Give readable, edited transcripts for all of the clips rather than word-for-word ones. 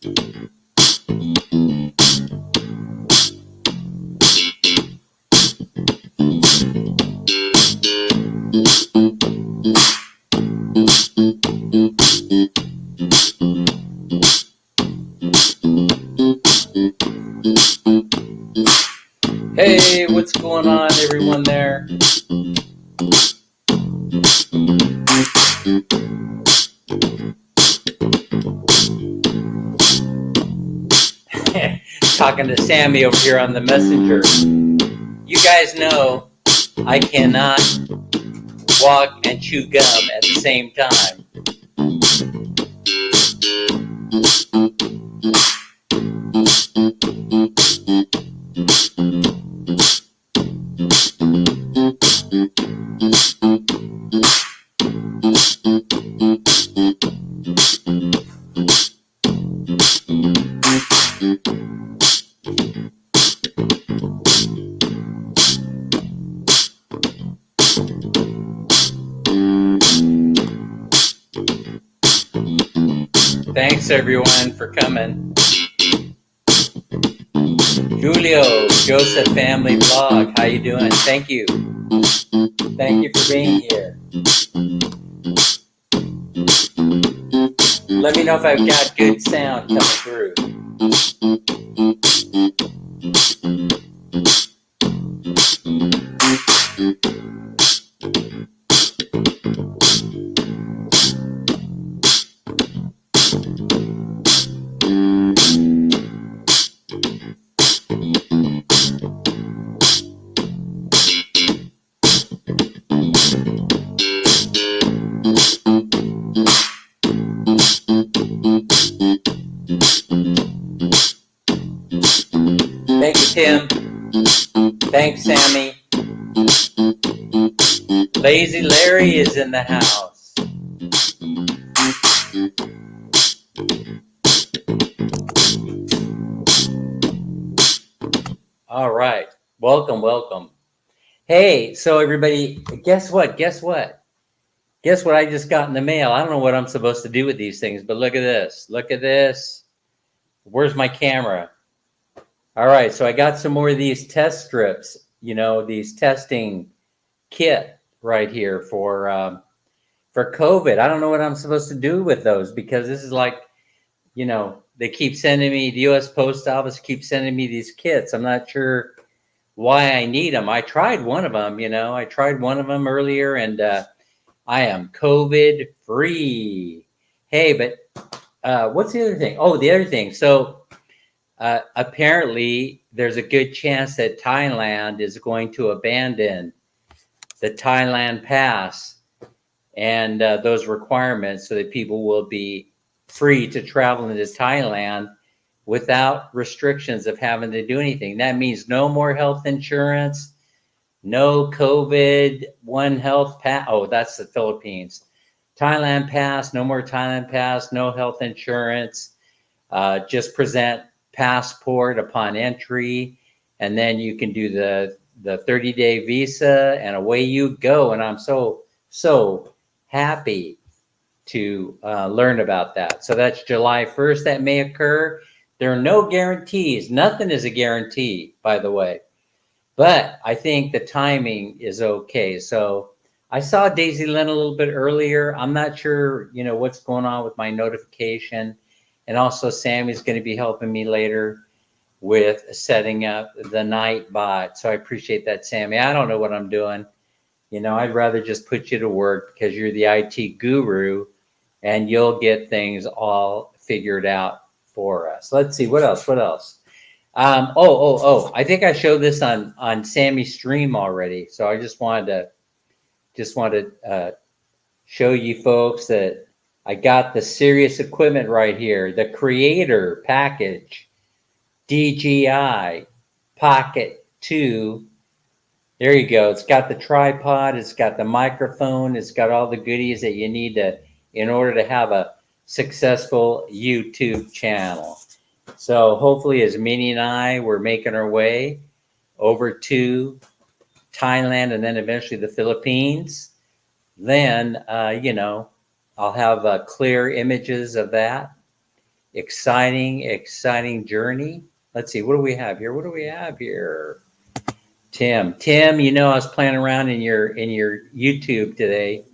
Hey, what's going on, everyone there? Talking to Sammy over here on the messenger. You guys know I cannot walk and chew gum at the same time. Thanks everyone for coming. Julio, Joseph Family Vlog, how you doing? Thank you. Thank you for being here. Let me know if I've got good sound coming through. Thank you, Tim. Thanks, Sammy. Lazy Larry is in the house. All right. Welcome, welcome. Hey, so everybody, guess what? Guess what I just got in the mail? I don't know what I'm supposed to do with these things, but look at this. Look at this. Where's my camera? All right, so I got some more of these test strips, these testing kit right here for COVID. I don't know what I'm supposed to do with those because this is like, they keep sending me, the U.S. Post Office keeps sending me these kits. I'm not sure why I need them. I tried one of them, earlier, and I am COVID free. Hey, but what's the other thing? Oh, the other thing. So apparently there's a good chance that Thailand is going to abandon the Thailand pass and those requirements so that people will be free to travel into Thailand without restrictions of having to do anything. That means no more health insurance, no COVID, one health pass. Oh, that's the Philippines. Thailand pass, no more Thailand pass, no health insurance. Just present passport upon entry, and then you can do the 30-day visa, and away you go. And I'm so happy to learn about that. So that's July 1st that may occur. There are no guarantees. Nothing is a guarantee, by the way. But I think the timing is okay. So I saw Daisy Lynn a little bit earlier. I'm not sure, what's going on with my notification. And also Sammy's going to be helping me later with setting up the Nightbot. So I appreciate that, Sammy. I don't know what I'm doing. I'd rather just put you to work because you're the IT guru and you'll get things all figured out for us. Let's see, what else? I think I showed this on Sammy's stream already. So I just wanted to show you folks that I got the serious equipment right here. The Creator package, DJI Pocket 2. There you go. It's got the tripod. It's got the microphone. It's got all the goodies that you need in order to have a successful YouTube channel. So hopefully, as Minnie and I were making our way over to Thailand and then eventually the Philippines, then, I'll have clear images of that. exciting journey. Let's see, what do we have here? What do we have here? Tim, I was playing around in your YouTube today.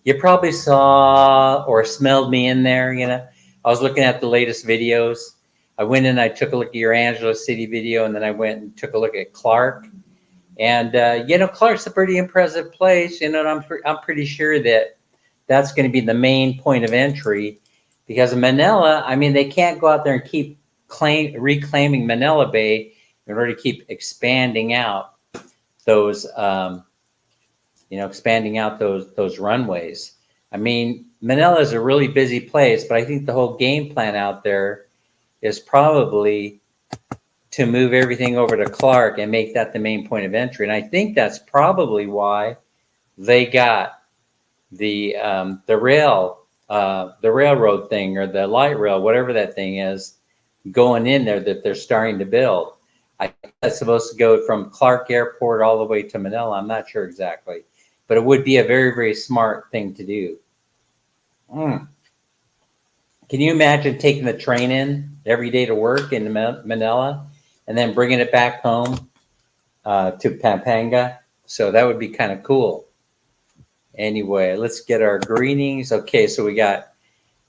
You probably saw or smelled me in there. I was looking at the latest videos. I went in, I took a look at your Angelo City video, and then I went and took a look at Clark. And Clark's a pretty impressive place. And I'm pretty sure that that's going to be the main point of entry, because in Manila, I mean, they can't go out there and keep reclaiming Manila Bay in order to keep expanding out those those runways. I mean, Manila is a really busy place, but I think the whole game plan out there is probably to move everything over to Clark and make that the main point of entry. And I think that's probably why they got the railroad thing, or the light rail, whatever that thing is, going in there, that they're starting to build. I think that's supposed to go from Clark Airport all the way to Manila. I'm not sure exactly, but it would be a very, very smart thing to do. Can you imagine taking the train in every day to work in Manila and then bringing it back home to Pampanga? So that would be kind of cool. Anyway, let's get our greetings. Okay, so we got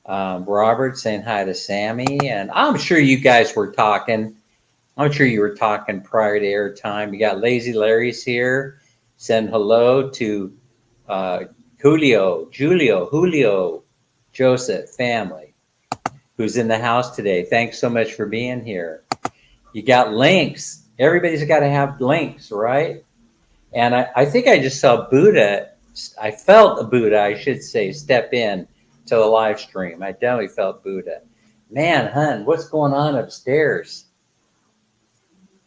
Robert saying hi to Sammy, and I'm sure you guys were talking. I'm sure you were talking prior to airtime. You got Lazy Larry's here. Send hello to Julio, Joseph family, who's in the house today. Thanks so much for being here. You got links. Everybody's got to have links, right? And I think I just saw Buddha. I felt Buddha, I should say, step in to the live stream. I definitely felt Buddha. Man, hun, what's going on upstairs?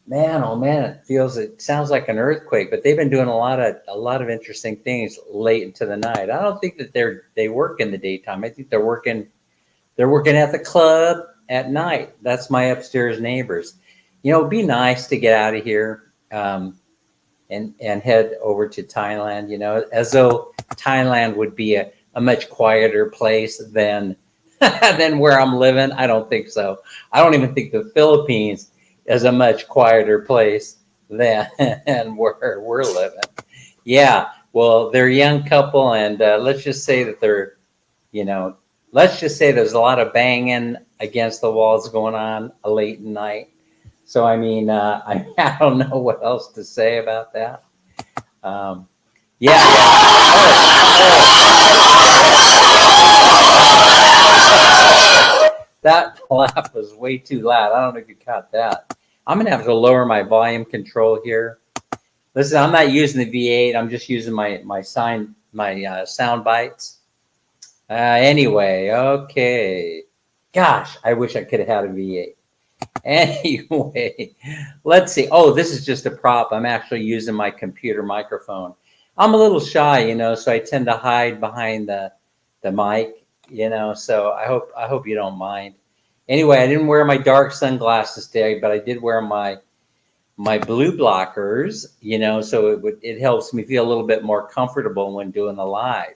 Man, oh man, it sounds like an earthquake. But they've been doing a lot of interesting things late into the night. I don't think that they work in the daytime. I think they're working at the club at night. That's my upstairs neighbors. It'd be nice to get out of here and head over to Thailand. As though Thailand would be a much quieter place than where I'm living. I don't think so. I don't even think the Philippines is a much quieter place than where we're living. Yeah, well, they're a young couple, and let's just say that let's just say there's a lot of banging against the walls going on late at night. So, I mean, I don't know what else to say about that. That laugh was way too loud. I don't know if you caught that. I'm going to have to lower my volume control here. Listen, I'm not using the V8. I'm just using my sound bites. Anyway, okay. Gosh, I wish I could have had a V8. Anyway, let's see. Oh, this is just a prop. I'm actually using my computer microphone. I'm a little shy, so I tend to hide behind the mic, so I hope you don't mind. Anyway, I didn't wear my dark sunglasses today, but I did wear my blue blockers, so it helps me feel a little bit more comfortable when doing the live.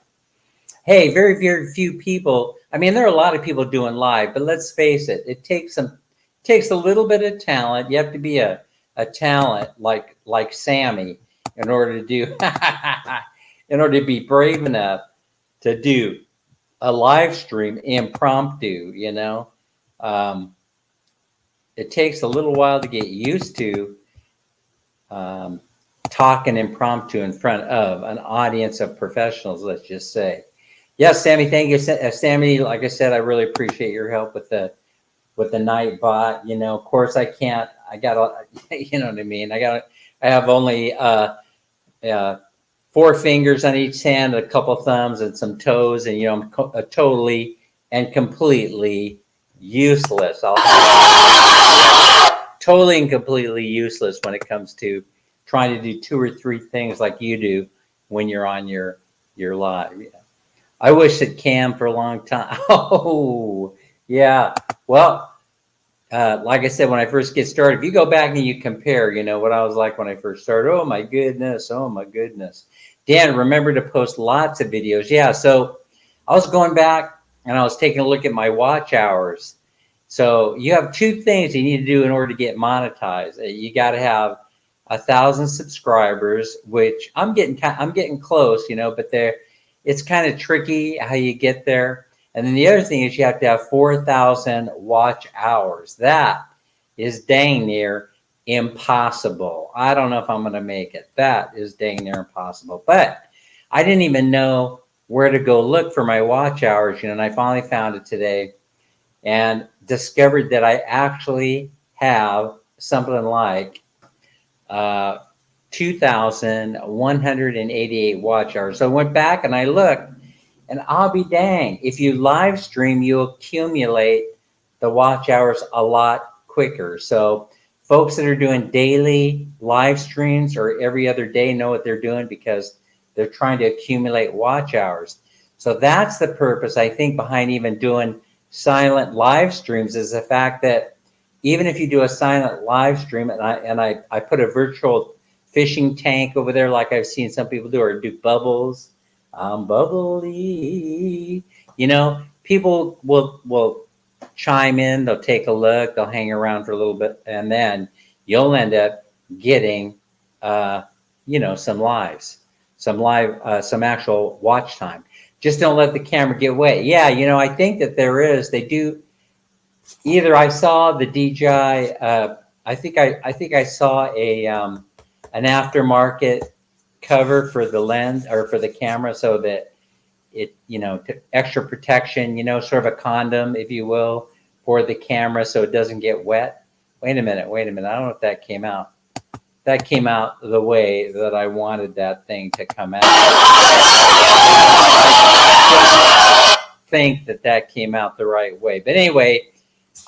Hey, very, very few people. I mean, there are a lot of people doing live, but let's face it, it takes a little bit of talent. You have to be a talent like Sammy in order to be brave enough to do a live stream impromptu. It takes a little while to get used to talking impromptu in front of an audience of professionals, let's just say. Yes, Sammy, thank you. Sammy, like I said, I really appreciate your help with the Nightbot. Of course I can't, I got, you know what I mean? I have only 4 fingers on each hand, a couple thumbs and some toes, and I'm totally and completely useless. Totally and completely useless when it comes to trying to do 2 or 3 things like you do when you're on your live. I wish it can for a long time. Oh, yeah. Well, like I said, when I first get started, if you go back and you compare, what I was like when I first started. Oh my goodness. Dan, remember to post lots of videos. Yeah. So I was going back and I was taking a look at my watch hours. So you have two things you need to do in order to get monetized. You got to have 1,000 subscribers, which I'm getting close, but it's kind of tricky how you get there. And then the other thing is you have to have 4,000 watch hours. That is dang near impossible. I don't know if I'm going to make it. That is dang near impossible. But I didn't even know where to go look for my watch hours, and I finally found it today and discovered that I actually have something like 2,188 watch hours. So I went back and I looked, and I'll be dang, if you live stream, you accumulate the watch hours a lot quicker. So folks that are doing daily live streams or every other day know what they're doing because they're trying to accumulate watch hours. So that's the purpose, I think, behind even doing silent live streams, is the fact that even if you do a silent live stream, and I put a virtual fishing tank over there, like I've seen some people do, or do bubbles, bubbly, people will chime in, they'll take a look, they'll hang around for a little bit, and then you'll end up getting, some actual watch time. Just don't let the camera get wet. Yeah, I think that they do. Either I saw the DJI, I think I saw an aftermarket cover for the lens or for the camera, so that it, extra protection, sort of a condom, if you will, for the camera so it doesn't get wet. Wait a minute. I don't know if that came out. That came out the way that I wanted that thing to come out. I think that came out the right way. But anyway,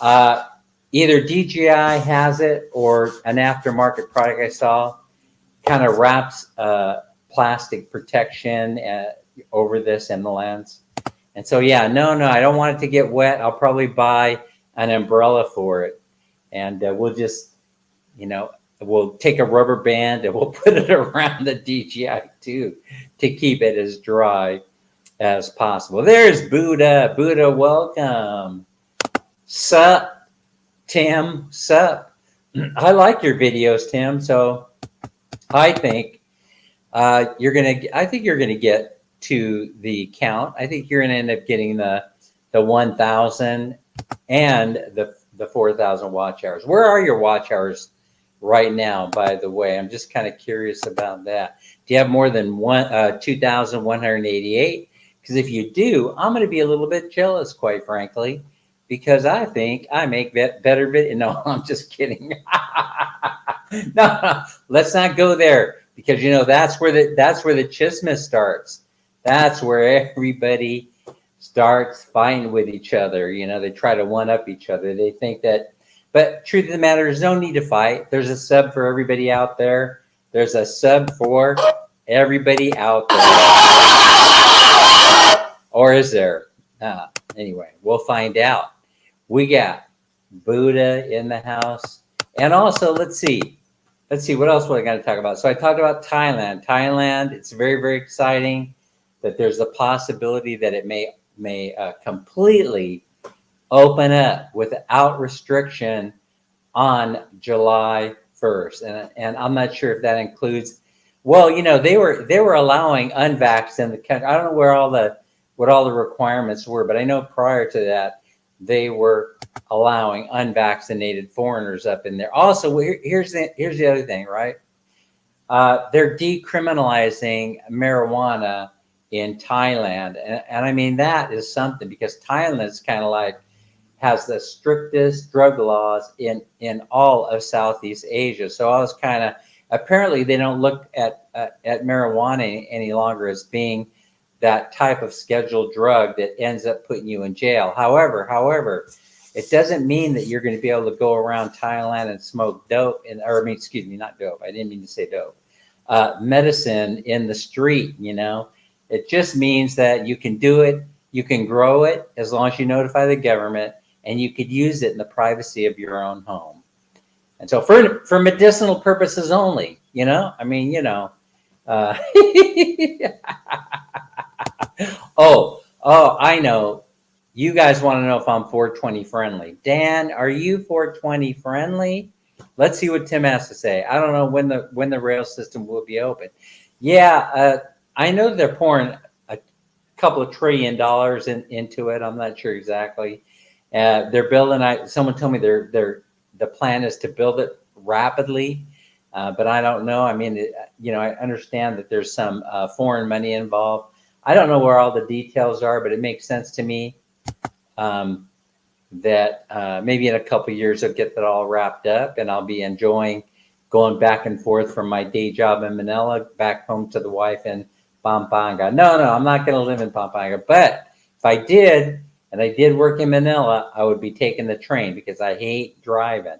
either DJI has it or an aftermarket product I saw kind of wraps plastic protection over this and the lens. And so, yeah, no, I don't want it to get wet. I'll probably buy an umbrella for it. And we'll just, we'll take a rubber band and we'll put it around the DJI too to keep it as dry as possible. There's Buddha. Buddha, welcome. Sup, Tim. Sup. I like your videos, Tim. So I think you're gonna get to the count. I think you're gonna end up getting the 1,000 and the 4,000 watch hours. Where are your watch hours right now, by the way? I'm just kind of curious about that. Do you have more than 2,188? Because if you do, I'm going to be a little bit jealous, quite frankly, because I think I make better videos. No, I'm just kidding. No, let's not go there, because that's where the chismis starts. That's where everybody starts fighting with each other. They try to one up each other. They think that, but truth of the matter is, no need to fight. There's a sub for everybody out there. There's a sub for everybody out there. Or is there? Anyway, we'll find out. We got Buddha in the house. And also, let's see what else we're going to talk about. So I talked about Thailand. Thailand, it's very, very exciting that there's a possibility that it may completely open up without restriction on July 1st. And I'm not sure if that includes, well, they were allowing unvaxxed in the country. I don't know what all the requirements were, but I know prior to that, they were allowing unvaccinated foreigners up in there. Also, here's the other thing, right? They're decriminalizing marijuana in Thailand. And I mean, that is something, because Thailand is kind of like has the strictest drug laws in all of Southeast Asia. So I was kind of, apparently they don't look at marijuana any longer as being that type of scheduled drug that ends up putting you in jail. However, it doesn't mean that you're going to be able to go around Thailand and smoke dope, not dope. I didn't mean to say dope. Medicine in the street, It just means that you can do it, you can grow it as long as you notify the government, and you could use it in the privacy of your own home. And so for medicinal purposes only, Oh, I know. You guys want to know if I'm 420 friendly. Dan, are you 420 friendly? Let's see what Tim has to say. I don't know when the rail system will be open. Yeah, I know they're pouring a couple of $1 trillion into it. I'm not sure exactly. They're building. Someone told me the plan is to build it rapidly, but I don't know. I mean, I understand that there's some foreign money involved. I don't know where all the details are, but it makes sense to me that maybe in a couple of years I'll get that all wrapped up, and I'll be enjoying going back and forth from my day job in Manila back home to the wife in Pampanga. No, I'm not going to live in Pampanga, but if I did, and I did work in Manila, I would be taking the train because I hate driving.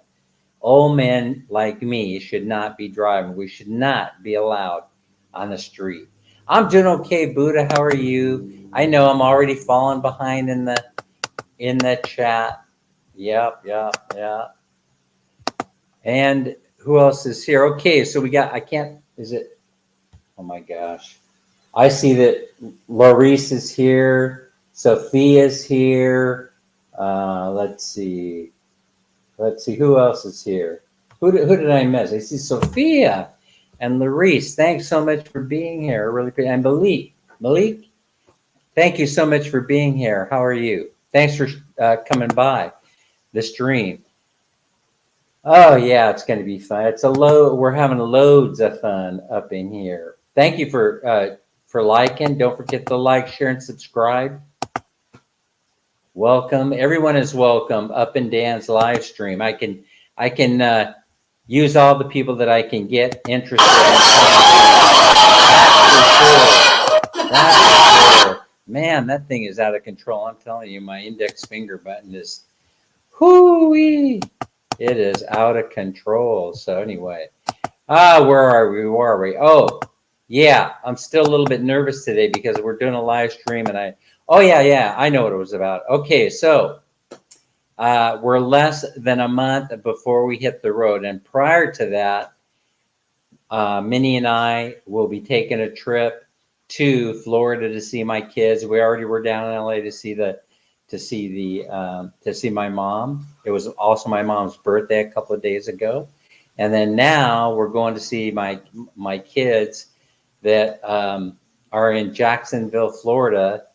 Old men like me should not be driving. We should not be allowed on the street. I'm doing okay, Buddha. How are you? I know I'm already falling behind in the chat. Yep. And who else is here? Okay, so we got, oh my gosh. I see that Laurice is here. Sophia's here. Let's see who else is here. Who did I miss? I see Sophia and Laurice. Thanks so much for being here. Really great. And Malik, thank you so much for being here. How are you? Thanks for coming by the stream. Oh yeah, it's going to be fun. We're having loads of fun up in here. Thank you for liking. Don't forget to like, share, and subscribe. Welcome. Everyone is welcome up in Dan's live stream. I can use all the people that I can get interested in. That's for sure. Man, that thing is out of control. I'm telling you, my index finger button is hoo-wee. It is out of control. So anyway, where are we? Oh, yeah, I'm still a little bit nervous today because we're doing a live stream, and I know what it was about. Okay, so we're less than a month before we hit the road, and prior to that, Minnie and I will be taking a trip to Florida to see my kids. We already were down in LA to see my mom. It was also my mom's birthday a couple of days ago, and then now we're going to see my kids that are in Jacksonville, Florida,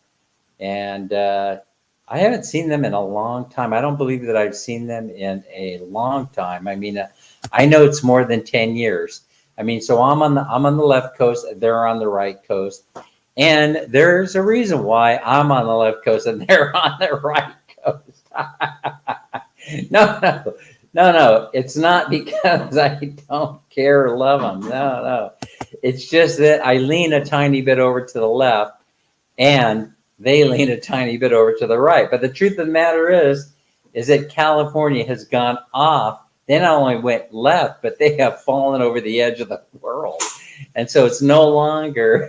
and I haven't seen them in a long time. I don't believe that I've seen them in a long time. I mean, I know it's more than 10 years. I mean, so I'm on the left coast, they're on the right coast. And there's a reason why I'm on the left coast and they're on the right coast. No. It's not because I don't care or love them. No. It's just that I lean a tiny bit over to the left and they lean a tiny bit over to the right. But the truth of the matter is that California has gone off. They not only went left, but they have fallen over the edge of the world. And so it's no longer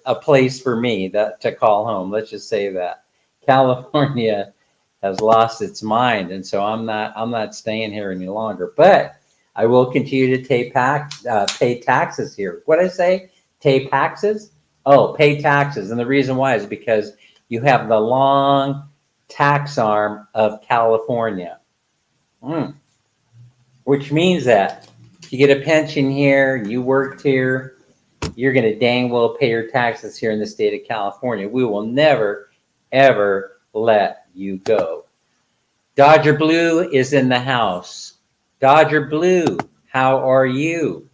a place for me to call home. Let's just say that California has lost its mind, and so I'm not staying here any longer. But I will continue to pay taxes here. What did I say? Pay taxes? Oh, pay taxes. And the reason why is because you have the long tax arm of California, which means that if you get a pension here, you worked here, you're going to dang well pay your taxes here in the state of California. We will never, ever let you go. Dodger Blue is in the house. Dodger Blue, how are you?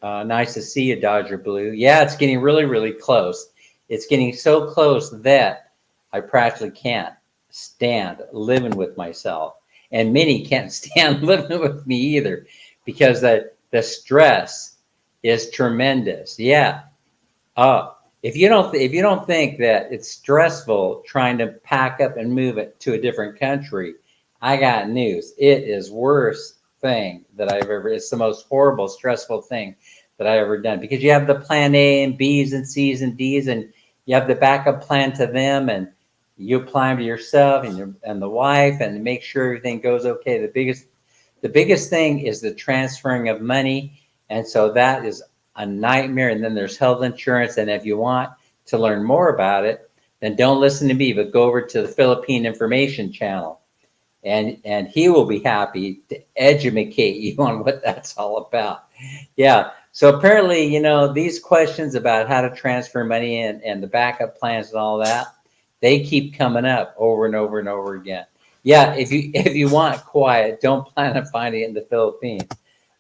Nice to see you, Dodger Blue. Yeah, it's getting really, really close. It's getting so close that I practically can't stand living with myself. And Minnie can't stand living with me either because the stress is tremendous. Yeah. If you don't think that it's stressful trying to pack up and move it to a different country, I got news. It is worst thing that it's the most horrible, stressful thing that I ever done, because you have the plan A and B's and C's and D's, and you have the backup plan to them, and you apply them to yourself and the wife, and make sure everything goes okay. The biggest thing is the transferring of money, and so that is a nightmare. And then there's health insurance, and if you want to learn more about it, then don't listen to me, but go over to the Philippine Information Channel. And he will be happy to educate you on what that's all about. Yeah. So apparently, these questions about how to transfer money and the backup plans and all that, they keep coming up over and over and over again. Yeah, if you want quiet, don't plan on finding it in the Philippines.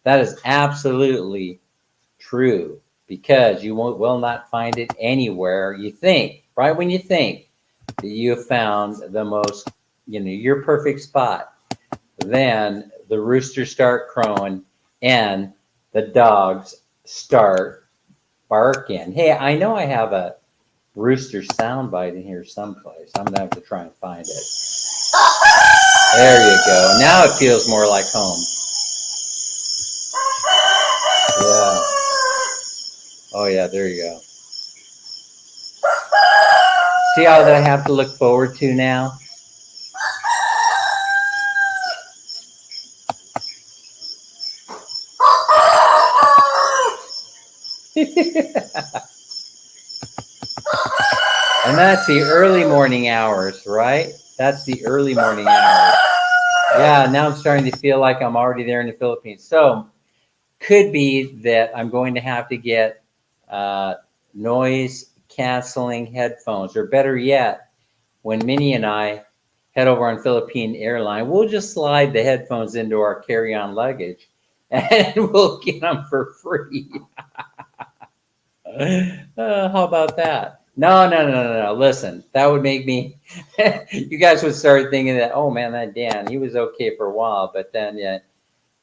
That is absolutely true, because you will not find it anywhere you think, right when you think that you have found the most, your perfect spot, then the roosters start crowing and the dogs start barking. Hey, I know I have a rooster soundbite in here someplace. I'm gonna have to try and find it. There you go. Now it feels more like home. Yeah. Oh yeah, there you go. See how that I have to look forward to now? And that's the early morning hours, right? That's the early morning hours. Yeah, now I'm starting to feel like I'm already there in the Philippines. So could be that I'm going to have to get noise canceling headphones, or better yet, when Minnie and I head over on Philippine Airline, we'll just slide the headphones into our carry-on luggage and we'll get them for free. How about that? No. Listen, that would make me, you guys would start thinking that, oh man, that Dan, he was okay for a while, but then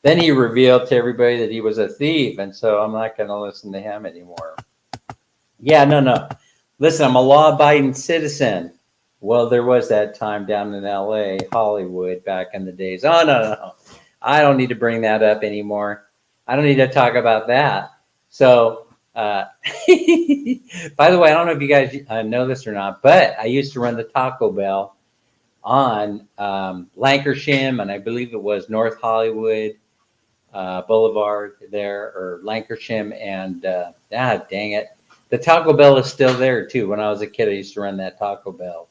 he revealed to everybody that he was a thief. And so I'm not going to listen to him anymore. Yeah, no. Listen, I'm a law-abiding citizen. Well, there was that time down in LA, Hollywood, back in the days. Oh, no. I don't need to bring that up anymore. I don't need to talk about that. So, by the way, I don't know if you guys know this or not, but I used to run the Taco Bell on Lankershim, and I believe it was North Hollywood Boulevard there, or Lankershim, and dang it. The Taco Bell is still there too. When I was a kid, I used to run that Taco Bell.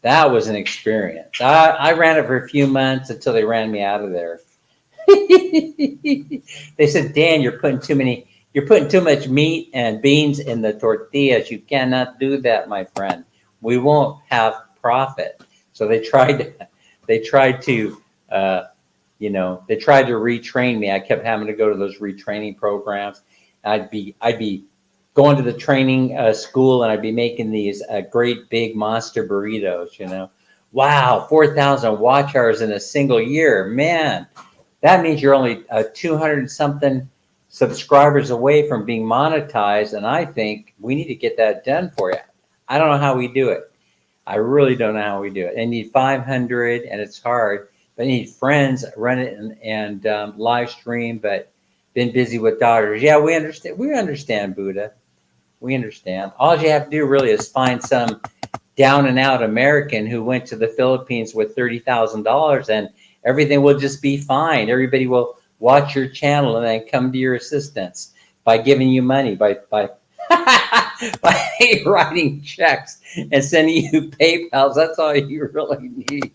That was an experience. I ran it for a few months until they ran me out of there. They said, Dan, you're putting too much meat and beans in the tortillas. You cannot do that, my friend. We won't have profit. So they tried to retrain me. I kept having to go to those retraining programs. I'd be going to the training school, and I'd be making these great big monster burritos. Wow, 4,000 watch hours in a single year, man. That means you're only 200 something subscribers away from being monetized, and I think we need to get that done for you. I don't know how we do it. I really don't know how we do it. I need 500, and it's hard. But I need friends, run it and live stream, but been busy with daughters. Yeah, we understand. We understand, Buddha. We understand. All you have to do really is find some down and out American who went to the Philippines with $30,000, and everything will just be fine. Everybody will watch your channel and then come to your assistance by giving you money, by by writing checks and sending you PayPals. That's all you really need.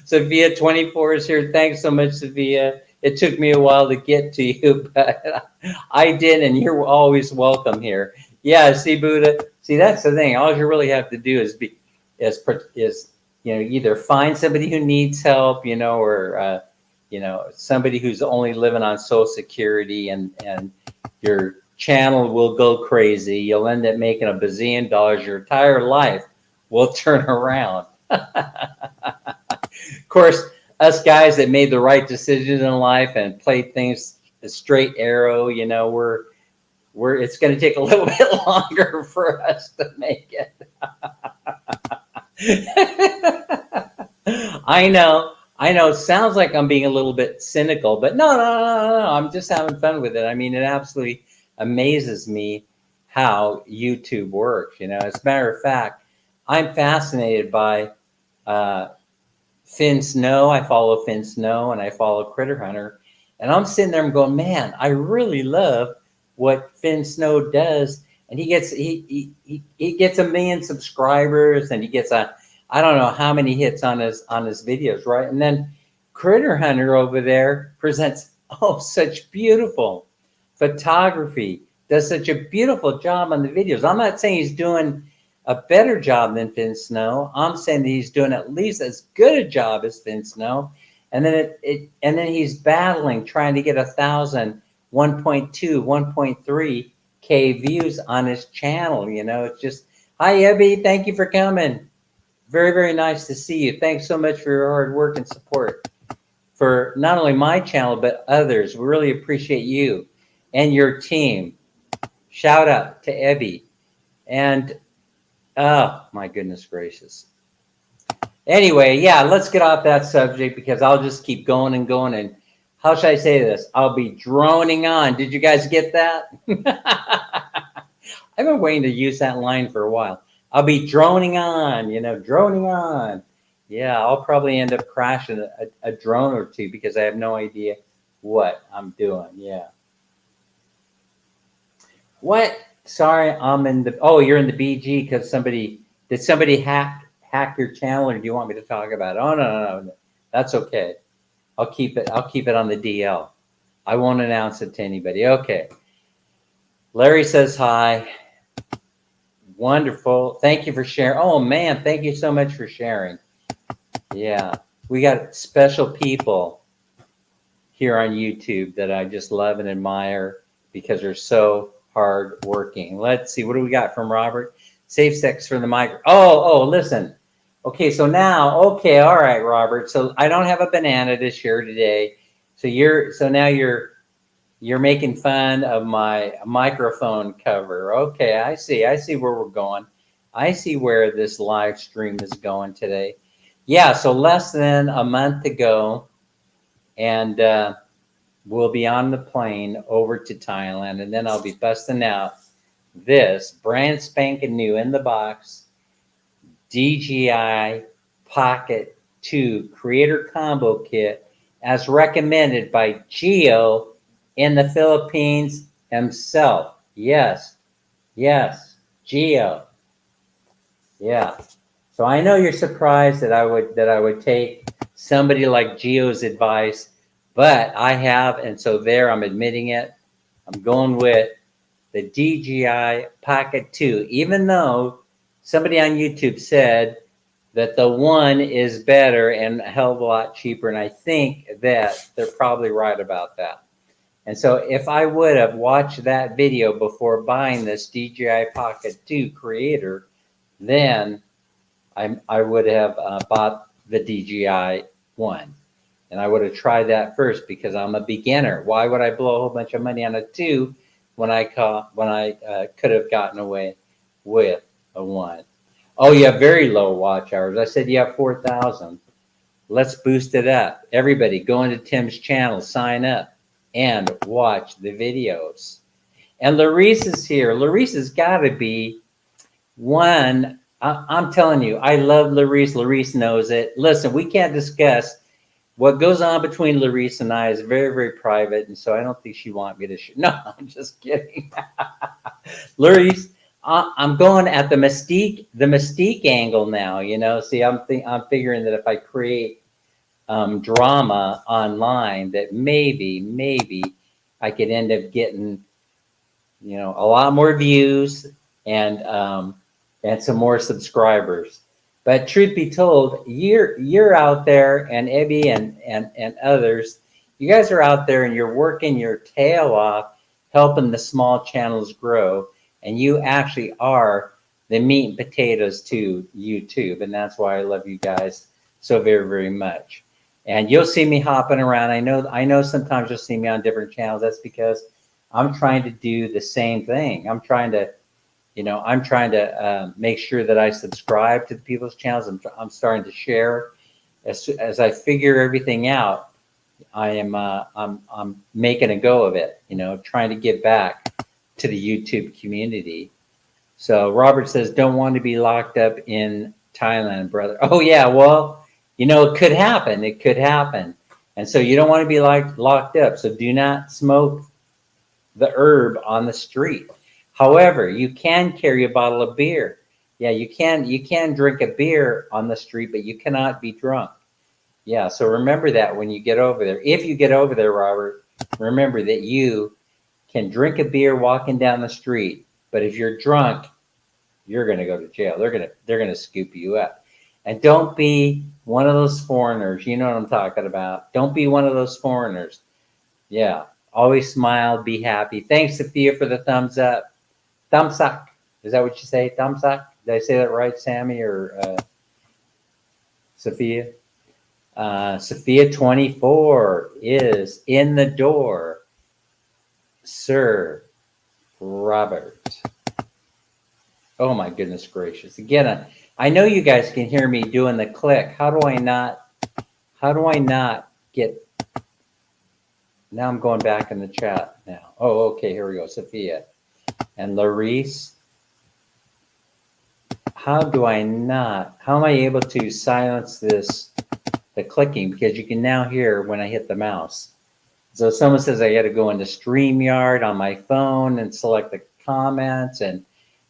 Sophia 24 is here. Thanks so much, Sophia. It took me a while to get to you, but I did, and you're always welcome here. Yeah, see, Buddha. See, that's the thing. All you really have to do is either find somebody who needs help, or somebody who's only living on Social Security, and your channel will go crazy. You'll end up making $1 bazillion. Your entire life will turn around. Of course, us guys that made the right decisions in life and played things a straight arrow, we're it's going to take a little bit longer for us to make it. I know. It sounds like I'm being a little bit cynical, but no. I'm just having fun with it. I mean, it absolutely amazes me how YouTube works. As a matter of fact, I'm fascinated by Finn Snow. I follow Finn Snow, and I follow Critter Hunter, and I'm sitting there and going, man, I really love what Finn Snow does and he gets he gets 1 million subscribers, and he gets I don't know how many hits on his videos, right? And then Critter Hunter over there presents such beautiful photography, does such a beautiful job on the videos. I'm not saying he's doing a better job than Finn Snow. I'm saying that he's doing at least as good a job as Finn Snow. And then and then he's battling, trying to get 1,000, 1.2, 1.3K views on his channel. You know, it's just, hi, Ebby, thank you for coming. Very, very nice to see you. Thanks so much for your hard work and support for not only my channel, but others. We really appreciate you and your team. Shout out to Ebby. And oh, my goodness gracious. Anyway, yeah, let's get off that subject because I'll just keep going and going. And how should I say this? I'll be droning on. Did you guys get that? I've been waiting to use that line for a while. I'll be droning on, you know, droning on. Yeah, I'll probably end up crashing a drone or two because I have no idea what I'm doing. Yeah. What? Sorry, I'm in the. Oh, you're in the BG because did somebody hack your channel, or do you want me to talk about it? Oh no, that's okay. I'll keep it on the DL. I won't announce it to anybody. Okay. Larry says hi. Wonderful. Thank you for sharing. Oh man, thank you so much for sharing. Yeah, we got special people here on YouTube that I just love and admire because they're so hard working. Let's see, what do we got from Robert? Safe sex for the migrant. Oh, listen. Okay, so now, okay, all right, Robert. So I don't have a banana to share today. So now you're making fun of my microphone cover. Okay, I see where we're going. I see where this live stream is going today. Yeah, so less than a month ago, and we'll be on the plane over to Thailand, and then I'll be busting out this brand spanking new in the box DJI Pocket 2 Creator Combo Kit as recommended by Gio in the Philippines himself. Yes, Gio. Yeah. So I know you're surprised that I would take somebody like Gio's advice, but I have, and so there I'm admitting it. I'm going with the DJI Pocket 2, even though somebody on YouTube said that the one is better and a hell of a lot cheaper, and I think that they're probably right about that. And so if I would have watched that video before buying this DJI Pocket 2 Creator, then I would have bought the DJI one. And I would have tried that first because I'm a beginner. Why would I blow a whole bunch of money on a 2 when I could have gotten away with a 1? Oh, you have very low watch hours. I said you have 4,000. Let's boost it up. Everybody, go into Tim's channel, sign up, and watch the videos. And Larice is here. Larice has got to be one. I'm telling you, I love Larice. Larice knows it. Listen, we can't discuss what goes on between Larice and I is very, very private, and so I don't think she wants me to share. No, I'm just kidding. Larice, I'm going at the mystique angle now. You know, see, I'm figuring that if I create drama online, that maybe I could end up getting, you know, a lot more views and some more subscribers. But truth be told, you're out there, and Ebby and others, you guys are out there and you're working your tail off, helping the small channels grow, and you actually are the meat and potatoes to YouTube, and that's why I love you guys so very, very much. And you'll see me hopping around. I know sometimes you'll see me on different channels. That's because I'm trying to do the same thing. I'm trying to make sure that I subscribe to the people's channels. I'm starting to share as I figure everything out. I'm making a go of it. You know, trying to give back to the YouTube community. So Robert says, "Don't want to be locked up in Thailand, brother." Oh yeah, well, you know, it could happen. It could happen, and so you don't want to be locked up. So do not smoke the herb on the street. However, you can carry a bottle of beer. Yeah, you can drink a beer on the street, but you cannot be drunk. Yeah, so remember that when you get over there. If you get over there, Robert, remember that you can drink a beer walking down the street, but if you're drunk, you're going to go to jail. They're going to scoop you up. And don't be one of those foreigners. You know what I'm talking about. Don't be one of those foreigners. Yeah, always smile, be happy. Thanks, Sophia, for the thumbs up. Thumbs up. Is that what you say? Thumbs up? Did I say that right, Sammy or Sophia? Sophia 24 is in the door. Sir Robert. Oh my goodness gracious. Again, I know you guys can hear me doing the click. How do I not get, now I'm going back in the chat now. Oh, okay, here we go. Sophia and Larice. How am I able to silence the clicking? Because you can now hear when I hit the mouse. So someone says I got to go into StreamYard on my phone and select the comments, and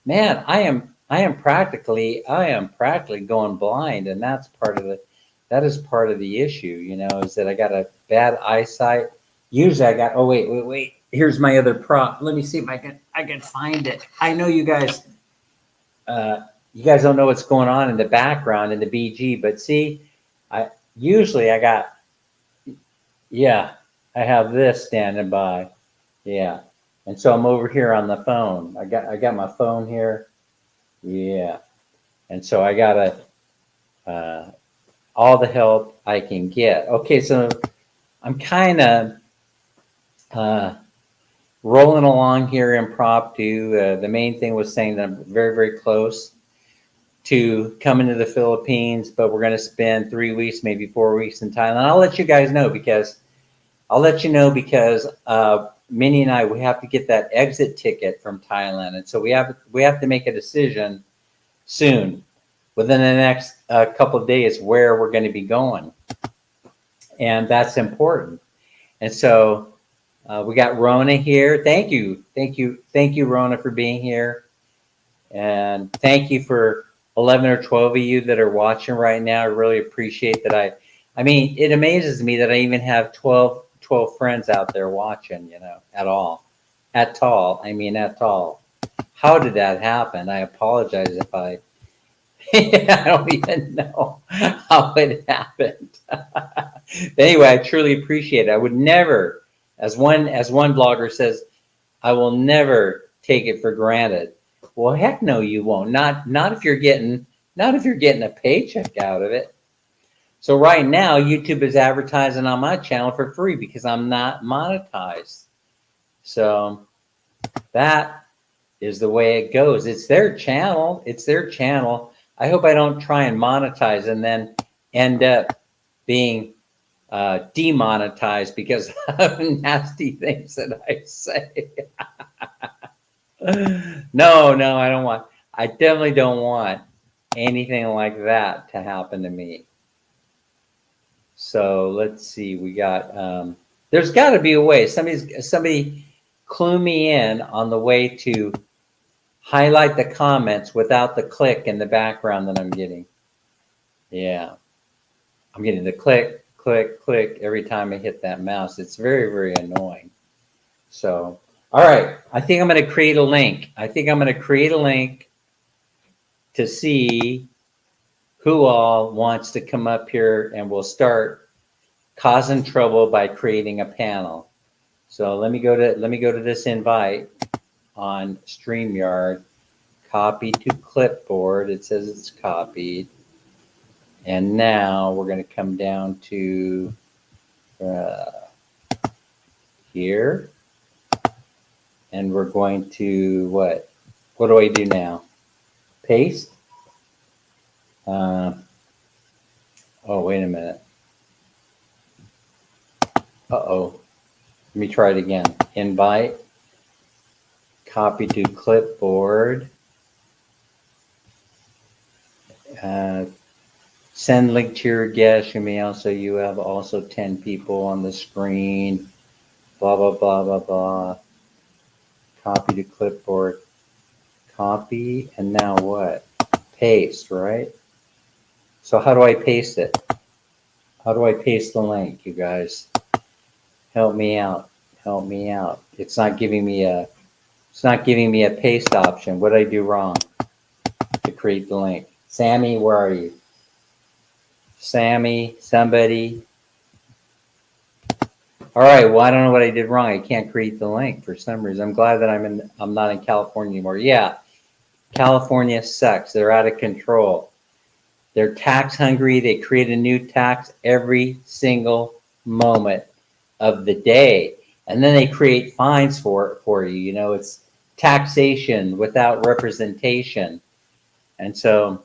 man, I am practically going blind, and that is part of the issue, you know, is that I got a bad eyesight. Usually I got, oh wait, here's my other prop. Let me see if I can find it. I know you guys don't know what's going on in the background in the BG, but see, I have this standing by. Yeah. And so I'm over here on the phone. I got my phone here. Yeah. And so I got all the help I can get. Okay, so I'm kind of rolling along here impromptu. The main thing was saying that I'm very, very close to coming to the Philippines, but we're going to spend 3 weeks, maybe 4 weeks in Thailand. I'll let you guys know because Minnie and I, we have to get that exit ticket from Thailand. And so we have to make a decision soon, within the next couple of days, where we're going to be going. And that's important. And so we got Rona here. Thank you, Rona, for being here. And thank you for 11 or 12 of you that are watching right now. I really appreciate that. I mean, it amazes me that I even have 12 friends out there watching, you know, at all. How did that happen? I apologize if I don't even know how it happened. Anyway, I truly appreciate it. I would never, as one blogger says, I will never take it for granted. Well, heck no, you won't. Not if you're getting a paycheck out of it. So right now, YouTube is advertising on my channel for free because I'm not monetized. So that is the way it goes. It's their channel. I hope I don't try and monetize and then end up being demonetized because of nasty things that I say. No, I definitely don't want anything like that to happen to me. So let's see, we got, there's got to be a way. Somebody clue me in on the way to highlight the comments without the click in the background that I'm getting. Yeah, I'm getting the click every time I hit that mouse. It's very, very annoying. So, all right, I think I'm going to create a link. To see who all wants to come up here, and we'll start causing trouble by creating a panel. So let me go to this invite on StreamYard. Copy to clipboard. It says it's copied. And now we're going to come down to here. And we're going to, what do I do now? Paste. Oh, wait a minute. Uh-oh. Let me try it again. Invite. Copy to clipboard. Send link to your guest. You have also 10 people on the screen. Blah, blah, blah, blah, blah. Copy to clipboard. Copy, and now what? Paste, right? So how do I paste it? How do I paste the link, you guys? Help me out. Help me out. It's not giving me a paste option. What did I do wrong to create the link? Sammy, where are you? Sammy, somebody. All right, well, I don't know what I did wrong. I can't create the link for some reason. I'm glad that I'm not in California anymore. Yeah, California sucks. They're out of control. They're tax hungry. They create a new tax every single moment of the day. And then they create fines for you. You know, it's taxation without representation. And so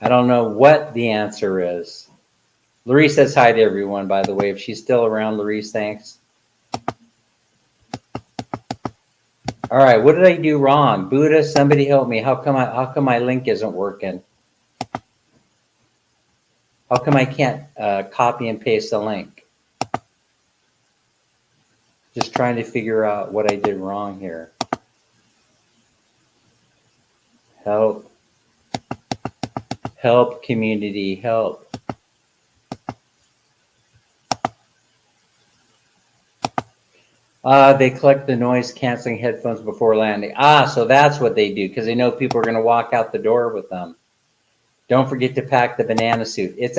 I don't know what the answer is. Larice says hi to everyone, by the way. If she's still around, Larice, thanks. All right, what did I do wrong? Buddha, somebody help me. How come my link isn't working? How come I can't copy and paste the link? Just trying to figure out what I did wrong here. Help. Help, community, help. They collect the noise canceling headphones before landing. So that's what they do, because they know people are going to walk out the door with them. Don't forget to pack the banana suit. It's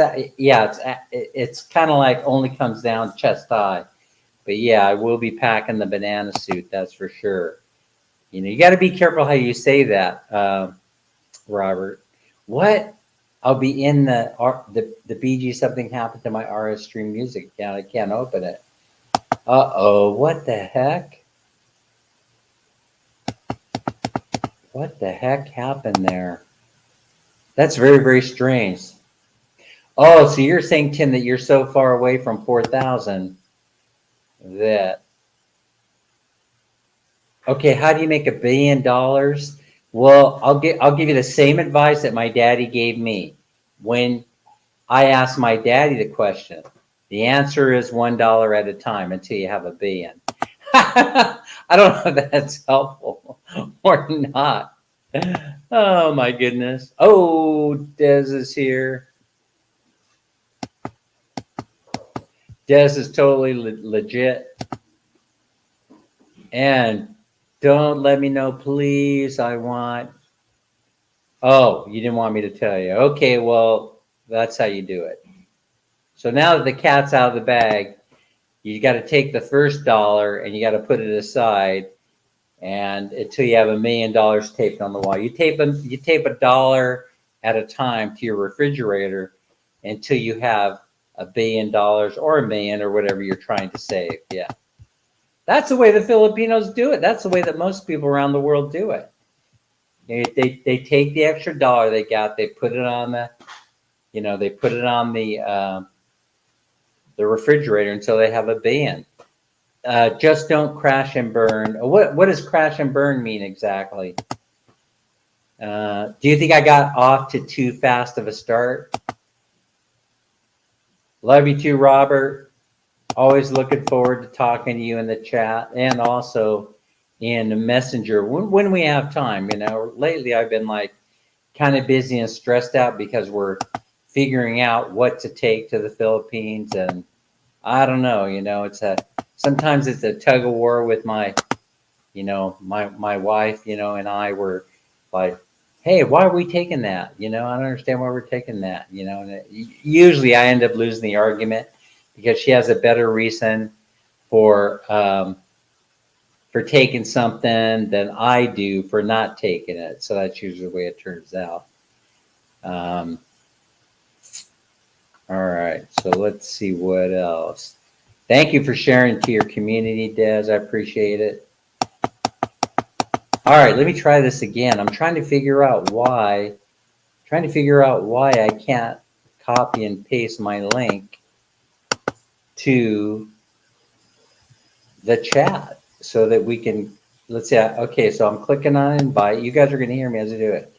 kind of like only comes down chest high. But yeah, I will be packing the banana suit, that's for sure. You know, you got to be careful how you say that, Robert. What? I'll be in the BG. Something happened to my RS Stream Music account. I can't open it. Uh-oh, what the heck? What the heck happened there? That's very, very strange. Oh, so you're saying, Tim, that you're so far away from 4,000 that... Okay, how do you make $1 billion? Well, I'll give you the same advice that my daddy gave me when I asked my daddy the question. The answer is $1 at a time until you have $1 billion. I don't know if that's helpful or not. Oh my goodness. Oh, Des is here. Des is totally legit. And don't let me know, please. Oh, you didn't want me to tell you. Okay, well, that's how you do it. So now that the cat's out of the bag, you got to take the first dollar and you got to put it aside, and until you have $1 million taped on the wall. You tape $1 at a time to your refrigerator until you have $1 billion or $1 million or whatever you're trying to save. Yeah, that's the way the Filipinos do it. That's the way that most people around the world do it. They take the extra dollar they got, they put it on the refrigerator until they have $1 billion. Just don't crash and burn. What does crash and burn mean exactly? Do you think I got off to too fast of a start? Love you too, Robert. Always looking forward to talking to you in the chat and also in Messenger when we have time. You know, lately I've been like kind of busy and stressed out because we're figuring out what to take to the Philippines, and I don't know. You know, sometimes it's a tug of war with my wife. You know, and I were like, hey, why are we taking that? You know, I don't understand why we're taking that. You know, and usually I end up losing the argument because she has a better reason for taking something than I do for not taking it. So that's usually the way it turns out. All right, so let's see what else. Thank you for sharing to your community, Des. I appreciate it. All right, let me try this again. I'm trying to figure out why I can't copy and paste my link to the chat so that we can, let's see. Okay, so I'm clicking on invite. You guys are going to hear me as I do it.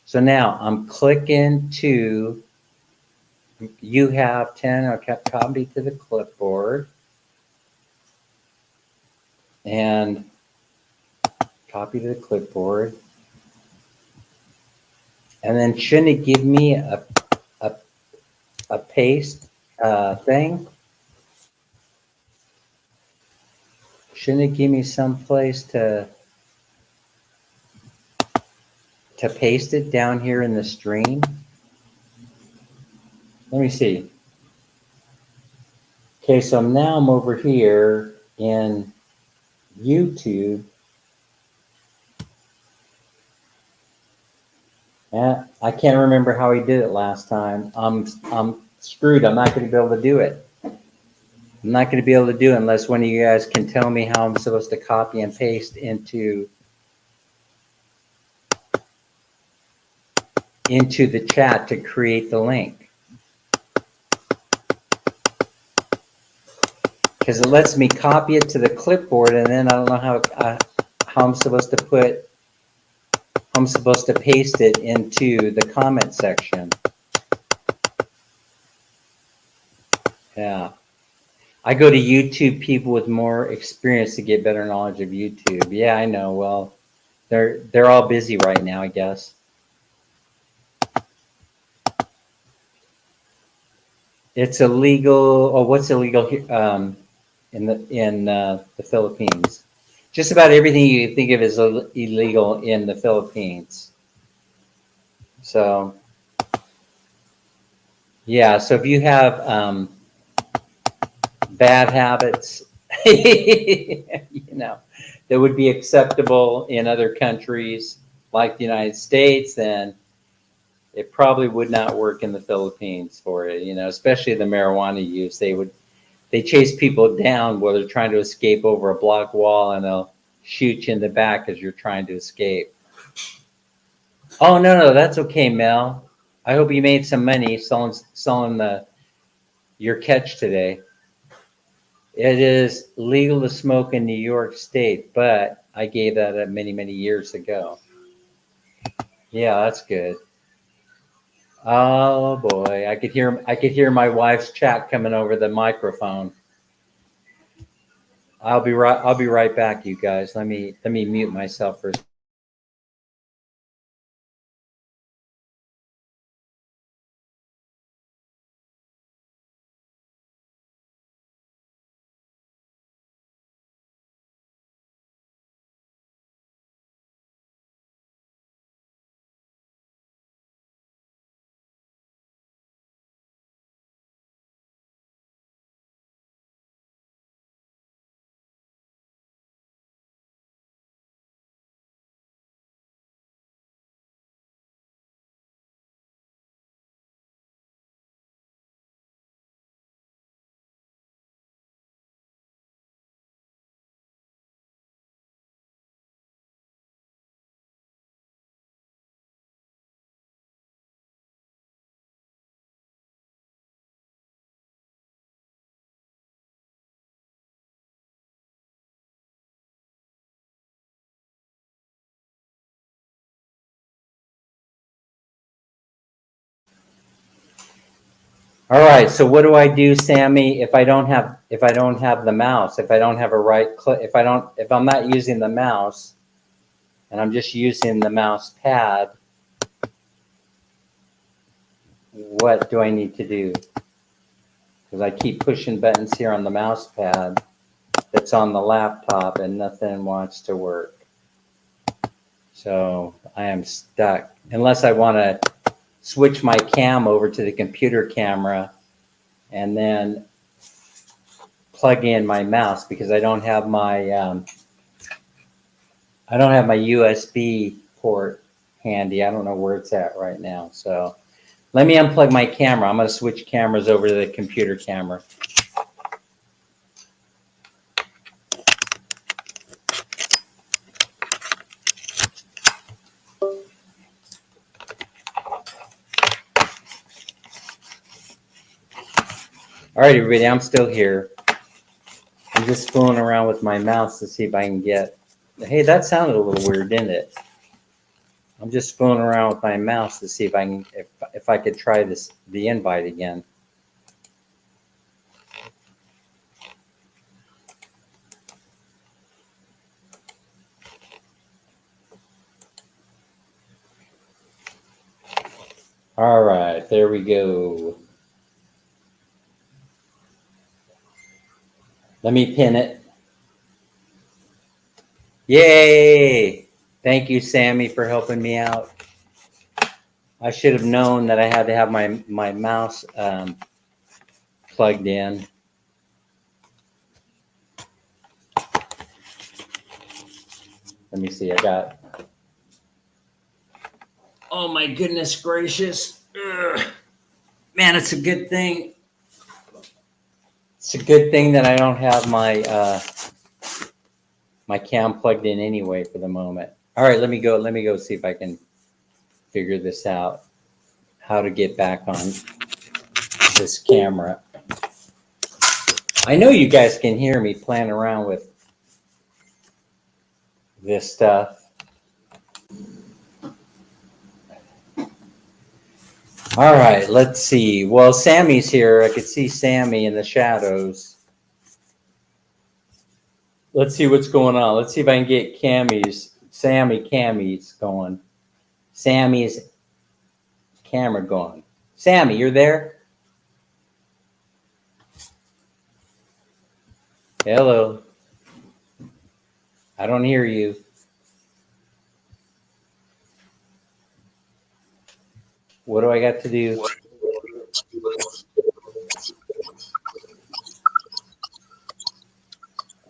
So now I'm clicking to, you have 10, I'll copy to the clipboard and copy to the clipboard. And then shouldn't it give me a, a paste thing? Shouldn't it give me some place to paste it down here in the stream? Let me see. Okay, so now I'm over here in YouTube. I can't remember how he did it last time. I'm screwed. I'm not going to be able to do it. I'm not going to be able to do it unless one of you guys can tell me how I'm supposed to copy and paste into the chat to create the link. Because it lets me copy it to the clipboard, and then I don't know how I'm supposed to paste it into the comment section. Yeah. I go to YouTube people with more experience to get better knowledge of YouTube. Yeah, I know. Well, they're all busy right now, I guess. It's illegal. Oh, what's illegal here in the Philippines? Just about everything you think of is illegal in the Philippines. So, yeah. So if you have bad habits, that would be acceptable in other countries like the United States, then it probably would not work in the Philippines for it. Especially the marijuana use. They chase people down while they're trying to escape over a block wall, and they'll shoot you in the back as you're trying to escape. Oh no, that's okay, Mel. I hope you made some money selling your catch today. It is legal to smoke in New York State, but I gave that up many years ago. Yeah, that's good. Oh boy, I could hear my wife's chat coming over the microphone. I'll be right back, you guys. Let me mute myself for a second. All right, so what do I do, Sammy, if I don't have the mouse, if I don't have a right click, if I'm not using the mouse and I'm just using the mouse pad, what do I need to do? Because I keep pushing buttons here on the mouse pad that's on the laptop and nothing wants to work. So I am stuck unless I want to switch my cam over to the computer camera and then plug in my mouse, because I don't have my USB port handy. I don't know where it's at right now. So let me unplug my camera. I'm going to switch cameras over to the computer camera. All right, everybody, I'm still here. I'm just fooling around with my mouse to see if I can get. Hey, that sounded a little weird, didn't it? I'm just fooling around with my mouse to see if I could try the invite again. All right, there we go. Let me pin it. Yay! Thank you, Sammy, for helping me out. I should have known that I had to have my mouse plugged in. Let me see. I got. Oh my goodness gracious! Ugh. Man, it's a good thing. It's a good thing that I don't have my cam plugged in anyway for the moment. All right, let me go. Let me go see if I can figure this out. How to get back on this camera. I know you guys can hear me playing around with this stuff. All right, let's see. Well, Sammy's here. I could see Sammy in the shadows. Let's see what's going on. Let's see if I can get Sammy's going. Sammy's camera going. Sammy, you're there? Hello. I don't hear you. What do I got to do?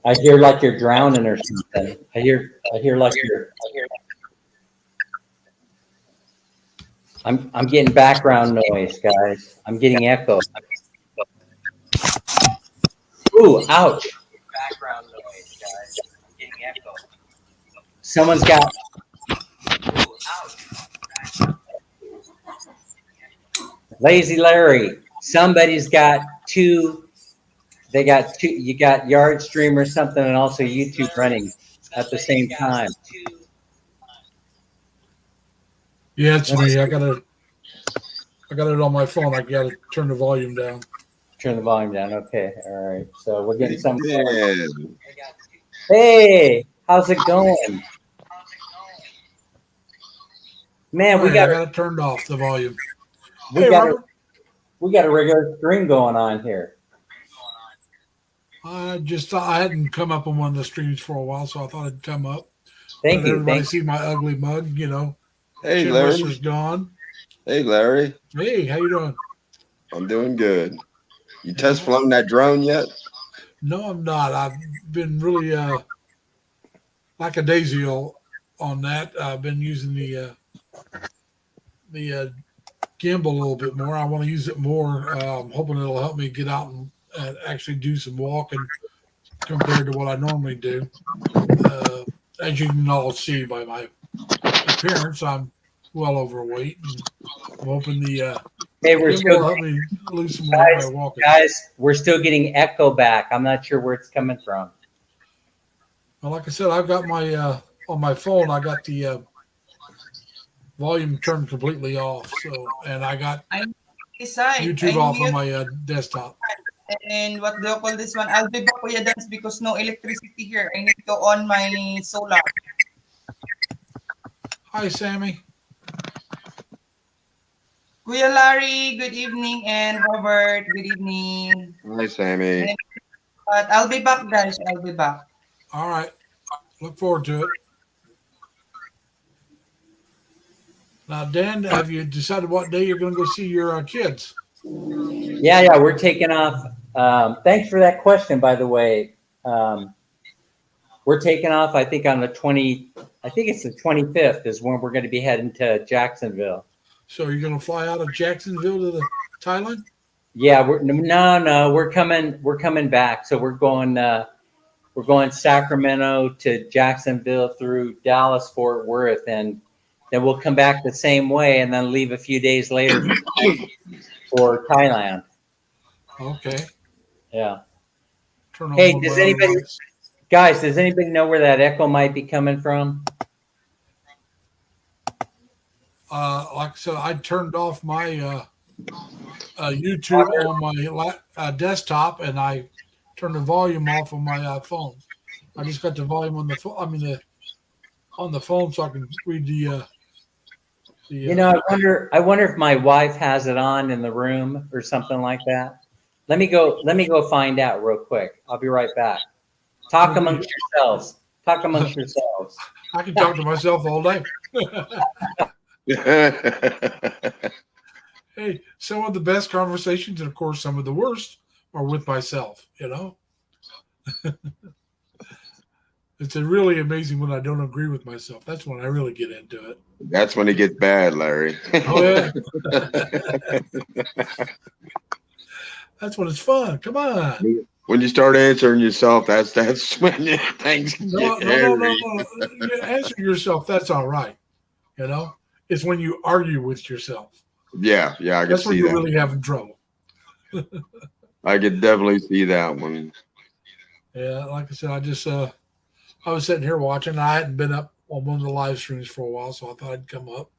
I hear like you're drowning or something. I hear like you're. I'm getting background noise, guys. I'm getting echo. Ooh, ouch. Background noise, guys. I'm getting echo. Someone's got. Ooh, ouch. Lazy Larry. Somebody's got two. They got two. You got Yard Stream or something, and also YouTube running at the same time. Yeah, it's me. I got it on my phone. I got to turn the volume down. Turn the volume down. Okay. All right. So we're getting some. Yeah. Hey, how's it going? Man, I got it turned off the volume. we got a regular stream going on here. I just thought I hadn't come up on one of the streams for a while, so I thought I'd come up. Thank Let you. everybody see my ugly mug. You know, Hey, Jim Larry. Whistler's gone. Hey, Larry. Hey, how you doing? I'm doing good. You test flown that drone yet? No, I'm not. I've been really lackadaisical on that. I've been using the gimbal a little bit more. I want to use it more. I'm hoping it'll help me get out and actually do some walking compared to what I normally do. As you can all see by my appearance, I'm well overweight. And I'm hoping the Hey, we're gimbal still will help me lose some weight by walking. guys. We're still getting echo back. I'm not sure where it's coming from. Well, like I said, I've got my on my phone. I got the volume turned completely off. So, and I got YouTube off on my desktop. And what do you call this one? I'll be back, Kuya Dance, because no electricity here. I need to on my solar. Hi, Sammy. Kuya Larry, good evening, and Robert, good evening. Hi, Sammy. But I'll be back, guys. I'll be back. All right. Look forward to it. Now, Dan, have you decided what day you're going to go see your kids? Yeah, we're taking off. Thanks for that question, by the way. We're taking off, I think, on the 20. I think it's the 25th is when we're going to be heading to Jacksonville. So you're going to fly out of Jacksonville to Thailand? Yeah, we're coming back. So we're going Sacramento to Jacksonville through Dallas, Fort Worth, and then we'll come back the same way and then leave a few days later for Thailand. Okay. Yeah. Hey, does anybody know where that echo might be coming from? Like I said, I turned off my YouTube on my desktop, and I turned the volume off on my phone. I just got the volume on the phone. On the phone, so I can read the You know, I wonder if my wife has it on in the room or something like that. Let me go find out real quick. I'll be right back. Talk amongst yourselves. Talk amongst yourselves. I can talk to myself all day. Hey, some of the best conversations, and of course, some of the worst, are with myself. You know, it's really amazing when I don't agree with myself. That's when I really get into it. That's when it gets bad, Larry. Oh yeah, that's when it's fun. Come on. When you start answering yourself, that's when things No, get no, no, no, hairy. no. You answer yourself. That's all right. You know, it's when you argue with yourself. Yeah, I can That's when see you're that. really having trouble. I could definitely see that one. Yeah, like I said, I was sitting here watching. I hadn't been up on one of the live streams for a while, so I thought I'd come up,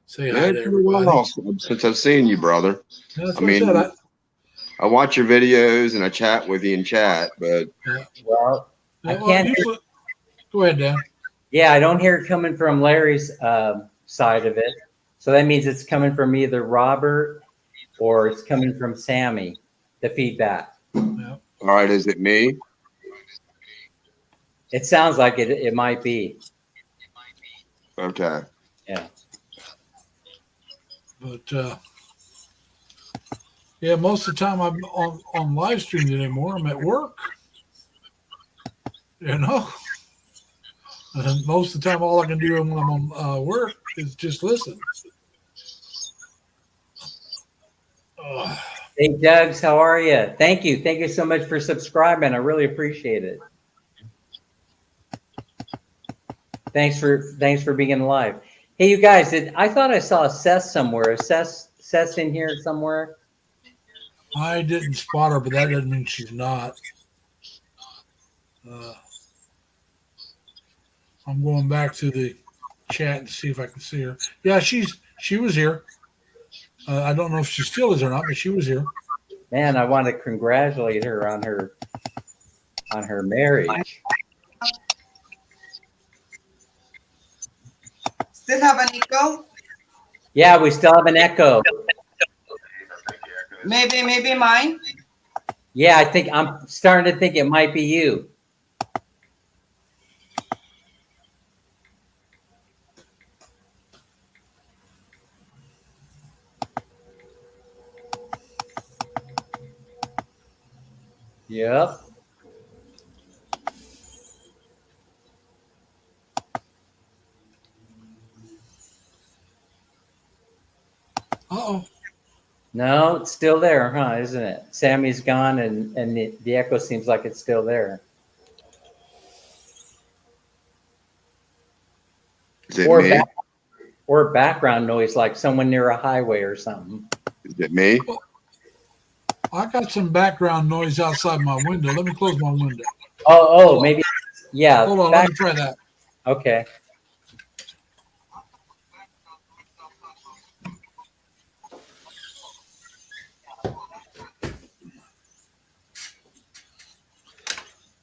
say Yeah, hi it's to been a while everybody. since I've seen you, brother. Yeah, that's I what I said. mean, I watch your videos and I chat with you in chat, but Well, I Well, can't. usually, go ahead, Dan. Yeah, I don't hear it coming from Larry's side of it. So that means it's coming from either Robert or it's coming from Sammy, the feedback. Yeah. all right, is it me? It sounds like it might be. Okay. Yeah. But yeah, most of the time I'm on live streams anymore. I'm at work. You know, and most of the time, all I can do when I'm on work is just listen. Hey, Jugs, how are you? Thank you. Thank you so much for subscribing. I really appreciate it. Thanks for being live. Hey, you guys, I thought I saw Seth somewhere. Is Seth in here somewhere? I didn't spot her, but that doesn't mean she's not. I'm going back to the chat and see if I can see her. Yeah, she was here. I don't know if she still is or not, but she was here. Man, I want to congratulate her on her marriage. Still have an echo? Yeah, we still have an echo. Maybe mine? Yeah, I think I'm starting to think it might be you. Yep. Uh-oh. No, it's still there, huh? Isn't it? Sammy's gone, and the echo seems like it's still there. Is it me? Or background noise, like someone near a highway or something. Is it me? I got some background noise outside my window. Let me close my window. Oh, maybe. Yeah. Hold on, let me try that. Okay.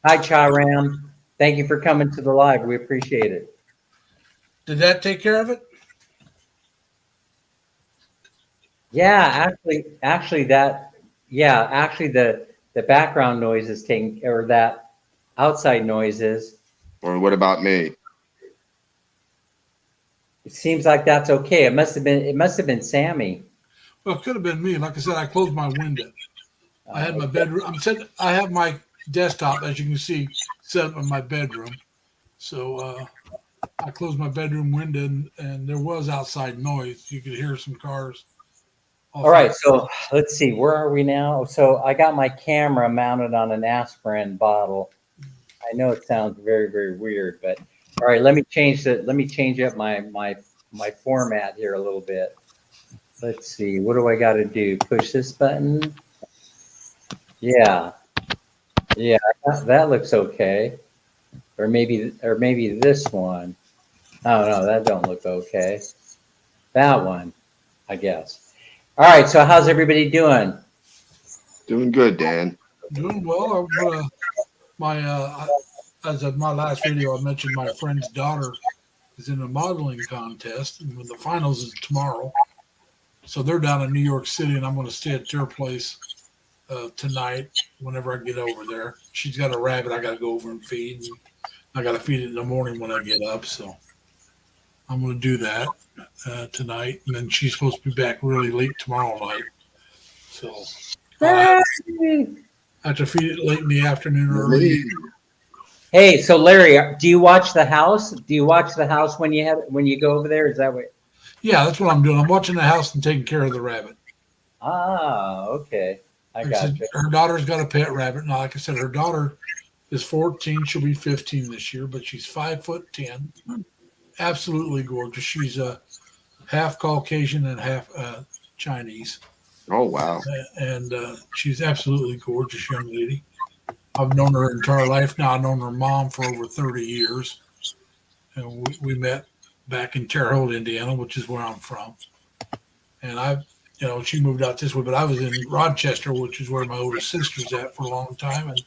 Hi, Charam. Thank you for coming to the live. We appreciate it. Did that take care of it? Yeah, actually the background noise is taking, or that outside noise is. Or what about me? It seems like that's okay. It must have been Sammy. Well, it could have been me. Like I said, I closed my window. I had my bedroom. I have my desktop, as you can see, set up in my bedroom. So I closed my bedroom window, and there was outside noise. You could hear some cars. All right, so let's see. Where are we now? So I got my camera mounted on an aspirin bottle. I know it sounds very, very weird, but all right. Let me change up my format here a little bit. Let's see. What do I got to do? Push this button. Yeah. That looks okay. Or maybe this one. Oh no, that don't look okay. That one, I guess. All right. So how's everybody doing? Doing good, Dan. Doing well. As of my last video, I mentioned my friend's daughter is in a modeling contest, and the finals is tomorrow. So they're down in New York City, and I'm going to stay at their place tonight whenever I get over there. She's got a rabbit I got to go over and feed. And I got to feed it in the morning when I get up. So I'm going to do that tonight. And then she's supposed to be back really late tomorrow night. So I have to feed it late in the afternoon or early. Hey, so Larry, do you watch the house? Do you watch the house when you go over there? Is that what? Yeah, that's what I'm doing. I'm watching the house and taking care of the rabbit. Ah, okay. I Like I got said, you. her daughter's got a pet rabbit. Now, like I said, her daughter is 14. She'll be 15 this year, but she's 5'10", absolutely gorgeous. She's half Caucasian and half Chinese, Oh wow. and she's absolutely gorgeous young lady. I've known her entire life now. I've known her mom for over 30 years, and we met back in Terre Haute, Indiana, which is where I'm from. And she moved out this way, but I was in Rochester, which is where my older sister's at for a long time. And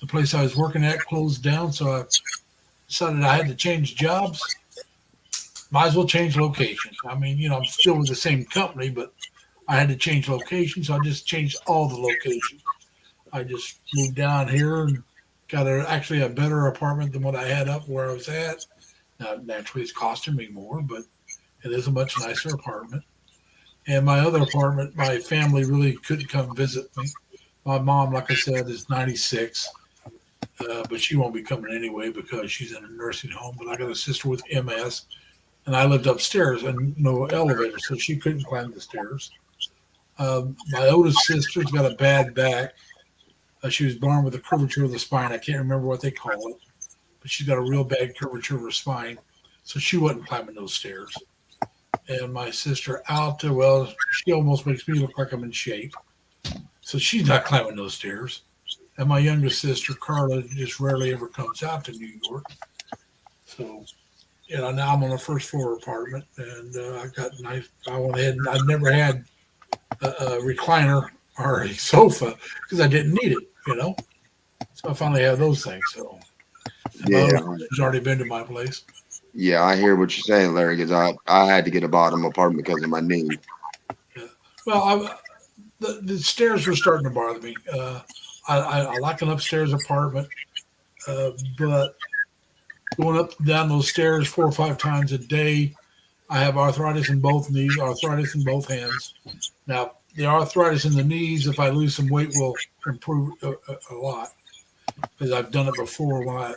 the place I was working at closed down. So I decided I had to change jobs. Might as well change locations. I mean, I'm still with the same company, but I had to change locations. So I just changed all the locations. I just moved down here and got actually a better apartment than what I had up where I was at. Now, naturally, it's costing me more, but it is a much nicer apartment. And my other apartment, my family really couldn't come visit me. My mom, like I said, is 96, but she won't be coming anyway because she's in a nursing home. But I got a sister with MS, and I lived upstairs and no elevator, so she couldn't climb the stairs. My oldest sister's got a bad back. She was born with a curvature of the spine. I can't remember what they call it, but she's got a real bad curvature of her spine, so she wasn't climbing those stairs. And my sister Alta, well, she almost makes me look like I'm in shape. So she's not climbing those stairs. And my youngest sister, Carla, just rarely ever comes out to New York. So, now I'm on a first floor apartment, and I went ahead and I never had a recliner or a sofa because I didn't need it, So I finally have those things. So Yeah. she's already been to my place. Yeah, I hear what you're saying, Larry, because I had to get a bottom apartment because of my knee. Yeah. Well, the stairs were starting to bother me. I like an upstairs apartment, but going up and down those stairs 4 or 5 times a day, I have arthritis in both knees, arthritis in both hands. Now, the arthritis in the knees, if I lose some weight, will improve a lot because I've done it before when I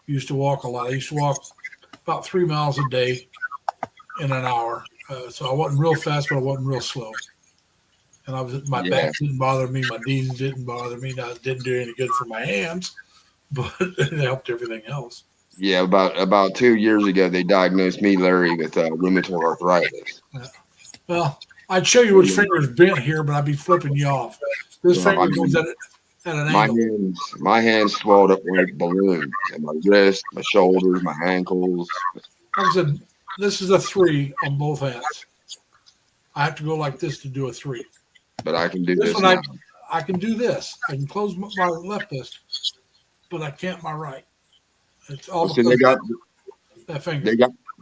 used to walk a lot. I used to walk about 3 miles a day in an hour. So I wasn't real fast, but I wasn't real slow. And my back didn't bother me. My knees didn't bother me. Now, it didn't do any good for my hands, but it helped everything else. Yeah, about 2 years ago, they diagnosed me, Larry, with rheumatoid arthritis. Well, I'd show you which finger's bent here, but I'd be flipping you off. This finger goes at an angle. My hands swelled up like balloons, and my wrist, my shoulders, my ankles. Like I said, this is a 3 on both hands. I have to go like this to do a 3. But I can do This this one, now. I can do this. I can close my left fist, but I can't my right. It's all So they got that finger.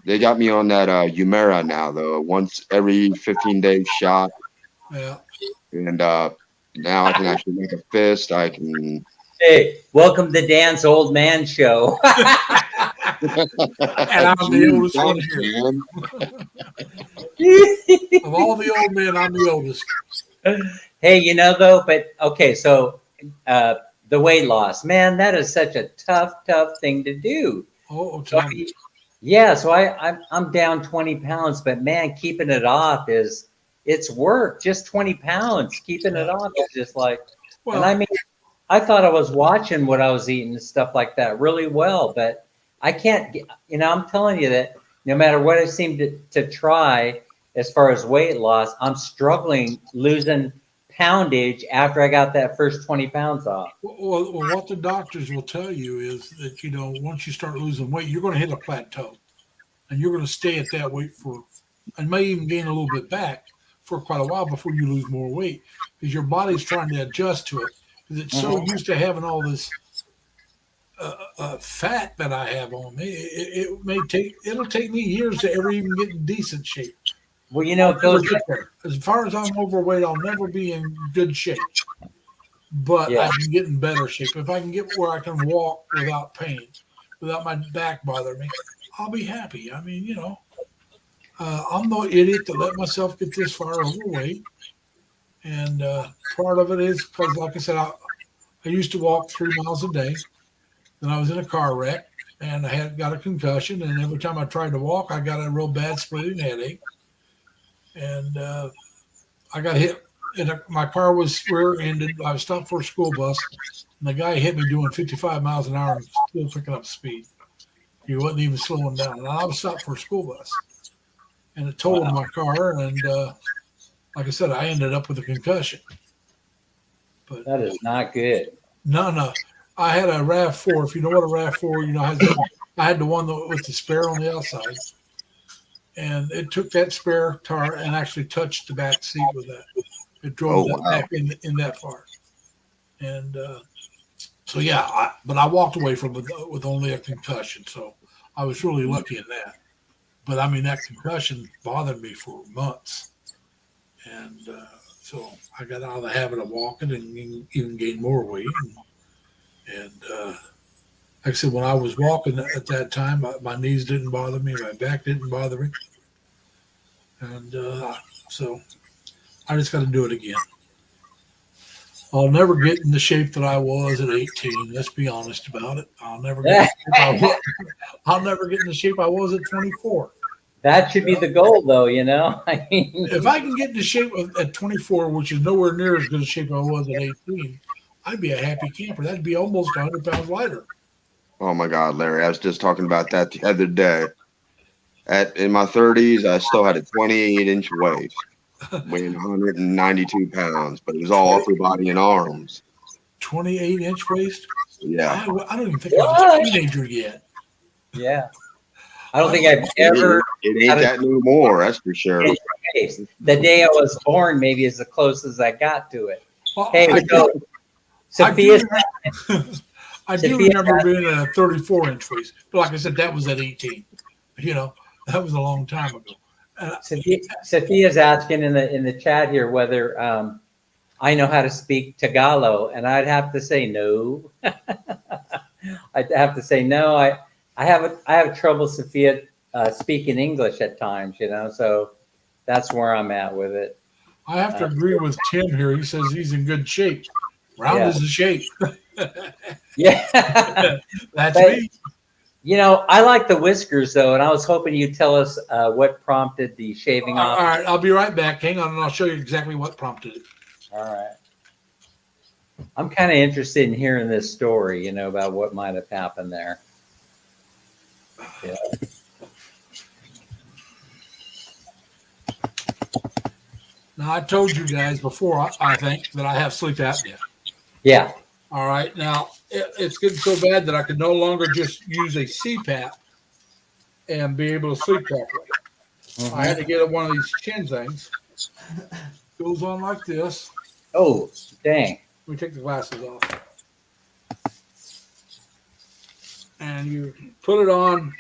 they got me on that Humira now, though. Once every 15 days shot. Yeah. And now I can actually make a fist. I can. Hey, welcome to Dan's Old Man Show. And I'm the oldest one here. Of all the old men, I'm the oldest. Hey, though, but okay, so the weight loss, man, that is such a tough thing to do. Oh, tell me. Yeah, so I'm down 20 pounds, but man, keeping it off it's work. Just 20 pounds, keeping it off is just like, Well, and I mean, I thought I was watching what I was eating and stuff like that really well, but I can't, I'm telling you that no matter what I seem to try as far as weight loss, I'm struggling losing poundage after I got that first 20 pounds off. Well, what the doctors will tell you is that, once you start losing weight, you're going to hit a plateau and you're going to stay at that weight and may even gain a little bit back for quite a while before you lose more weight because your body's trying to adjust to it because it's so used to having all this fat that I have on me, it'll take me years to ever even get in decent shape. Well, you know, I'll it never goes. get there. As far as I'm overweight, I'll never be in good shape. But I Yeah. can get in better shape. If I can get where I can walk without pain, without my back bothering me, I'll be happy. I mean, I'm no idiot to let myself get this far overweight. And part of it is because, like I said, I used to walk 3 miles a day. Then I was in a car wreck and I had got a concussion. And every time I tried to walk, I got a real bad splitting headache. And I got hit. My car was rear-ended. I was stopped for a school bus, and the guy hit me doing 55 miles an hour and still picking up speed. He wasn't even slowing down. And I was stopped for a school bus, and it totaled my car. And like I said, I ended up with a concussion. But That is not good. no, I had a RAV4. If you know what a RAV4, I had the one with the spare on the outside, and it took that spare tire and actually touched the back seat with that. It drove that wow. back in that far, and so yeah. But I walked away from it with only a concussion, so I was really lucky in that. But I mean, that concussion bothered me for months, and so I got out of the habit of walking and even gained more weight. And like I said, when I was walking at that time, my knees didn't bother me, my back didn't bother me, and so I just got to do it again. I'll never get in the shape that I was at 18. Let's be honest about it. I'll never get I'll never get in the shape I was at 24. That should be the goal, though. You know, I mean, If I can get into shape at 24, which is nowhere near as good a shape I was at 18, I'd be a happy camper. That'd be almost 100 pounds lighter. Oh my God, Larry! I was just talking about that the other day. In my 30s, I still had a 28-inch waist, weighing 192 pounds, but it was all upper body and arms. 28-inch waist? Yeah. I don't even think I was a teenager yet. yeah. I don't think I've ever. It ain't that no more, that's for sure. The day I was born, maybe is the closest I got to it. Well, Hey, so Sophia, I do remember being a 34-inch waist, but like I said, that was at 18. That was a long time ago. Sophia's asking in the chat here whether I know how to speak Tagalog, and I'd have to say no. I'd have to say no. I have trouble, Sophia, speaking English at times. So that's where I'm at with it. I have to agree with Tim here. He says he's in good shape. Round is the shape. Yeah, That's me. I like the whiskers though, and I was hoping you'd tell us what prompted the shaving off. All right, I'll be right back. Hang on, and I'll show you exactly what prompted it. All right. I'm kind of interested in hearing this story, about what might have happened there. Yeah. Now, I told you guys before, I think, that I have sleep apnea. Yeah. All right. Now, it's getting so bad that I can no longer just use a CPAP and be able to sleep properly. Mm-hmm. I had to get one of these chin things. Goes on like this. Oh, dang. Let me take the glasses off. And you put it on.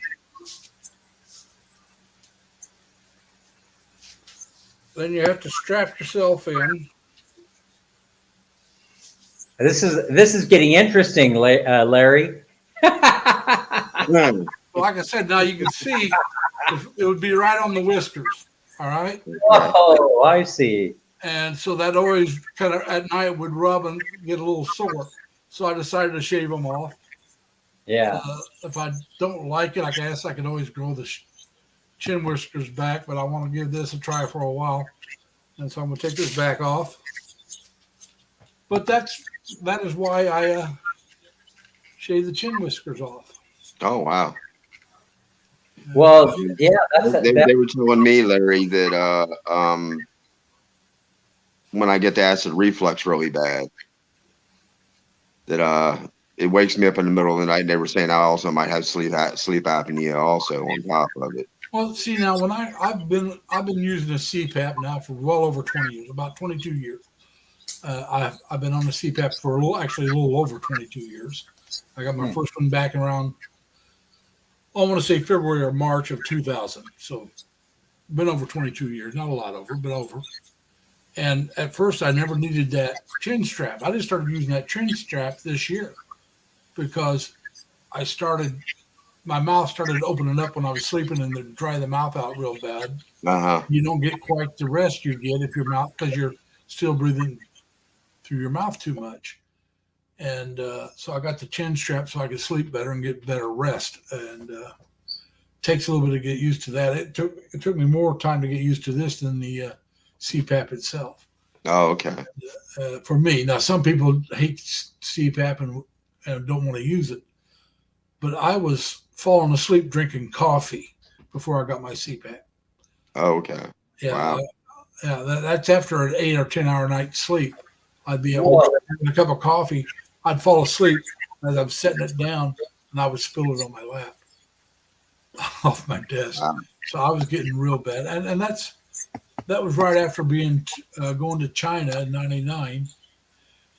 Then you have to strap yourself in. This is getting interesting, Larry. Like I said, now you can see it would be right on the whiskers. All right. Oh, I see. And so that always kind of at night would rub and get a little sore. So I decided to shave them off. Yeah. If I don't like it, I guess I can always grow the chin whiskers back, but I want to give this a try for a while. And so I'm going to take this back off. But that is why I shave the chin whiskers off. Oh, wow. Well, yeah. They were telling me, Larry, that when I get the acid reflux really bad, that it wakes me up in the middle of the night. And they were saying I also might have sleep apnea also on top of it. Well, see, now when I've been using a CPAP now for well over 20 years, about 22 years. I've been on the CPAP for a little over 22 years, I got my first one back around, I want to say February or March of 2000. So been over 22 years, not a lot over, but over. And at first, I never needed that chin strap. I just started using that chin strap this year because my mouth started opening up when I was sleeping and it dry the mouth out real bad. Uh-huh. You don't get quite the rest you get if your mouth, because you're still breathing through your mouth too much. And so I got the chin strap so I could sleep better and get better rest. And takes a little bit to get used to that. It took me more time to get used to this than the CPAP itself. Oh, okay. For me, now some people hate CPAP and don't want to use it, but I was falling asleep drinking coffee before I got my CPAP. Oh, okay. Yeah, Wow. that's after an 8 or 10 hour night sleep. I'd be at Whoa. work having a cup of coffee. I'd fall asleep as I'm setting it down, and I would spill it on my lap off my desk. Wow. So I was getting real bad, and that was right after going to China in '99,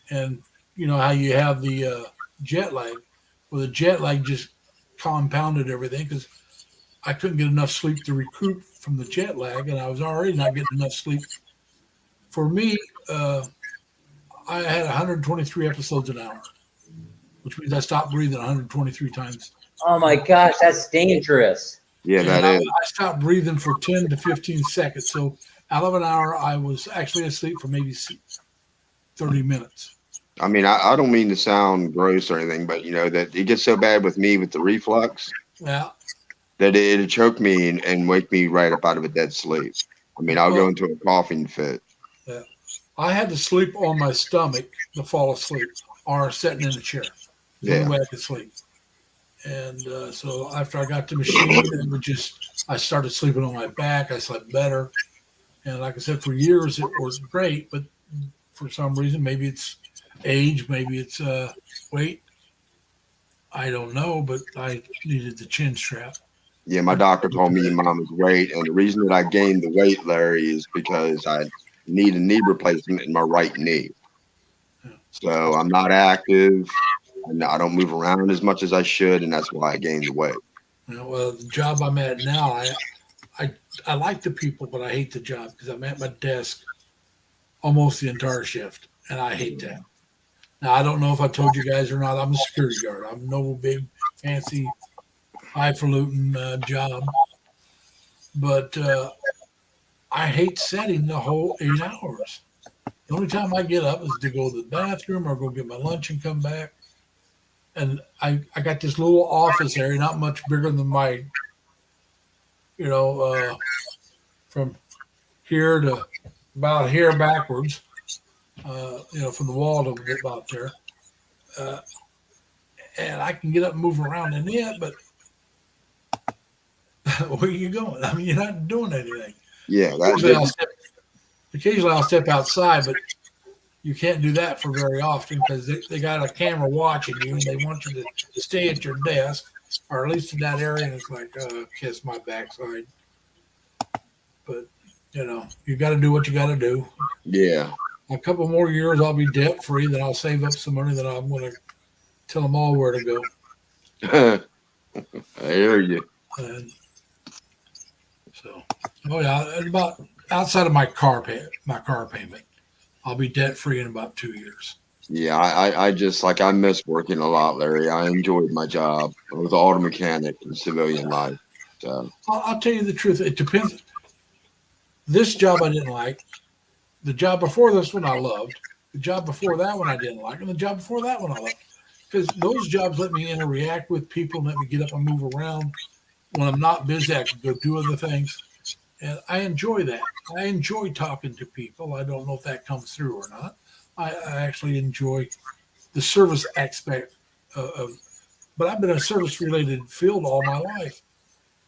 and you know how you have the jet lag. Well, the jet lag just compounded everything because I couldn't get enough sleep to recoup from the jet lag, and I was already not getting enough sleep. For me, I had 123 episodes an hour, which means I stopped breathing 123 times. Oh my gosh, that's dangerous. Yeah, that And is. I stopped breathing for 10 to 15 seconds. So out of an hour, I was actually asleep for maybe 30 minutes. I mean, I don't mean to sound gross or anything, but you know that it gets so bad with me with the reflux Yeah. that it'd choke me and wake me right up out of a dead sleep. I mean, I'll go into a coughing fit. I had to sleep on my stomach to fall asleep or sitting in a chair. The only way I could sleep. And so after I got the machine, I started sleeping on my back. I slept better. And like I said, for years it was great, but for some reason, maybe it's age, maybe it's weight. I don't know, but I needed the chin strap. Yeah, my doctor told me mine was weight, and the reason that I gained the weight, Larry, is because I need a knee replacement in my right knee. So I'm not active, and I don't move around as much as I should, and that's why I gained the weight. Well, the job I'm at now, I like the people, but I hate the job because I'm at my desk almost the entire shift, and I hate that. Now, I don't know if I told you guys or not, I'm a security guard. I'm no big, fancy, highfalutin job, but I hate setting the whole 8 hours. The only time I get up is to go to the bathroom or go get my lunch and come back. And I got this little office area, not much bigger than my, from here to about here backwards, from the wall to about there. And I can get up and move around in it, but where are you going? I mean, you're not doing anything. Yeah, Occasionally I'll step outside, but you can't do that for very often because they got a camera watching you and they want you to stay at your desk or at least in that area. And it's like, kiss my backside. But, you got to do what you got to do. yeah. A couple more years, I'll be debt free. Then I'll save up some money that I'm going to tell them all where to go. I hear you. And so, about outside of my car payment, I'll be debt free in about 2 years. Yeah, I just I miss working a lot, Larry. I enjoyed my job. I was an auto mechanic in civilian life. So I'll tell you the truth. It depends. This job I didn't like. The job before this one I loved. The job before that one I didn't like. And the job before that one I loved. Because those jobs let me interact with people and let me get up and move around. When I'm not busy, I can go do other things. And I enjoy that. I enjoy talking to people. I don't know if that comes through or not. I actually enjoy the service aspect of, but I've been in a service-related field all my life.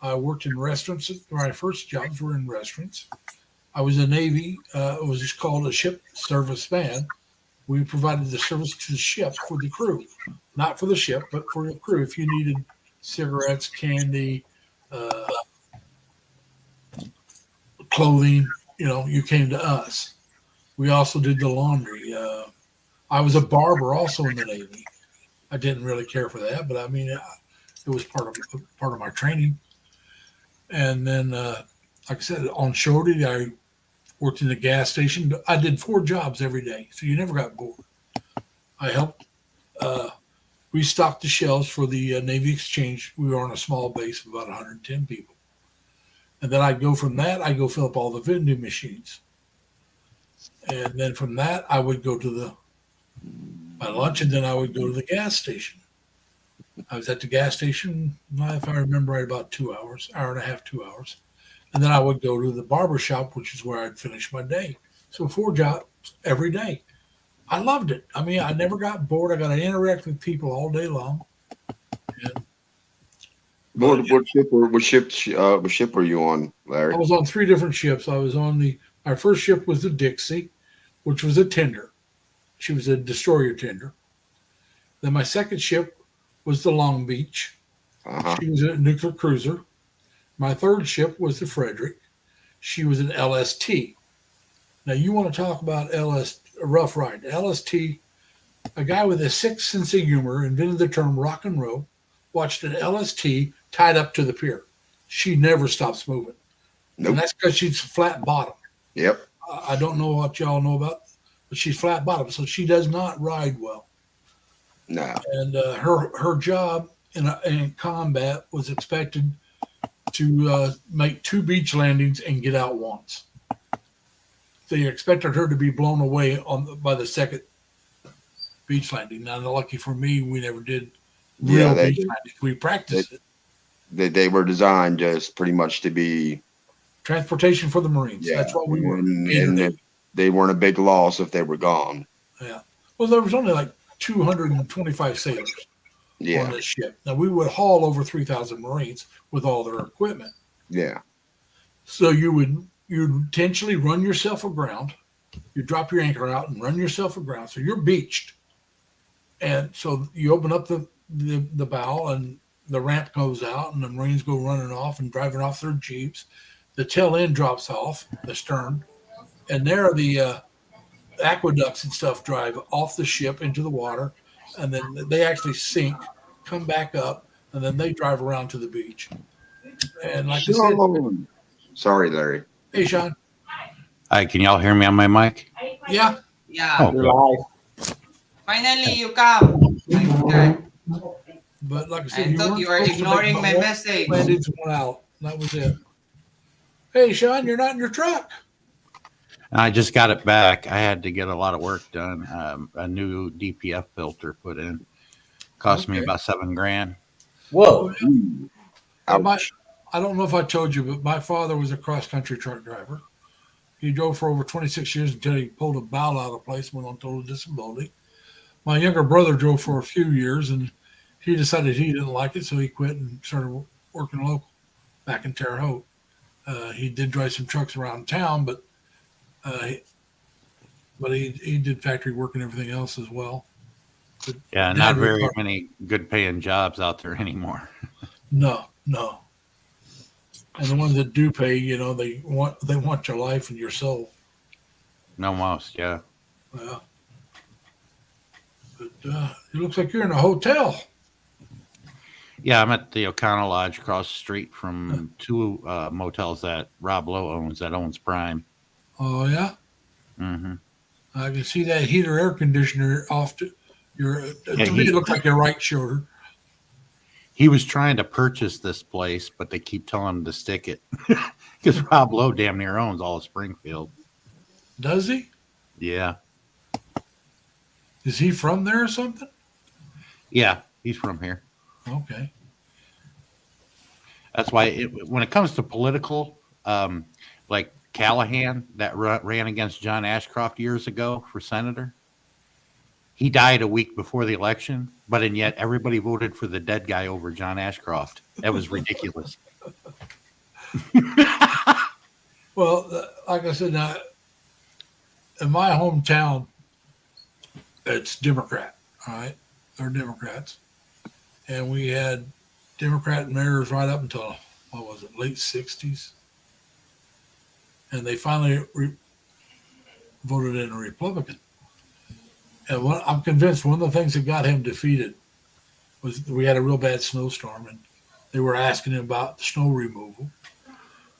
I worked in restaurants. My first jobs were in restaurants. I was in Navy. It was just called a ship service man. We provided the service to the ship for the crew, not for the ship, but for the crew. If you needed cigarettes, candy, clothing, you came to us. We also did the laundry. I was a barber also in the Navy. I didn't really care for that, but I mean, it was part of my training. And then, like I said, on shorty, I worked in the gas station. I did 4 jobs every day, so you never got bored. I helped restock the shelves for the Navy Exchange. We were on a small base of about 110 people. And then I'd go from that, I'd go fill up all the vending machines. And then from that, I would go to my lunch, and then I would go to the gas station. I was at the gas station, if I remember right, about 2 hours, hour and a half, 2 hours. And then I would go to the barber shop, which is where I'd finish my day. So 4 jobs every day. I loved it. I mean, I never got bored. I got to interact with people all day long. And, What ship were you on, Larry? I was on 3 different ships. I was on my first ship was the Dixie, which was a tender. She was a destroyer tender. Then my second ship was the Long Beach. Uh-huh. She was a nuclear cruiser. My third ship was the Frederick. She was an LST. Now you want to talk about a rough ride. LST, a guy with a sixth sense of humor invented the term rock and roll, watched an LST tied up to the pier. She never stops moving. Nope. And that's because she's flat bottom. Yep. I don't know what y'all know about, but she's flat bottom, so she does not ride well. No. And her job in combat was expected to make 2 beach landings and get out once. They expected her to be blown away by the second beach landing. Now, lucky for me, we never did real beach landings. We practiced it. They were designed just pretty much to be Transportation for the Marines. Yeah, That's what we were. and they weren't a big loss if they were gone. Yeah. Well, there was only like 225 sailors on Yeah. this ship. Now, we would haul over 3,000 Marines with all their equipment. Yeah. So you'd intentionally run yourself aground. You drop your anchor out and run yourself aground. So you're beached. And so you open up the bow, and the ramp goes out, and the Marines go running off and driving off their Jeeps. The tail end drops off the stern, and there the aqueducts and stuff drive off the ship into the water, and then they actually sink, come back up, and then they drive around to the beach. And like I said, Sorry, Larry. hey, Sean. Hi, can y'all hear me on my mic? Yeah. Yeah. Oh, You're good. live. Finally, you come. My God. But like I said, I thought you were ignoring my message. Landings went out. That was it. Hey, Sean, you're not in your truck. I just got it back. I had to get a lot of work done. A new DPF filter put in. Cost me Okay. about $7,000. Whoa. Ouch. I don't know if I told you, but my father was a cross-country truck driver. He drove for over 26 years until he pulled a bowel out of place, went on total disability. My younger brother drove for a few years, and he decided he didn't like it, so he quit and started working local back in Terre Haute. He did drive some trucks around town, but he did factory work and everything else as well. But Yeah, Dad not was very part- many good paying jobs out there anymore. No. And the ones that do pay, they want your life and your soul. No most, yeah. But it looks like you're in a hotel. Yeah, I'm at the O'Connell Lodge across the street from 2 motels that Rob Lowe owns, that owns Prime. Oh yeah, Mm-hmm. I can see that heater air conditioner off to your. To me, he- it looked like your right shoulder. He was trying to purchase this place, but they keep telling him to stick it. Because Rob Lowe damn near owns all of Springfield. Does he? Yeah. Is he from there or something? Yeah, he's from here. Okay. That's why when it comes to political, like Callahan that ran against John Ashcroft years ago for senator, he died a week before the election, but and yet everybody voted for the dead guy over John Ashcroft. That was ridiculous. Well, like I said, now, in my hometown, it's Democrat. All right, they're Democrats, and we had Democrat mayors right up until late '60s, and they finally voted in a Republican. And I'm convinced one of the things that got him defeated was we had a real bad snowstorm, and they were asking him about the snow removal.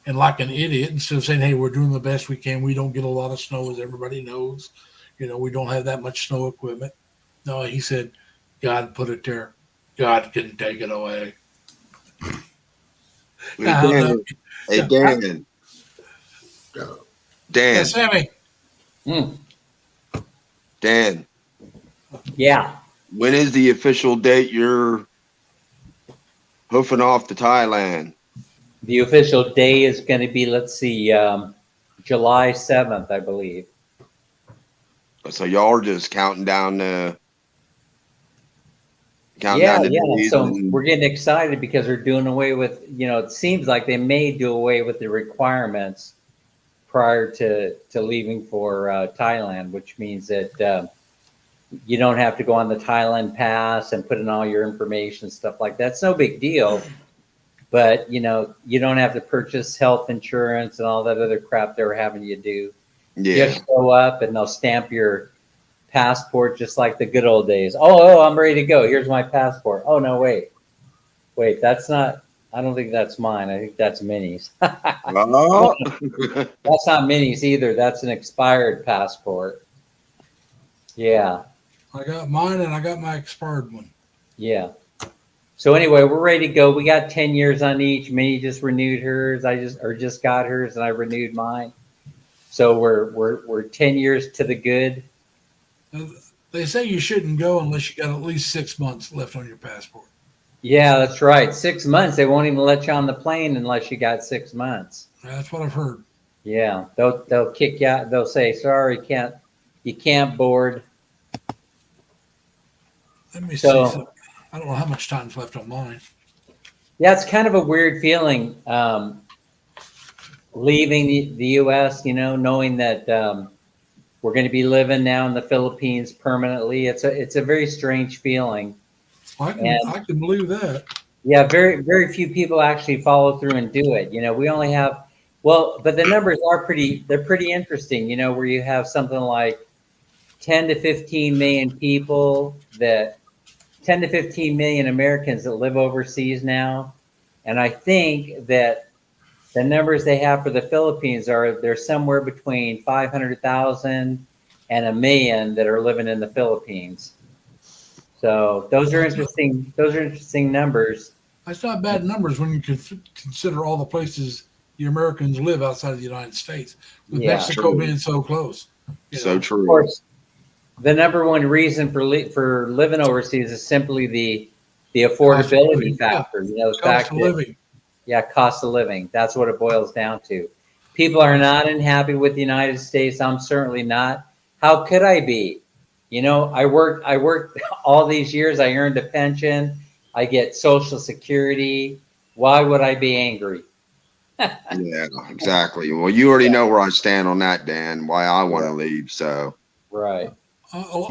And like an idiot, instead of saying, "Hey, we're doing the best we can. We don't get a lot of snow, as everybody knows. We don't have that much snow equipment." No, he said, "God put it there. God can take it away." Hey, Now, Dan, hey, Dan. yeah, Dan, Sammy. Mm, Dan, yeah. when is the official date you're hoofing off to Thailand? The official day is going to be, let's see, July 7th, I believe. So y'all are just counting down the Yeah. days. So and- we're getting excited because they're doing away with, it seems like they may do away with the requirements prior to leaving for Thailand, which means that you don't have to go on the Thailand pass and put in all your information, stuff like that. It's no big deal. But, you don't have to purchase health insurance and all that other crap they were having you do. You yeah. just show up and they'll stamp your passport just like the good old days. Oh, I'm ready to go. Here's my passport. Oh, no, wait, that's not, I don't think that's mine. I think that's Minnie's. Oh. That's not Minnie's either. That's an expired passport. Yeah. I got mine, and I got my expired one. Yeah. So anyway, we're ready to go. We got 10 years on each. Minnie just renewed hers. I just got hers, and I renewed mine. So we're 10 years to the good. They say you shouldn't go unless you got at least 6 months left on your passport. Yeah, that's right. 6 months. They won't even let you on the plane unless you got 6 months. That's what I've heard. Yeah, they'll kick you out. They'll say, "Sorry, you can't board." Let me So- see. I don't know how much time's left on mine. Yeah, it's kind of a weird feeling leaving the U.S. Knowing that we're going to be living now in the Philippines permanently. It's a very strange feeling. I can believe that. Yeah, very very few people actually follow through and do it. We only have but the numbers are they're pretty interesting. Where you have something like 10 to 15 million people 10 to 15 million Americans that live overseas now. And I think that the numbers they have for the Philippines they're somewhere between 500,000 and 1 million that are living in the Philippines. So those are interesting numbers. That's not bad numbers when you consider all the places the Americans live outside of the United States, with Yeah. Mexico True. being so close. So Of true. course, the number one reason for living overseas is simply the affordability factor. The Cost fact of that living. cost of living. That's what it boils down to. People are not unhappy with the United States. I'm certainly not. How could I be? I worked all these years. I earned a pension. I get Social Security. Why would I be angry? Yeah, exactly. Well, you already know where I stand on that, Dan, why I want to leave. So, Right.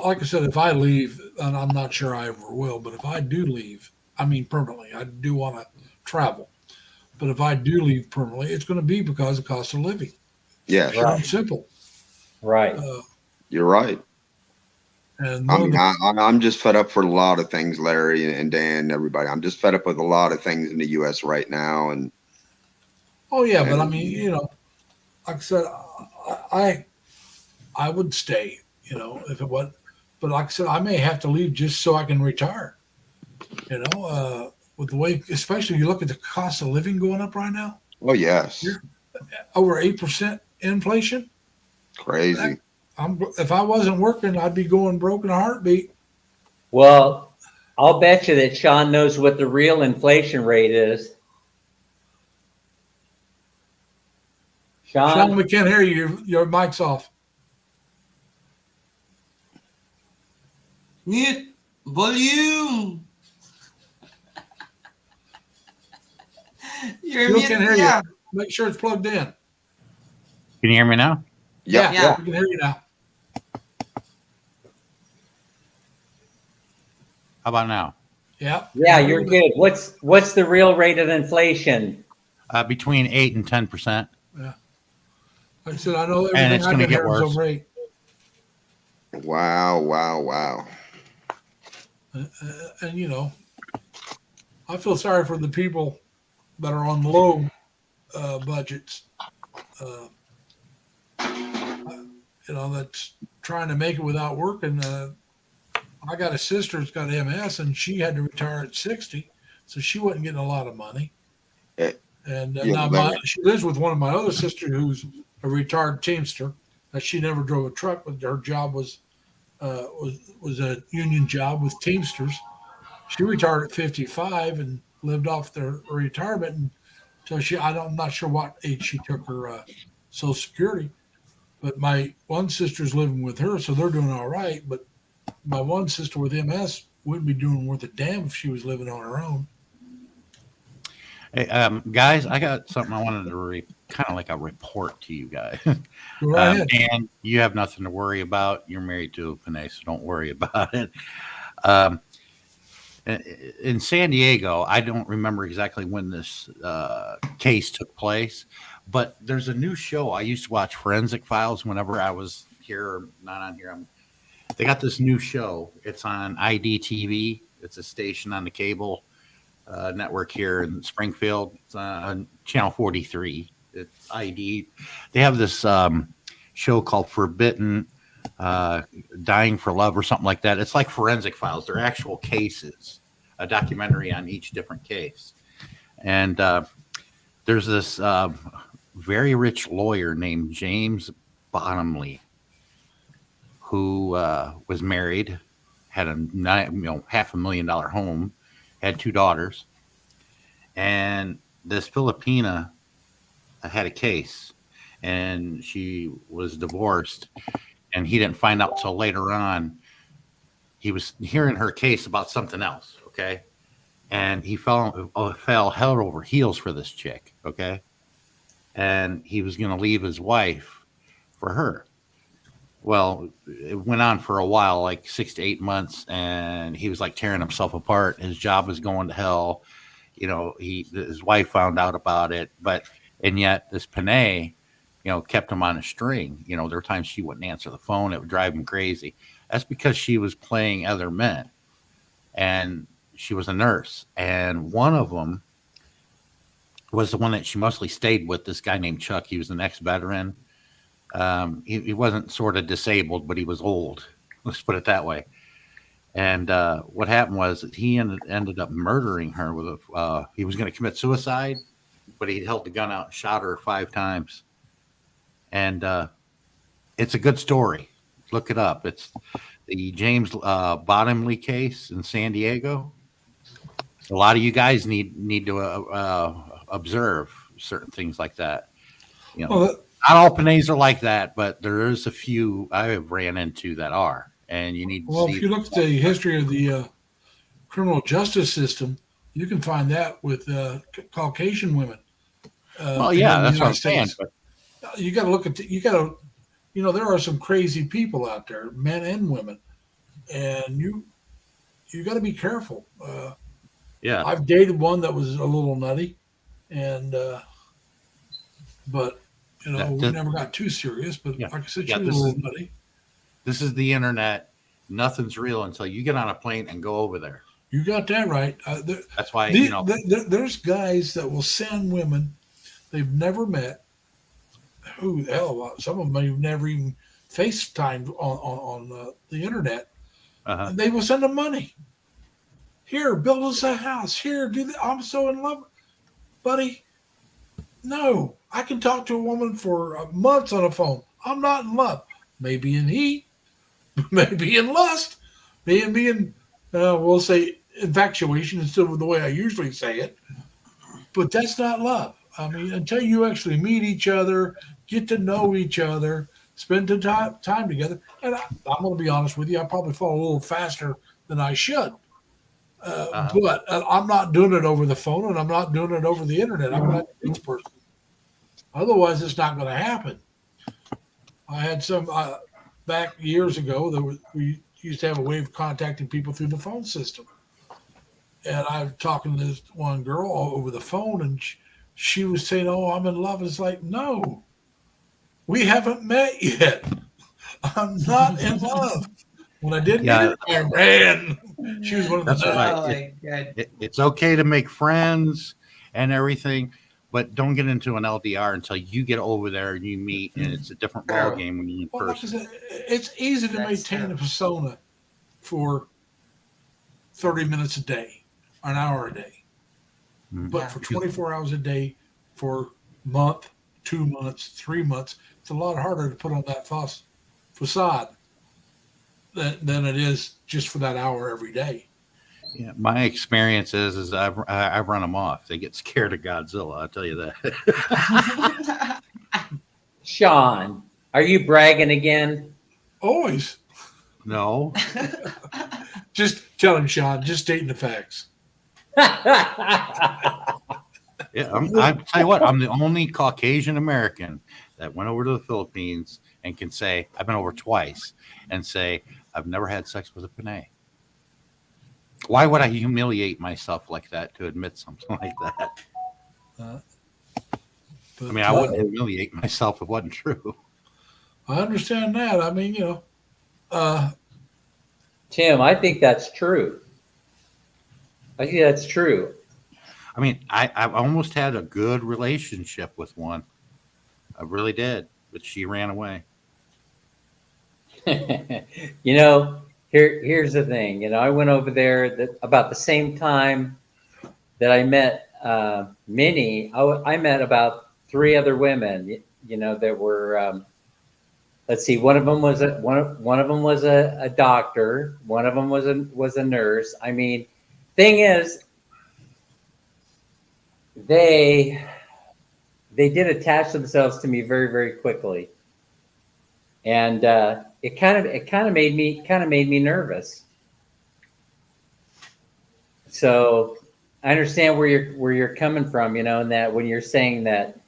Like I said, if I leave, and I'm not sure I ever will, but if I do leave, I mean permanently, I do want to travel. But if I do leave permanently, it's going to be because of cost of living. yeah, Pure and simple. Right. you're right. And I one of mean, the- I'm just fed up for a lot of things, Larry and Dan, everybody. I'm just fed up with a lot of things in the U.S. right now. And oh yeah, but I mean, like I said, I would stay, if it was. But like I said, I may have to leave just so I can retire. With the way, especially you look at the cost of living going up right now, oh, yes, over 8% inflation. crazy. If I wasn't working, I'd be going broke in a heartbeat. Well, I'll bet you that Sean knows what the real inflation rate is. Sean, we can't hear you. Your mic's off. Mute. Volume. You're Still mute. can't hear Yeah. you. Make sure it's plugged in. Can you hear me now? Yep. Yeah. We can hear you now. How about now? Yeah. Yeah, you're good. What's the real rate of inflation? Between 8 and 10%. Like I said, I know And everything it's I've gonna been get hearing is worse. over 8. Wow. And I feel sorry for the people that are on low budgets. Uh, that's trying to make it without working. I got a sister that's got MS, and she had to retire at 60, so she wasn't getting a lot of money. Eh, And yeah, now Larry. she lives with one of my other sisters who's a retired teamster. She never drove a truck, but her job was a union job with Teamsters. She retired at 55 and lived off their retirement. And so I'm not sure what age she took her Social Security, but my one sister's living with her, so they're doing all right. But my one sister with MS wouldn't be doing worth a damn if she was living on her own. Hey, guys, I got something I wanted to kind of like a report to you guys. Go right ahead. And you have nothing to worry about. You're married to a Panay, so don't worry about it. In San Diego, I don't remember exactly when this case took place, but there's a new show. I used to watch Forensic Files whenever I was here or not on here. They got this new show. It's on IDTV. It's a station on the cable network here in Springfield. It's on Channel 43. It's ID. They have this show called Forbidden Dying for Love or something like that. It's like Forensic Files. They're actual cases, a documentary on each different case. And there's this very rich lawyer named James Bottomley who was married, had a $500,000 home, had 2 daughters, and this Filipina had a case, and she was divorced, and he didn't find out till later on. He was hearing her case about something else, okay, and he fell head over heels for this chick, okay, and he was going to leave his wife for her. Well, it went on for a while, like 6 to 8 months, and he was like tearing himself apart. His job was going to hell. His wife found out about it, and yet this Panay, kept him on a string. There were times she wouldn't answer the phone. It would drive him crazy. That's because she was playing other men, and she was a nurse. And one of them was the one that she mostly stayed with, this guy named Chuck. He was an ex-veteran. He wasn't sort of disabled, but he was old. Let's put it that way. And what happened was he ended up murdering her he was going to commit suicide, but he held the gun out and shot her 5 times. And it's a good story. Look it up. It's the James Bottomley case in San Diego. A lot of you guys need to observe certain things like that. Not all Panays are like that, but there is a few I have ran into that are, and you need to see. If you look at the history of the criminal justice system, you can find that with Caucasian women. That's what I'm saying. But you got to look at there are some crazy people out there, men and women, and you got to be careful. I've dated one that was a little nutty, and but we never got too serious. But like I said, she was a little nutty. This is the internet. Nothing's real until you get on a plane and go over there. You got that right. That's why there's guys that will send women they've never met. Who the hell? Some of them have never even FaceTimed on the internet. And they will send them money. Here, build us a house. Here, do that. I'm so in love, buddy. No, I can talk to a woman for months on the phone. I'm not in love. Maybe in heat, maybe in lust, maybe in we'll say infatuation instead of the way I usually say it. But that's not love. I mean, until you actually meet each other, get to know each other, spend the time together. And I'm going to be honest with you, I probably fall a little faster than I should. But I'm not doing it over the phone, and I'm not doing it over the internet. I'm not a each person. Otherwise, it's not going to happen. I had some back years ago. We used to have a way of contacting people through the phone system, and I was talking to this one girl over the phone, and she was saying, "Oh, I'm in love." It's like, no, we haven't met yet. I'm not in love. When I did Yeah. meet her, I ran. She was one of the That's best. right. Oh my God. It's okay to make friends and everything, but don't get into an LDR until you get over there and you meet, and it's a different ball True. game when you're in Well, like I person. said, it's easy to That's maintain true. a persona for 30 minutes a day, an hour a day. Mhm. But Yeah. for 24 hours a day, for a month, 2 months, 3 months, it's a lot harder to put on that facade than it is just for that hour every day. Yeah, my experience is I've run them off. They get scared of Godzilla. I'll tell you that. Sean, are you bragging again? Always. No, Just tell him, Sean, just stating the facts. yeah, I tell you what, I'm the only Caucasian American that went over to the Philippines and can say I've been over twice and say I've never had sex with a Pinay. Why would I humiliate myself like that to admit something like that? But, I mean, I wouldn't humiliate myself if it wasn't true. I understand that. I mean, Tim, I think that's true. I think that's true. I mean, I almost had a good relationship with one. I really did, but she ran away. You know, here's the thing. You know, I went over there about the same time that I met Minnie. I met about 3 other women. You know, that were. Let's see. One of them was one of them was a doctor. One of them was a nurse. I mean, thing is, they did attach themselves to me very, very quickly, and it kind of made me nervous. So I understand where you're coming from, you know, and that when you're saying that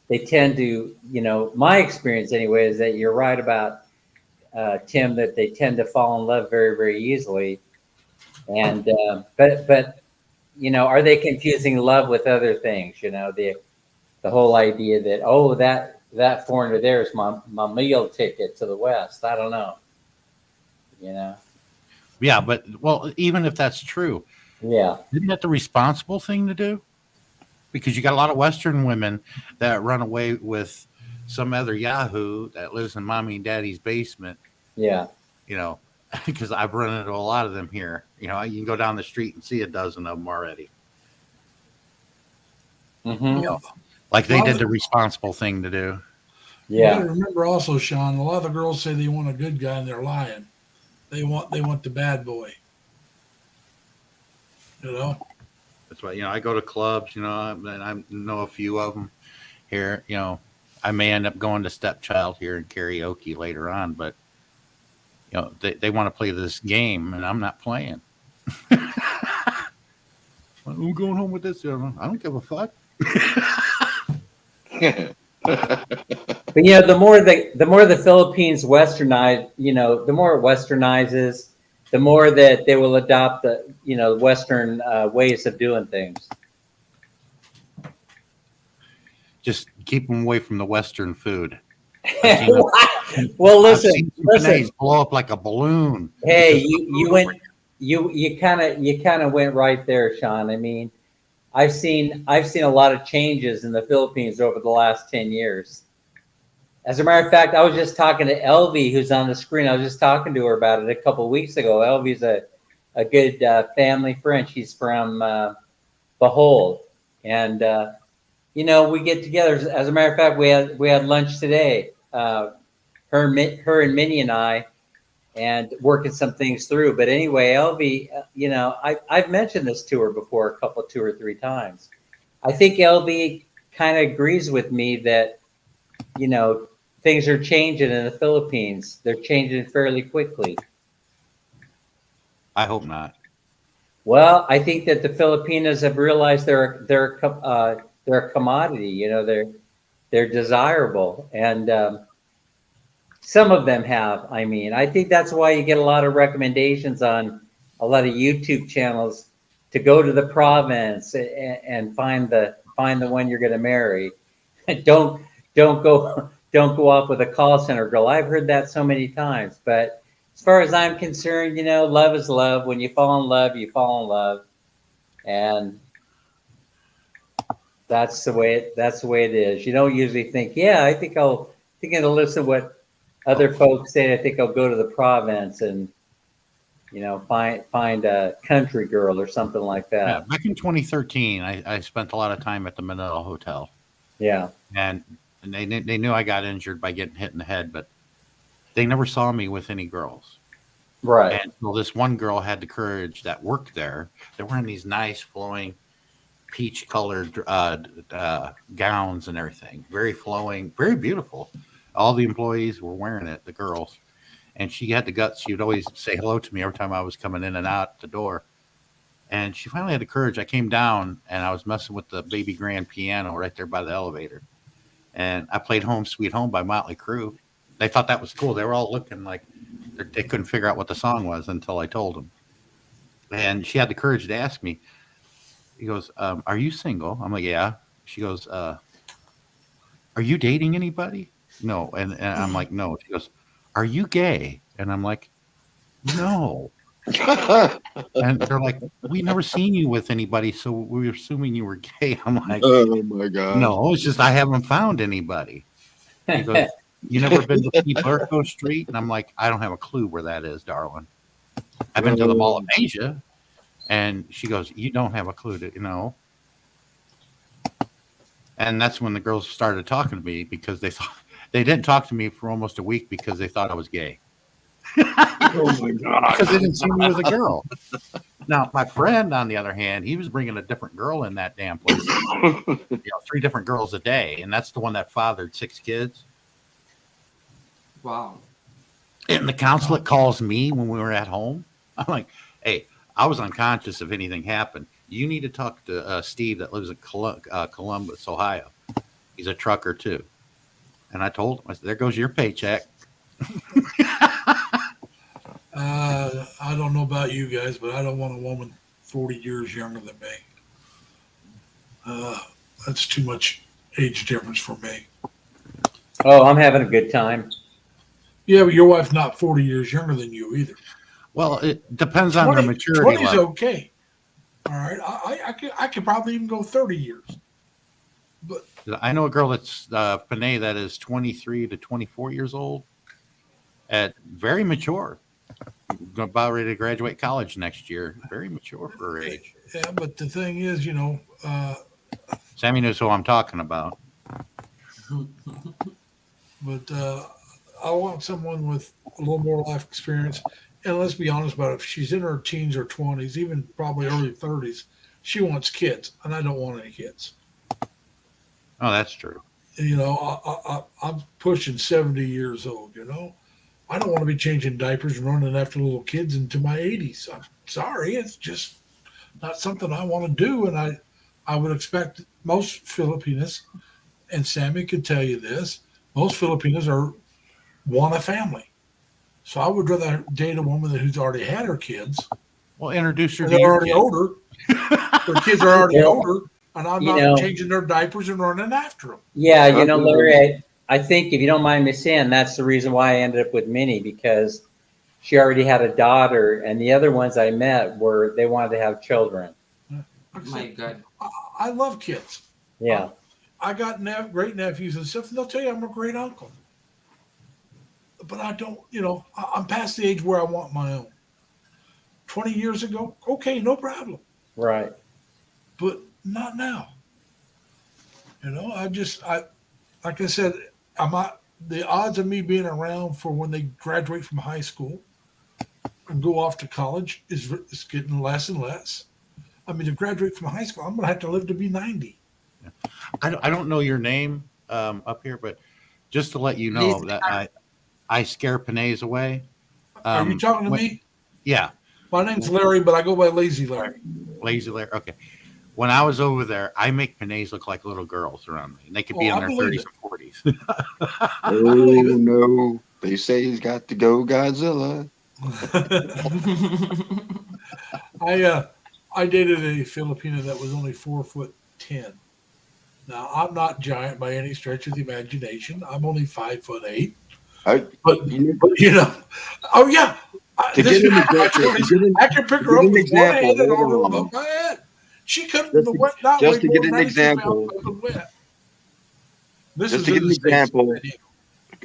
they tend to, you know, my experience anyway is that you're right about Tim, that they tend to fall in love very, very easily, and but you know, are they confusing love with other things? You know, the whole idea that, oh, that foreigner there is my meal ticket to the West. I don't know. You know. Yeah, but well, even if that's true, Yeah. isn't that the responsible thing to do? Because you got a lot of Western women that run away with some other Yahoo that lives in mommy and daddy's basement, Yeah. you know, because I've run into a lot of them here. You know, you can go down the street and see a dozen of them already. Mm-hmm. You know, like they did the responsible thing to do. you got to Yeah. remember also, Sean, a lot of the girls say they want a good guy and they're lying. They want the bad boy. You know? That's why, you know, I go to clubs, you know, and I know a few of them here. You know, I may end up going to Stepchild here in karaoke later on, but, you know, they want to play this game and I'm not playing. I'm going home with this. You know, I don't give a fuck. But you know, the more the Philippines westernize, you know, the more it westernizes, the more that they will adopt the, you know, Western ways of doing things. Just keep them away from the Western food. I've seen Well, I've seen some listen. Pinay's blow up like a balloon. Hey, because- you kind of went right there, Sean. I mean, I've seen a lot of changes in the Philippines over the last 10 years. As a matter of fact, I was just talking to Elvie, who's on the screen. I was just talking to her about it a couple of weeks ago. Elvie's a good family friend. She's from Behold, and you know, we get together. As a matter of fact, we had lunch today. Her and Minnie and I, and working some things through. But anyway, Elvie, you know, I've mentioned this to her before, 2 or 3 times. I think Elvie kind of agrees with me that, you know, things are changing in the Philippines. They're changing fairly quickly. I hope not. Well, I think that the Filipinos have realized they're a commodity. You know, they're desirable, and some of them have. I mean, I think that's why you get a lot of recommendations on a lot of YouTube channels to go to the province and find the one you're going to marry. don't go off with a call center girl. I've heard that so many times. But as far as I'm concerned, love is love. When you fall in love, you fall in love, and that's the way it is. You don't usually think, yeah, I think I'll listen to what other folks say. I think I'll go to the province and find a country girl or something like Yeah, that. back in 2013, I spent a lot of time at the Manila Hotel, Yeah, and they knew I got injured by getting hit in the head, but they never saw me with any girls. right. And well, this one girl had the courage that worked there. They're wearing these nice flowing peach colored gowns and everything, very flowing, very beautiful. All the employees were wearing it, the girls. And she had the guts. She would always say hello to me every time I was coming in and out the door. And she finally had the courage. I came down and I was messing with the baby grand piano right there by the elevator. And I played Home Sweet Home by Motley Crue. They thought that was cool. They were all looking like they couldn't figure out what the song was until I told them. And she had the courage to ask me. He goes, "Are you single?" I'm like, "Yeah." She goes, "Are you dating anybody?" No. And I'm like, "No." She goes, "Are you gay?" And I'm like, "No." And they're like, "We never seen you with anybody, so we were assuming you were gay." I'm like, Oh my God. "No, it's just I haven't found anybody." He goes, "You never been to Pete Burko Street?" And I'm like, "I don't have a clue where that is, darling. I've been to the Mall of Asia." And she goes, "You don't have a clue to. And that's when the girls started talking to me because they thought they didn't talk to me for almost a week because they thought I was gay. Oh my God. Because they didn't see me as a girl. Now, my friend, on the other hand, he was bringing a different girl in that damn place. 3 different girls a day. And that's the one that fathered 6 kids. Wow. And the consulate calls me when we were at home. I'm like, "Hey, I was unconscious if anything happened. You need to talk to Steve that lives in Columbus, Ohio. He's a trucker too." And I told him, I said, "There goes your paycheck." I don't know about you guys, but I don't want a woman 40 years younger than me. That's too much age difference for me. Oh, I'm having a good time. Yeah, but your wife's not 40 years younger than you either. Well, it depends on their maturity 20 is level. okay. All right. I could probably even go 30 years. But I know a girl that's Panay that is 23 to 24 years old, at very mature, about ready to graduate college next year. Very mature for her age. yeah, but the thing is, Sammy knows who I'm talking about. but I want someone with a little more life experience. And let's be honest about it. If she's in her teens or 20s, even probably early 30s, she wants kids, and I don't want any kids. Oh, that's true. I'm pushing 70 years old, I don't want to be changing diapers and running after little kids into my 80s. I'm sorry. It's just not something I want to do. And I would expect most Filipinas, and Sammy could tell you this, most Filipinas want a family. So I would rather date a woman who's already had her kids. Well, introduce her And to they're your already kid. older. Their kids are already Well, older, and I'm you not know- changing their diapers and running after them. Yeah, Absolutely. Larry, I think if you don't mind me saying, that's the reason why I ended up with Minnie, because she already had a daughter, and the other ones I met they wanted to have children. Like I My said, God. I love kids. Yeah. I got great nephews and stuff, and they'll tell you I'm a great uncle. But I don't, I'm past the age where I want my own. 20 years ago, okay, no problem. Right. But not now. Like I said, the odds of me being around for when they graduate from high school and go off to college is getting less and less. I mean, to graduate from high school, I'm going to have to live to be 90. I don't know your name up here, but just to let you know Liz, that I scare Panays away. Are you talking to me? Yeah, My name's Larry, but I go by Lazy Larry. Lazy Larry. Okay. When I was over there, I make Panays look like little girls around me. And they could be Oh, in I their believe 30s and 40s. Oh no. They say he's got to go Godzilla. I dated a Filipina that was only 4'10". Now I'm not giant by any stretch of the imagination. I'm only 5'8". I, But you know, oh yeah, To This get an is- example, to get an- I can pick to her get up an with one example, hand and hold hold her on. above my head. She couldn't Just to- wet not just weigh to more get than an 92 pounds example- soaking wet. This just is to in get an the States. example-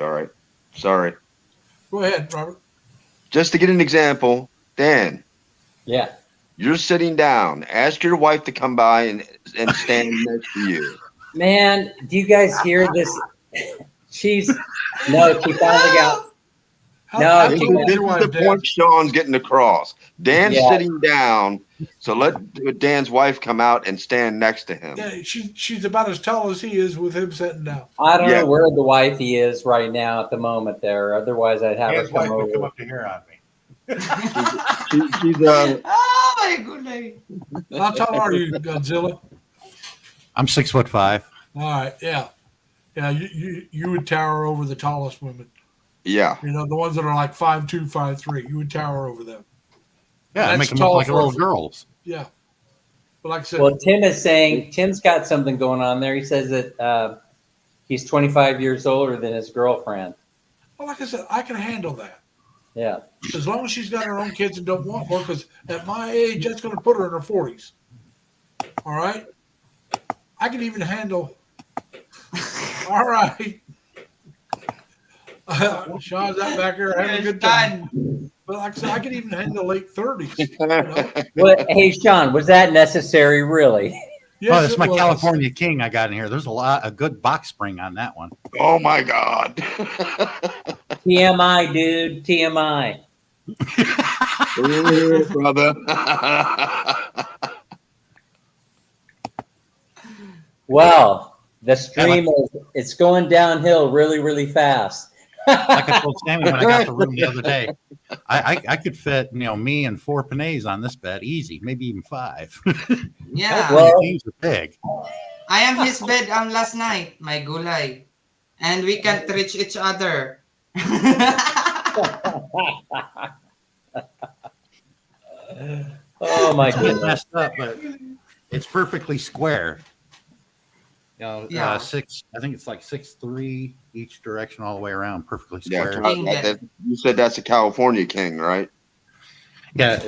All right. Sorry. Go ahead, Robert. Just to get an example, Dan, Yeah. you're sitting down. Ask your wife to come by and stand next to you. Man, do you guys hear this? She finally got, How, No, how This she tall is, is this your is wife, the Dan? point Sean's getting across. Dan's Yeah. sitting down, so let Dan's wife come out and stand next to him. Yeah, she's about as tall as he is with him sitting down. I don't Yeah. know where the wifey is right now at the moment there. Otherwise, I'd have His her come wife would come over. up to here on me. She's Oh my goodness. How tall are you, Godzilla? I'm 6'5". All right, yeah. Yeah, you would tower over the tallest women. yeah. You know, the ones that are like 5'2", 5'3". You would tower over them. Yeah, I That's make them tall look like for little a- girls. Yeah. But like I said, Well, Tim is saying Tim's got something going on there. He says that he's 25 years older than his girlfriend. like I said, I can handle that. Yeah. As long as she's got her own kids and don't want more, because at my age, that's going to put her in her 40s. All right? I can even handle. All right. Sean's out back here having a good time. Done. But like I said, I can even handle late 30s. You know? Well, hey, Sean, was that necessary, really? Yes, Oh, that's it my was. California King I got in here. There's a good box spring on that one. Oh my God. TMI, dude. TMI. Ooh, brother. Well, the stream it's going downhill really, really fast. Like I told Sammy when I got the room the other day, I could fit me and 4 panays on this bed easy, maybe even 5. Yeah. Well- These are big. I am his bed last night, my gulay. And we can't reach each other. Oh my It's a bit goodness. messed up, but it's perfectly square. Yeah. I think it's like 6'3" each direction all the way around, perfectly Yeah, square. you said that's a California King, right? Yeah,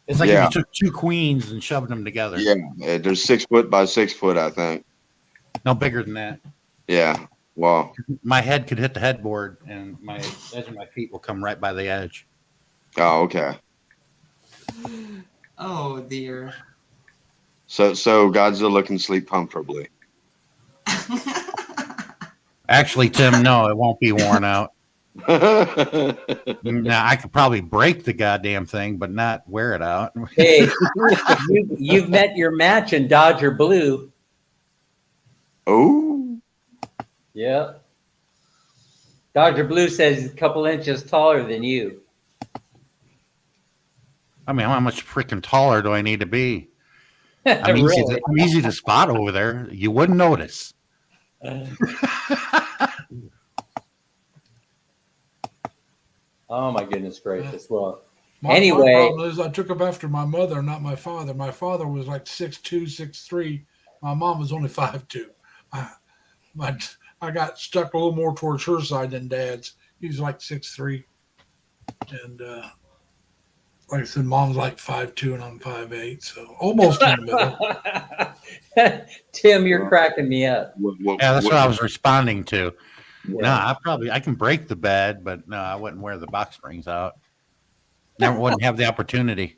it's like Yeah. if you took 2 queens and shoved them together. Yeah. They're 6 foot by 6 foot, I think. No bigger than that. Yeah. Wow. My head could hit the headboard, and my edge of my feet will come right by the edge. Oh, okay. Oh dear. So Godzilla can sleep comfortably. Actually, Tim, no, it won't be worn out. Now, I could probably break the goddamn thing, but not wear it out. Hey, you've met your match in Dodger Blue. Oh. Yep. Dodger Blue says he's a couple inches taller than you. I mean, how much freaking taller do I need to be? I'm I'm easy to spot over there. You wouldn't notice. Oh my goodness gracious. Well, My Anyway. problem is I took up after my mother, not my father. My father was like 6'2", 6'3". My mom was only 5'2". I got stuck a little more towards her side than Dad's. He's like 6'3", and like I said, Mom's like 5'2", and I'm 5'8", so almost in the middle. Tim, you're cracking me up. Yeah, that's what I was responding to. Yeah. No, I can break the bed, but no, I wouldn't wear the box springs out. Never wouldn't have the opportunity.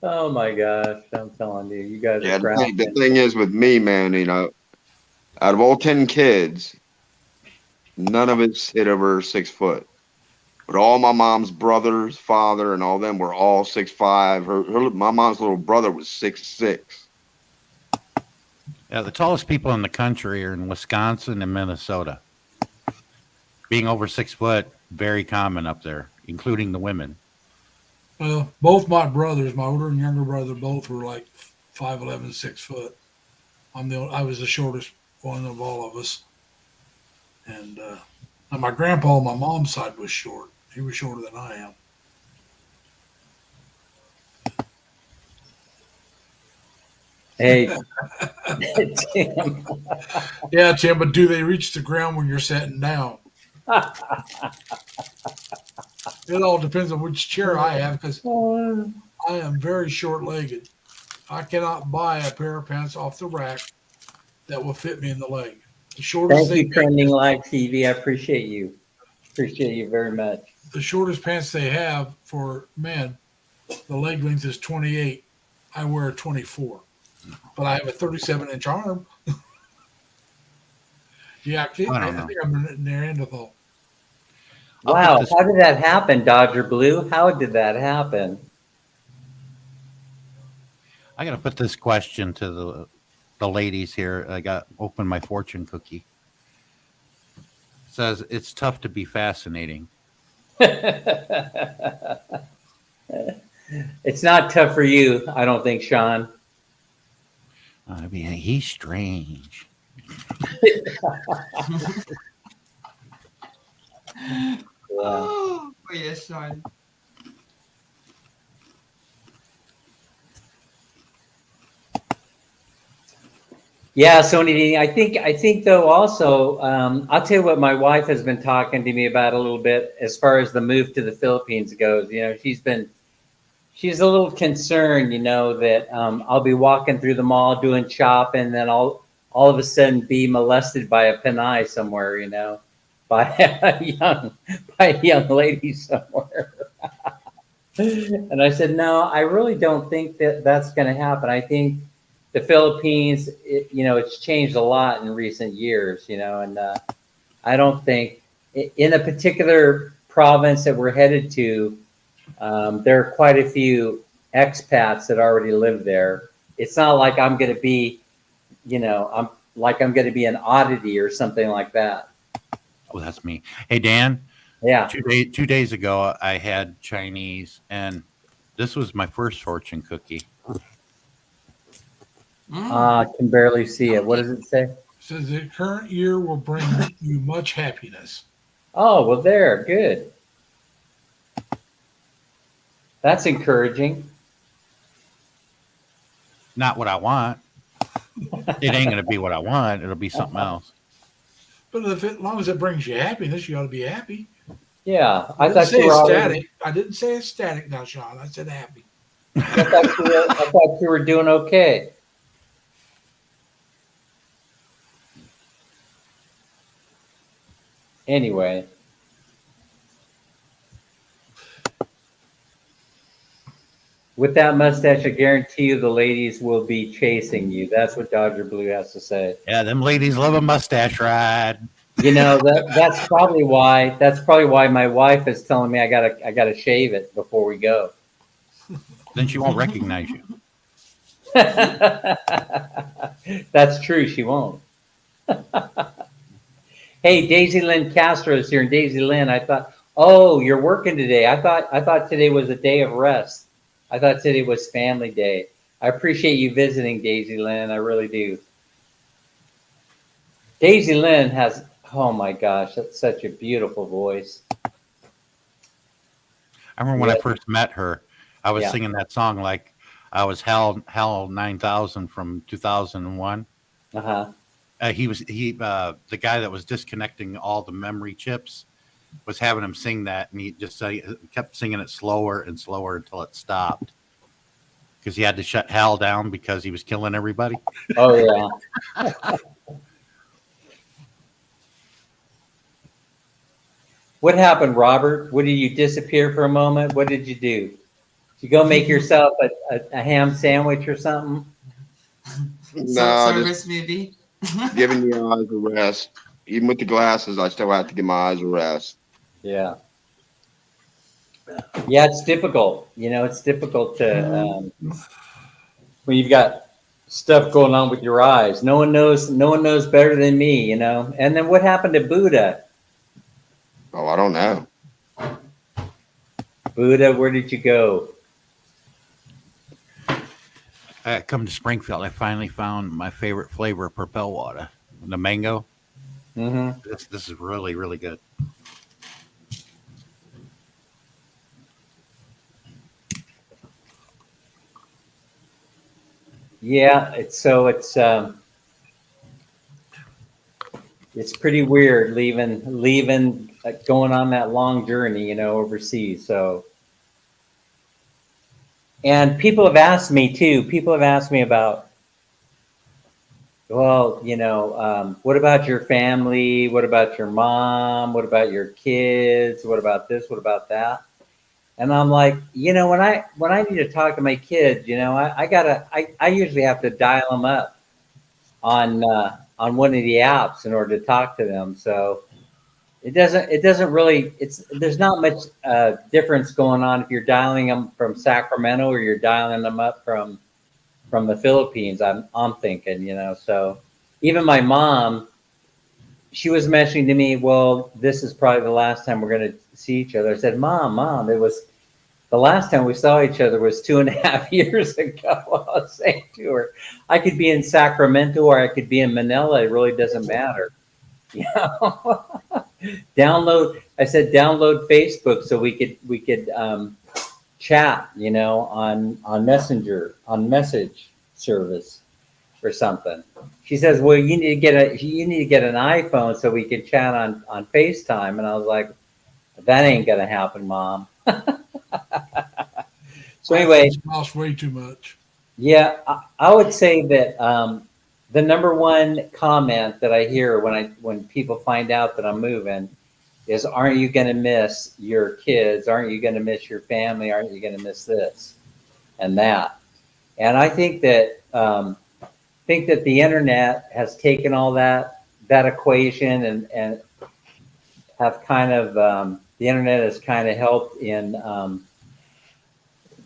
Oh my gosh, I'm telling you, you guys Yeah, are the cracking. thing is with me, man, out of all 10 kids, none of us hit over 6 foot. But all my mom's brothers, father, and all them were all 6'5". My mom's little brother was 6'6". Yeah, the tallest people in the country are in Wisconsin and Minnesota. Being over 6 foot, very common up there, including the women. Well, both my brothers, my older and younger brother, both were like 5'11", 6 foot. I was the shortest one of all of us. And my grandpa on my mom's side was short. He was shorter than I am. Hey, Tim. Yeah, Tim, but do they reach the ground when you're sitting down? It all depends on which chair I have because I am very short-legged. I cannot buy a pair of pants off the rack that will fit me in the leg. The shortest Thank you, they Trending Live TV. I appreciate you. Appreciate you very much. the shortest pants they have for men, the leg length is 28. I wear a 24, but I have a 37-inch arm. Yeah, I don't know. think I'm a Neanderthal. I'll Wow, put this- how did that happen, Dodger Blue? How did that happen? I got to put this question to the ladies here. I got open my fortune cookie. It says it's tough to be fascinating. It's not tough for you, I don't think, Sean. I mean, he's strange. Yeah. Oh, yes, Sean. Yeah, Sony, I think though also, I'll tell you what my wife has been talking to me about a little bit as far as the move to the Philippines goes. You know, she's a little concerned, you know, that I'll be walking through the mall doing shopping, and then I'll all of a sudden be molested by a Pinay somewhere, you know, by a young lady somewhere. And I said, no, I really don't think that that's going to happen. I think the Philippines, you know, it's changed a lot in recent years, you know, and I don't think in a particular province that we're headed to, there are quite a few expats that already live there. It's not like I'm going to be, you know, I'm going to be an oddity or something like that. Oh, that's me. Hey, Dan, Yeah. 2 days ago, I had Chinese, and this was my first fortune cookie. Can barely see it. What does it say? Says the current year will bring you much happiness. Oh, well, there. Good. That's encouraging. Not what I want. It ain't going to be what I want. It'll be something else. But if as long as it brings you happiness, you ought to be happy. Yeah. I I didn't thought say you were already, ecstatic. I didn't say ecstatic now, Sean. I said happy. I thought you were doing okay. Anyway. With that mustache, I guarantee you the ladies will be chasing you. That's what Dodger Blue has to say. Yeah, them ladies love a mustache ride. You know, that's probably why my wife is telling me I gotta shave it before we go. Then she won't recognize you. That's true, she won't. Hey, Daisy Lynn Castro is here, and Daisy Lynn, I thought, oh, you're working today. I thought today was a day of rest. I thought today was family day. I appreciate you visiting, Daisy Lynn. I really do. Daisy Lynn has, oh my gosh, that's such a beautiful voice. I remember when Yeah. I first met her, I was Yeah. singing that song like I was Hal 9000 from 2001. Uh-huh. The guy that was disconnecting all the memory chips was having him sing that, and he just kept singing it slower and slower until it stopped because he had to shut Hal down because he was killing everybody. Oh, yeah. What happened, Robert? What did you disappear for a moment? What did you do? Did you go make yourself a ham sandwich or something? No, Service maybe. just giving your eyes a rest. Even with the glasses, I still have to give my eyes a rest. Yeah. Yeah, it's difficult. You know, it's difficult to when you've got stuff going on with your eyes. No one knows better than me, you know. And then what happened to Buddha? Oh, I don't know. Buddha, where did you go? I come to Springfield. I finally found my favorite flavor of Propel water, the mango. Mm-hmm. This is really, really good. Yeah, it's it's pretty weird leaving, going on that long journey, overseas. So, and people have asked me too. People have asked me about, well, what about your family? What about your mom? What about your kids? What about this? What about that? And I'm like, when I need to talk to my kids, I usually have to dial them up on one of the apps in order to talk to them. So it doesn't really, there's not much difference going on if you're dialing them from Sacramento or you're dialing them up from the Philippines. I'm thinking, so even my mom, she was mentioning to me, well, this is probably the last time we're going to see each other. I said, Mom, it was the last time we saw each other was 2.5 years ago. I was saying to her, I could be in Sacramento or I could be in Manila. It really doesn't matter. I said, download Facebook so we could chat, on Messenger, on message service or something. She says, well, you need to get an iPhone so we can chat on FaceTime. And I was like, that ain't gonna happen, Mom. So anyway, It costs way too much. yeah, I would say that the number one comment that I hear when people find out that I'm moving is, aren't you going to miss your kids? Aren't you going to miss your family? Aren't you going to miss this and that? And I think that the internet has taken all that equation and have kind of the internet has kind of helped in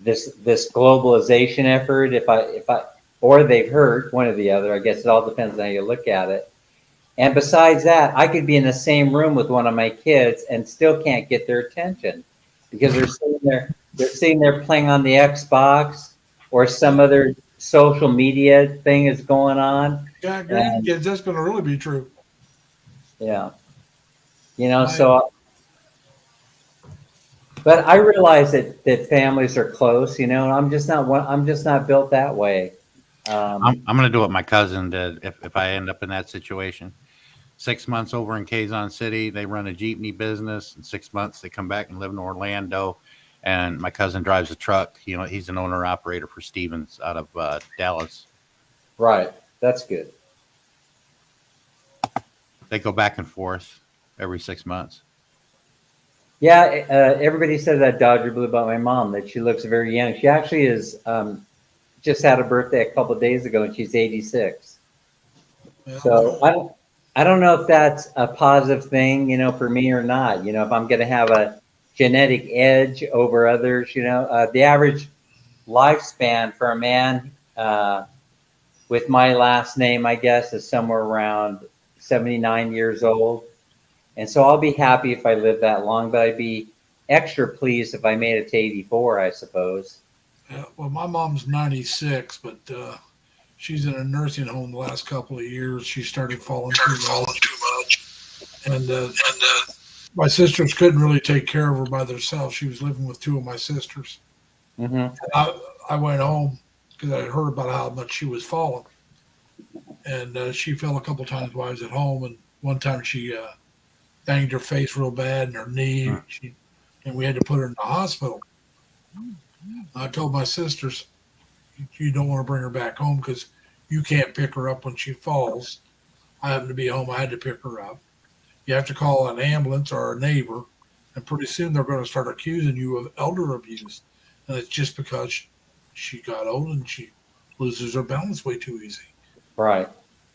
this globalization effort. Or they've hurt, one or the other. I guess it all depends on how you look at it. And besides that, I could be in the same room with one of my kids and still can't get their attention because they're sitting there playing on the Xbox or some other social media thing is going on. Yeah, grandkids, that's going to really be true. Yeah. So, but I realize that families are close, and I'm just not built that way. I'm going to do what my cousin did if I end up in that situation. 6 months over in Quezon City, they run a jeepney business. In 6 months, they come back and live in Orlando. And my cousin drives a truck. He's an owner operator for Stevens out of Dallas. Right. That's good. They go back and forth every 6 months. Yeah. Everybody says that Dodger Blue about my mom, that she looks very young. She actually is just had a birthday a couple of days ago and she's 86. Yeah. So I don't know if that's a positive thing, for me or not. If I'm going to have a genetic edge over others, the average lifespan for a man with my last name, I guess, is somewhere around 79 years old. And so I'll be happy if I live that long, but I'd be extra pleased if I made it to 84, I suppose. Yeah, well, my mom's 96, but she's in a nursing home the last couple of years. She started falling too much. And my sisters couldn't really take care of her by themselves. She was living with two of my sisters. Mm-hmm. I went home because I heard about how much she was falling. And she fell a couple times while I was at home. And one time she banged her face real bad and her knee. And we had to put her in the hospital. I told my sisters, you don't want to bring her back home because you can't pick her up when she falls. I happened to be home. I had to pick her up. You have to call an ambulance or a neighbor, and pretty soon they're going to start accusing you of elder abuse. And it's just because she got old and she loses her balance way too easy. Right.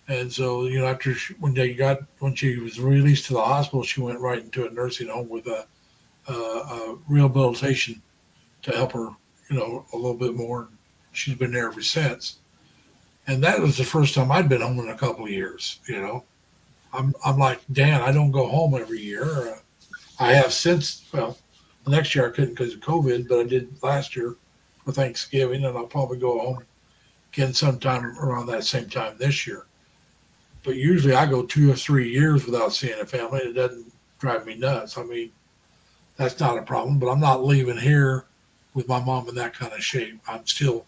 And so, after when she was released to the hospital, she went right into a nursing home with a rehabilitation to help her, a little bit more. She's been there ever since. And that was the first time I'd been home in a couple of years, I'm like, Dan, I don't go home every year. I have since, the next year I couldn't because of COVID, but I did last year for Thanksgiving, and I'll probably go home again sometime around that same time this year. But usually I go 2 or 3 years without seeing a family. It doesn't drive me nuts. I mean, that's not a problem, but I'm not leaving here with my mom in that kind of shape. I'm still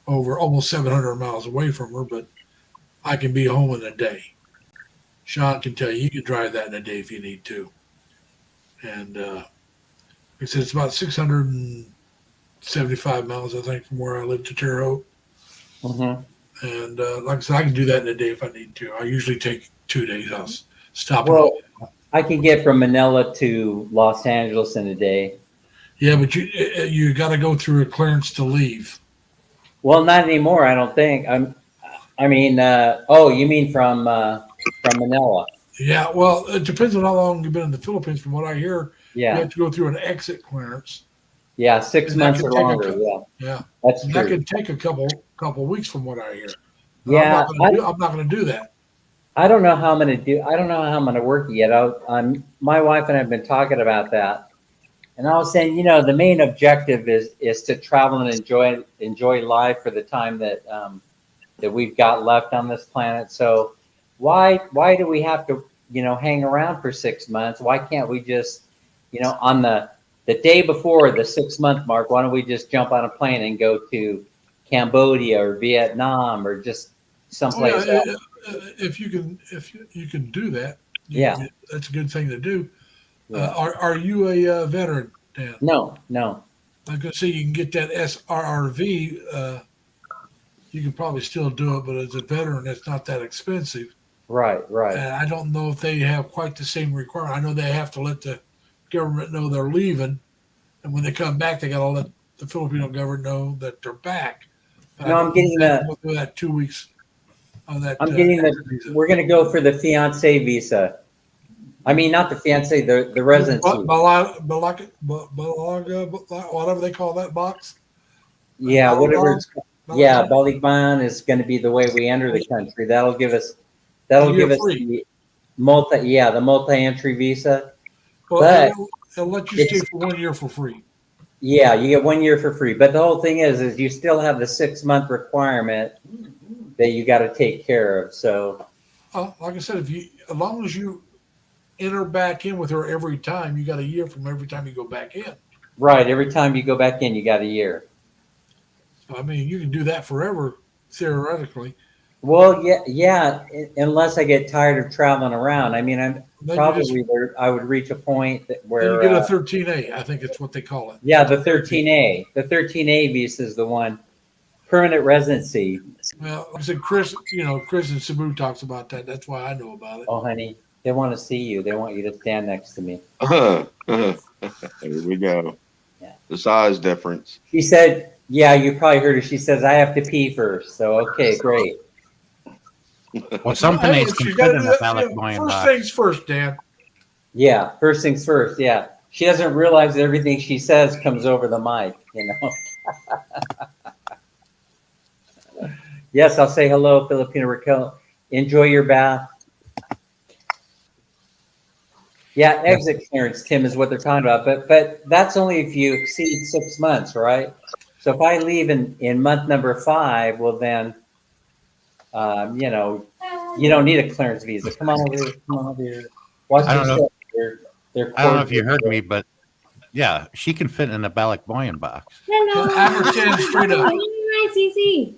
over almost 700 miles away from her, but I can be home in a day. Sean can tell you, you can drive that in a day if you need to. And like I said, it's about 675 miles, I think, from where I live to Terre Haute. Mhm. And like I said, I can do that in a day if I need to. I usually take 2 days. I'll stop. Well, I can get from Manila to Los Angeles in a day. Yeah, but you got to go through a clearance to leave. Well, not anymore. I don't think. Oh, you mean from Manila? Yeah, well, it depends on how long you've been in the Philippines. From what I hear, you Yeah, have to go through an exit clearance. yeah, 6 And that months could or take a longer. cou- Yeah, Yeah, that's and that true. could take a couple weeks, from what I hear. But Yeah, I'm not going to do that. I don't know how I'm gonna do. I don't know how I'm gonna work it yet. My wife and I have been talking about that, and I was saying, the main objective is to travel and enjoy life for the time that we've got left on this planet. So why do we have to hang around for 6 months? Why can't we just on the day before the 6 month mark, why don't we just jump on a plane and go to Cambodia or Vietnam or just someplace Yeah, else? if you can do that, Yeah. that's a good thing to do. Yeah. Are you a veteran, Dan? No. Like I say, you can get that SRRV. You can probably still do it, but as a veteran, it's not that expensive. Right. And I don't know if they have quite the same requirement. I know they have to let the government know they're leaving, and when they come back, they got to let the Filipino government know that they're back. No, I'm getting that 2 weeks on that. I'm getting visa. we're gonna go for the fiance visa. I mean, not the fiance, the residency. Whatever they call that box. Yeah, whatever it's. Yeah, Balaban? Baliban is going to be the way we enter the country. That'll give us You're the free. the multi-entry visa. Well, But they'll let you stay for 1 year for free. yeah, you get 1 year for free. But the whole thing is you still have the 6 month requirement that you got to take care of. So Like I said, as long as you enter back in with her every time, you got a year from every time you go back in. right, every time you go back in, you got a year. So, I mean, you can do that forever, theoretically. Well, yeah, unless I get tired of traveling around. I mean, I'm Then probably there. I would reach a point then you where, get a 13A. I think it's what they call it. yeah, the 13A, visa is the one, permanent residency. Well, like I said, Chris and Sabu talks about that. That's why I know about it. Oh, honey, they want to see you. They want you to stand next to me. Here we go. Yeah. The size difference. She said, yeah, you probably heard her. She says, I have to pee first. So, okay, great. Well, some Hey, Panays can she's gotta fit in do a that, phallic buoyant First box. things first, Dan. Yeah, first things first. Yeah. She doesn't realize that everything she says comes over the mic, Yes, I'll say hello, Filipino Raquel. Enjoy your bath. Yeah, exit clearance, Tim, is what they're talking about. But that's only if you exceed 6 months, right? So if I leave in month number 5, well then, you don't need a clearance visa. Come on over here. Come on over here. Watch I don't know. yourself. I don't know if you heard me, but yeah, she can fit in a phallic buoyant box. Hello. Have her stand straight up. Hi, Cece.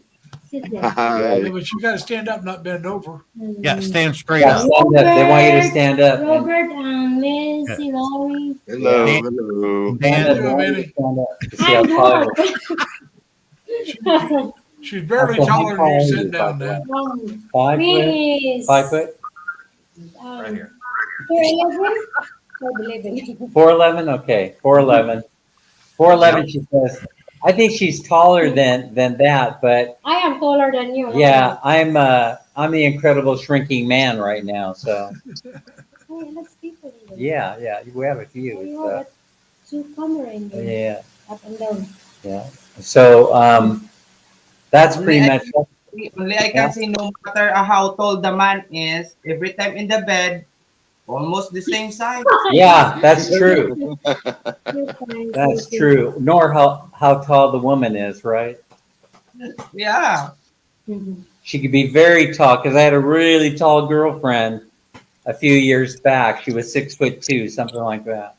Sit there. Yeah, but you got to stand up, not bend over. Yeah, stand straight Yeah, up. stand up. They want you to stand up. Robert and Missy Laurie. Hello, Yeah. hello. Stand up. They want you to stand up to see how I'm tall you are. She's barely Okay, taller than you how sitting tall down are you, there. 5 foot? Miss. 5 foot? Right here. 4'11"? 4'11". 4'11"? Okay, 4'11". 4'11", she says. I think she's taller than that, but I am taller than you. yeah, I'm the incredible shrinking man right now. So Hey, let's people in there. yeah, we have a Oh, few. you So, have two camera in there. yeah. Up and down. Yeah. So that's pretty much. Only I can say, no matter how tall the man is, every time in the bed, almost the same size. Yeah, that's true. You're fine, That's Cece. true. Nor how tall the woman is, right? Yeah. Mhm. She could be very tall because I had a really tall girlfriend a few years back. She was 6'2", something like that.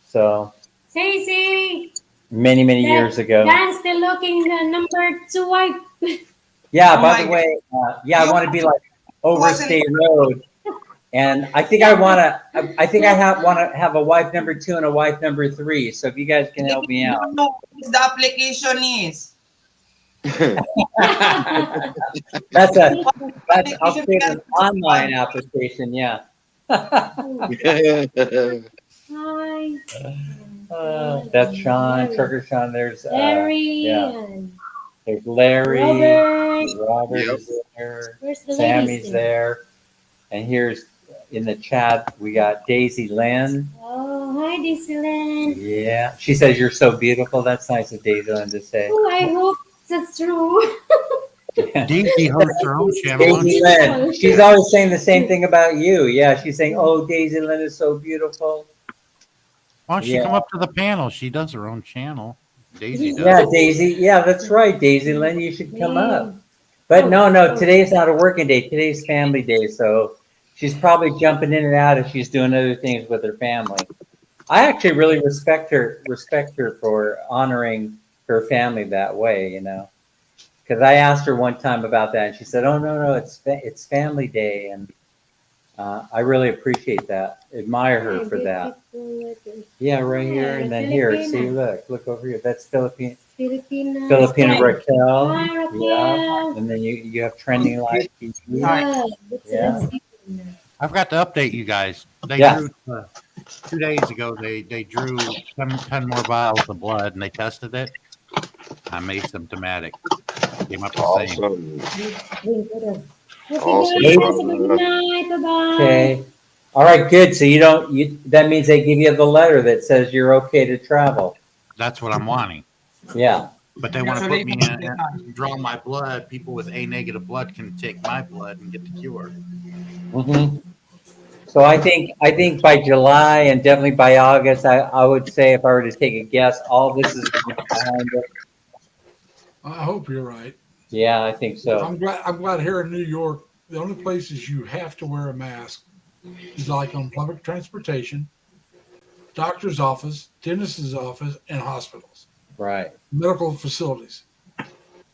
So Cece. many Dan- years ago. Dan's still looking the number 2 wife. Yeah. Oh By my the way, I want to be like Overstay Road. And I think I want to have a wife number 2 and a wife number 3. So if you guys can help me out. No, the application is. That's I'll create an online application. Yeah. Hi. That's Sean, Trucker Sean. There's Larry. yeah. And There's Larry. Robert. Yep. is there. Where's the Sammy's ladies? there. And here's in the chat we got Daisy Lynn. Oh, hi, Disneyland. Yeah. She says you're so beautiful. That's nice of Daisy Lynn to say. Oh, I hope that's true. Daisy hosts her own channel. Daisy Lynn. She's always saying the same thing about you. Yeah, she's saying, "Oh, Daisy Lynn is so beautiful." Why don't she Yeah. come up to the panel? She does her own channel. Daisy does. Yeah, Daisy. Yeah, that's right, Daisy Lynn. You should come up. But no, today's not a working day. Today's family day, so she's probably jumping in and out if she's doing other things with her family. I actually really respect her for honoring her family that way, you know. Because I asked her one time about that, and she said, "Oh no, it's family day," and I really appreciate that. Admire her for that. Yeah, right here and then here. See, look over here. That's Filipina Raquel. Hi, Yeah, Raquel. and then you have Trending Light TV. Yeah. I've got to update you guys. They Yeah. drew 2 days ago. They drew 10 more vials of blood and they tested it. I'm asymptomatic. Came up the same. Awesome. Okay, Awesome. guys, have a good night. Bye-bye. Okay. All right, good. So that means they give you the letter that says you're okay to travel. That's what I'm wanting. Yeah. But they want to put me in, draw my blood. People with A negative blood can take my blood and get the cure. hmm So I think by July and definitely by August, I would say if I were to take a guess, all this is behind it. I hope you're right. Yeah, I think so. I'm glad here in New York, the only places you have to wear a mask is like on public transportation, doctor's office, dentist's office, and hospitals, Right. medical facilities.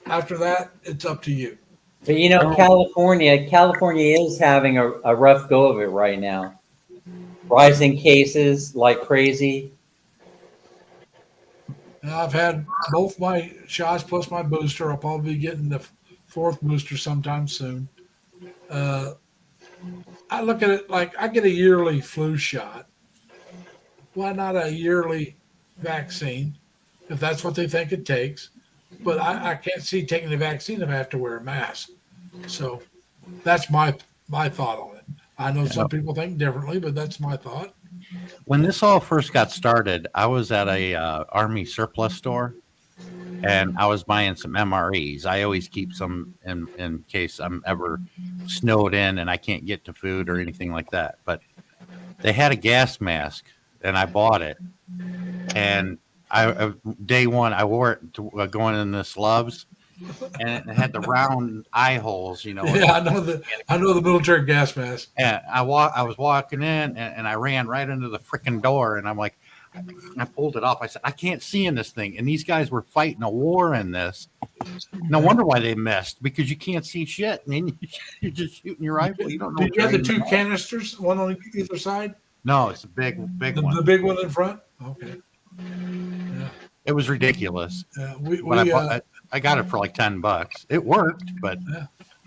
After that, it's up to you. But you know, California is having a rough go of it right now. Rising cases like crazy. And I've had both my shots plus my booster. I'll probably be getting the fourth booster sometime soon. I look at it like I get a yearly flu shot. Why not a yearly vaccine if that's what they think it takes? But I can't see taking the vaccine if I have to wear a mask. So that's my thought on it. I know some people think differently, but that's my thought. When this all first got started, I was at a Army surplus store, and I was buying some MREs. I always keep some in case I'm ever snowed in and I can't get to food or anything like that. But they had a gas mask, and I bought it. And day one, I wore it to, going in the slubs, and it had the round eye holes, you know. Yeah, I know the military gas mask. And I was walking in, and I ran right into the freaking door, and I'm like, I pulled it off. I said, I can't see in this thing. And these guys were fighting a war in this. No wonder why they missed, because you can't see shit. I mean, you're just shooting your rifle. You don't know. Did you have the two canisters, one on either side? No, it's a big one. The big one in front? Okay. It was ridiculous. But I got it for like $10. It worked, but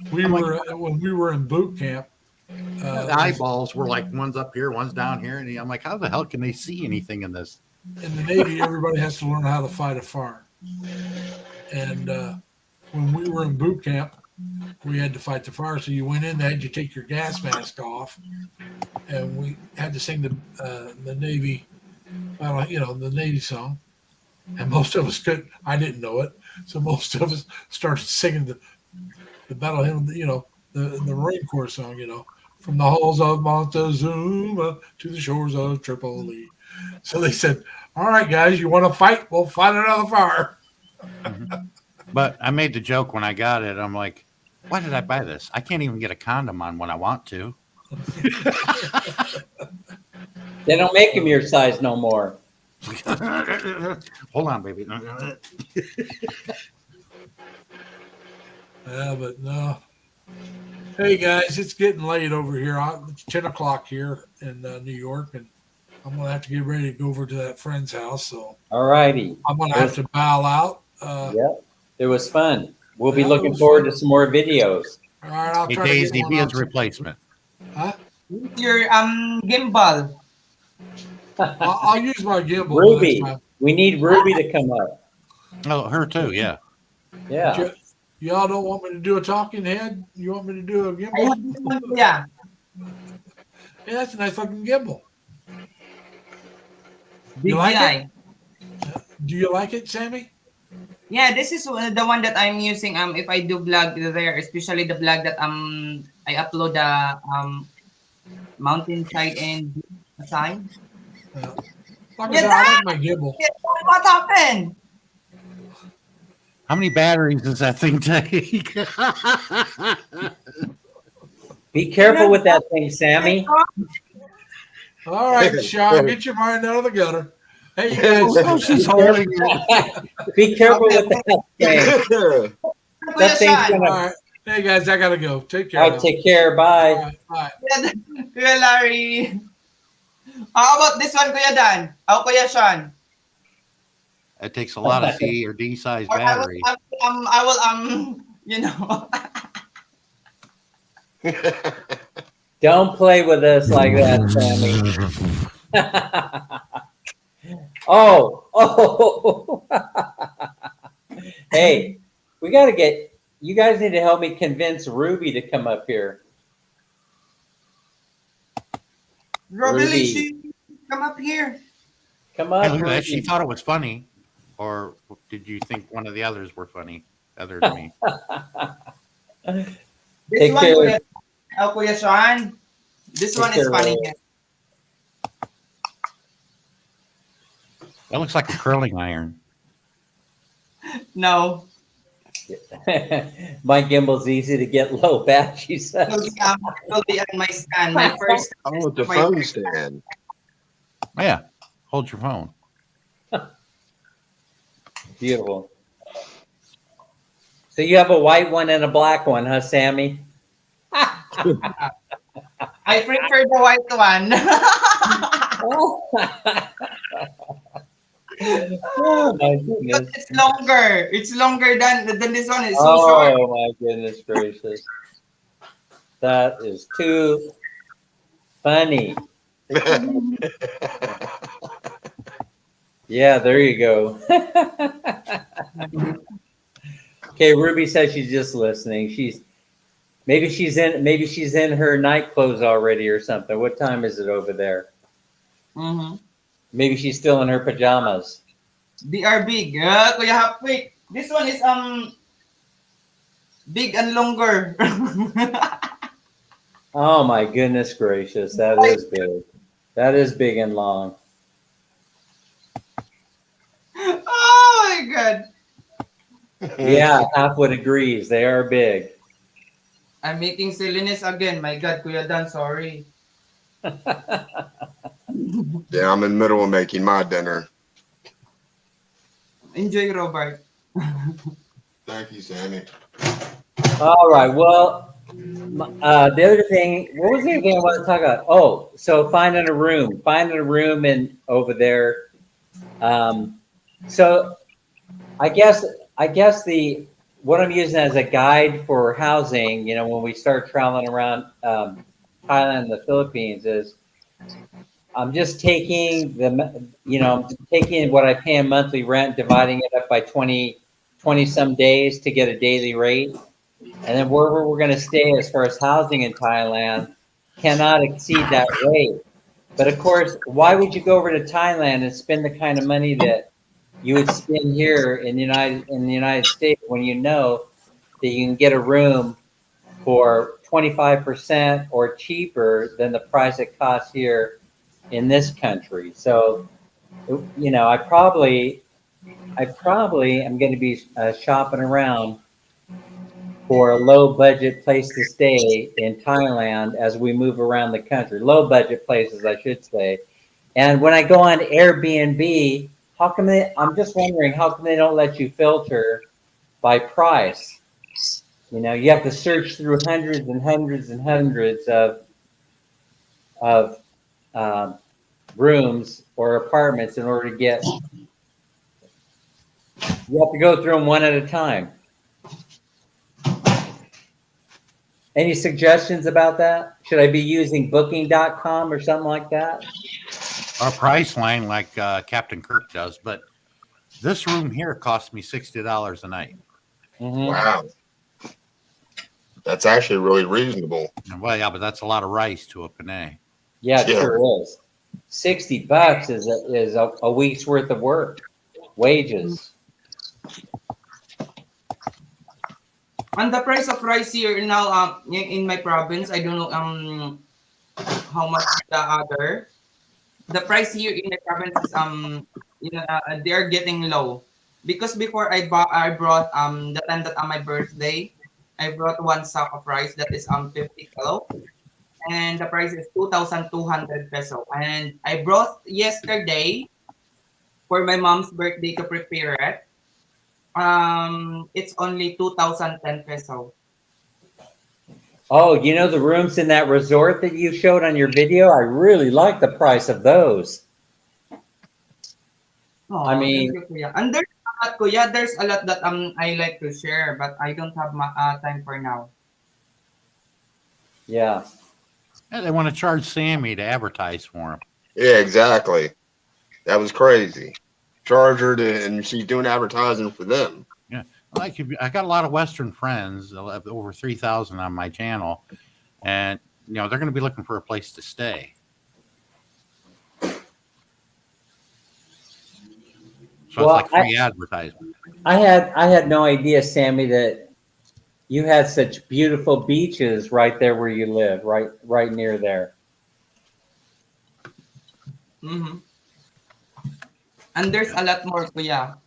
when we were in boot camp. the eyeballs were like one's up here, one's down here, and I'm like, how the hell can they see anything in this? In the Navy, everybody has to learn how to fight a fire. And when we were in boot camp, we had to fight the fire. So you went in, they had you take your gas mask off, and we had to sing the Navy, the Navy song. And most of us couldn't. I didn't know it, so most of us started singing the battle hymn, the Marine Corps song, from the halls of Montezuma to the shores of Tripoli. So they said, "All right, guys, you want to fight? We'll fight another fire." But I made the joke when I got it. I'm like, why did I buy this? I can't even get a condom on when I want to. They don't make them your size no more. Hold on, baby. Yeah, but no. Hey guys, it's getting late over here. It's 10 o'clock here in New York, and I'm gonna have to get ready to go over to that friend's house. So All righty. I'm gonna have to bow out. Yep. It was fun. We'll be Yeah, it looking was forward fun. to some more videos. All right, I'll Hey, try to get Daisy, one be out. his replacement. Huh? Your gimbal. I'll use my gimbal Ruby. next time. We need Ruby to come up. Oh, her too. Yeah. Yeah. Y'all don't want me to do a talking head? You want me to do a I gimbal? have this one, kuya. Yeah, that's a nice looking gimbal. You like DJI. Do you like it, Sammy? Yeah, this is the one that I'm using. If I do vlog there, especially the vlog that I upload the mountainside and side. Like I said, I like my gimbal. What happened? How many batteries does that thing take? Be careful with that thing, Sammy. All right, Sean, get your mind out of the gutter. Hey, you guys. Oh, she's holding it. Be careful with that thing. Kuya That thing's Sean. gonna. All right. Hey, guys, I got to go. Take care. All now. right, take care. All Bye. right, bye. Kuya Larry. How about this one, Kuya Dan? Oh, Kuya Sean. It takes a lot of C or D size Or battery. I will, you know. Don't play with us like that, Sammy. Oh. Hey, we got to get. You guys need to help me convince Ruby to come up here. Revelation, come up here. Come Hey, up. look at that. She Ruby. thought it was funny. Or did you think one of the others were funny other than me? This Take one, care. Kuya, Kuya Sean. This Take one is care, funny. Ray. That looks like a curling iron. No. My gimbal's easy to get low bat, she It says. will be on my stand. My first. Oh, it's a my phone first- stand. Yeah. Hold your phone. Beautiful. So you have a white one and a black one, huh, Sammy? I prefer the white one. Oh my goodness. It's longer. It's longer than this one. It's so short. Oh my goodness gracious. That is too funny. Yeah, there you go. Okay, Ruby says she's just listening. Maybe she's in her night clothes already or something. What time is it over there? Mm-hmm. Maybe she's still in her pajamas. They are big. Kuya Hap, wait. This one is big and longer. Oh my goodness gracious, that is big. That is big and long. Oh my god. Yeah, Halfwood agrees. They are big. I'm making silliness again. My god, Kuya Dan, sorry. Yeah, I'm in the middle of making my dinner. Enjoy, Robert. Thank you, Sammy. All right. Well, the other thing, what was the other thing I want to talk about? Oh, so finding a room in over there. So I guess what I'm using as a guide for housing, when we start traveling around Thailand and the Philippines, is I'm just taking taking what I pay in monthly rent, dividing it up by 20 some days to get a daily rate. And then wherever we're going to stay as far as housing in Thailand cannot exceed that rate. But of course, why would you go over to Thailand and spend the kind of money that you would spend here in the United States when you know that you can get a room for 25% or cheaper than the price it costs here in this country? So, I probably am going to be shopping around for a low budget place to stay in Thailand as we move around the country. Low budget places, I should say. And when I go on Airbnb, I'm just wondering, how come they don't let you filter by price? You know, you have to search through hundreds and hundreds and hundreds of rooms or apartments in order to get. You have to go through them one at a time. Any suggestions about that? Should I be using Booking.com or something like that? Or Priceline like Captain Kirk does, but this room here cost me $60 a night. Mhm. Wow. That's actually really reasonable. Well, yeah, but that's a lot of rice to a panay. Yeah, it Yeah. sure is. $60 is a week's worth of work, wages. And the price of rice here now, in my province, I don't know how much the other. The price here in the province is they are getting low, because before I brought the time that on my birthday, I brought one sack of rice that is 50 kilo, and the price is 2,200 peso. And I brought yesterday for my mom's birthday to prepare it. It's only 2,010 peso. Oh, you know the rooms in that resort that you showed on your video? I really like the price of those. Oh, I mean- thank you, Kuya. And there's a lot, Kuya. There's a lot that I like to share, but I don't have time for now. Yeah. Yeah, they want to charge Sammy to advertise for him. Yeah, exactly. That was crazy. Charge her to, and she's doing advertising for them. Like I got a lot of Western friends, over 3,000 on my channel, and they're going to be looking for a place to stay. So Well, it's like free advertisement. I had no idea, Sammy, that you had such beautiful beaches right there where you live, right near there. Mm-hmm. And there's a lot more, Kuya.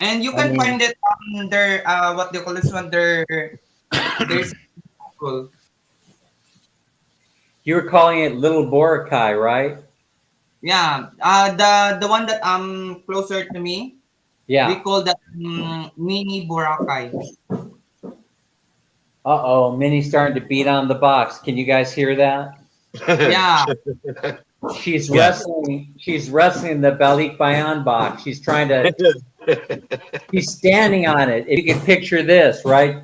And you I can mean- find it on their what do you call this one? There's Google. You were calling it Little Boracay, right? Yeah. The one that closer to me, we Yeah. call that mini Boracay. Uh-oh, Minnie's starting to beat on the box. Can you guys hear that? Yeah. She's Yes. wrestling the Balikbayan box. She's trying to she's standing on it. If you can picture this, right?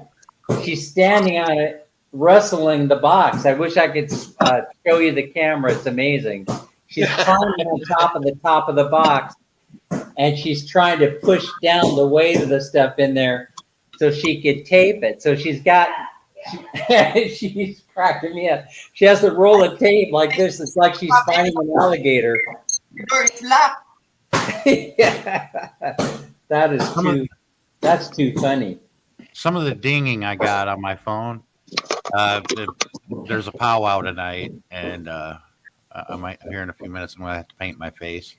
She's standing on it, wrestling the box. I wish I could show you the camera. It's amazing. She's climbing on top of the box, and she's trying to push down the weight of the stuff in there so she could tape it. So she's cracking me up. She has a roll of tape like this. It's like she's finding an alligator. The door is locked. That is that's too funny. Some of the dinging I got on my phone, there's a powwow tonight, and I might here in a few minutes. I'm gonna have to paint my face.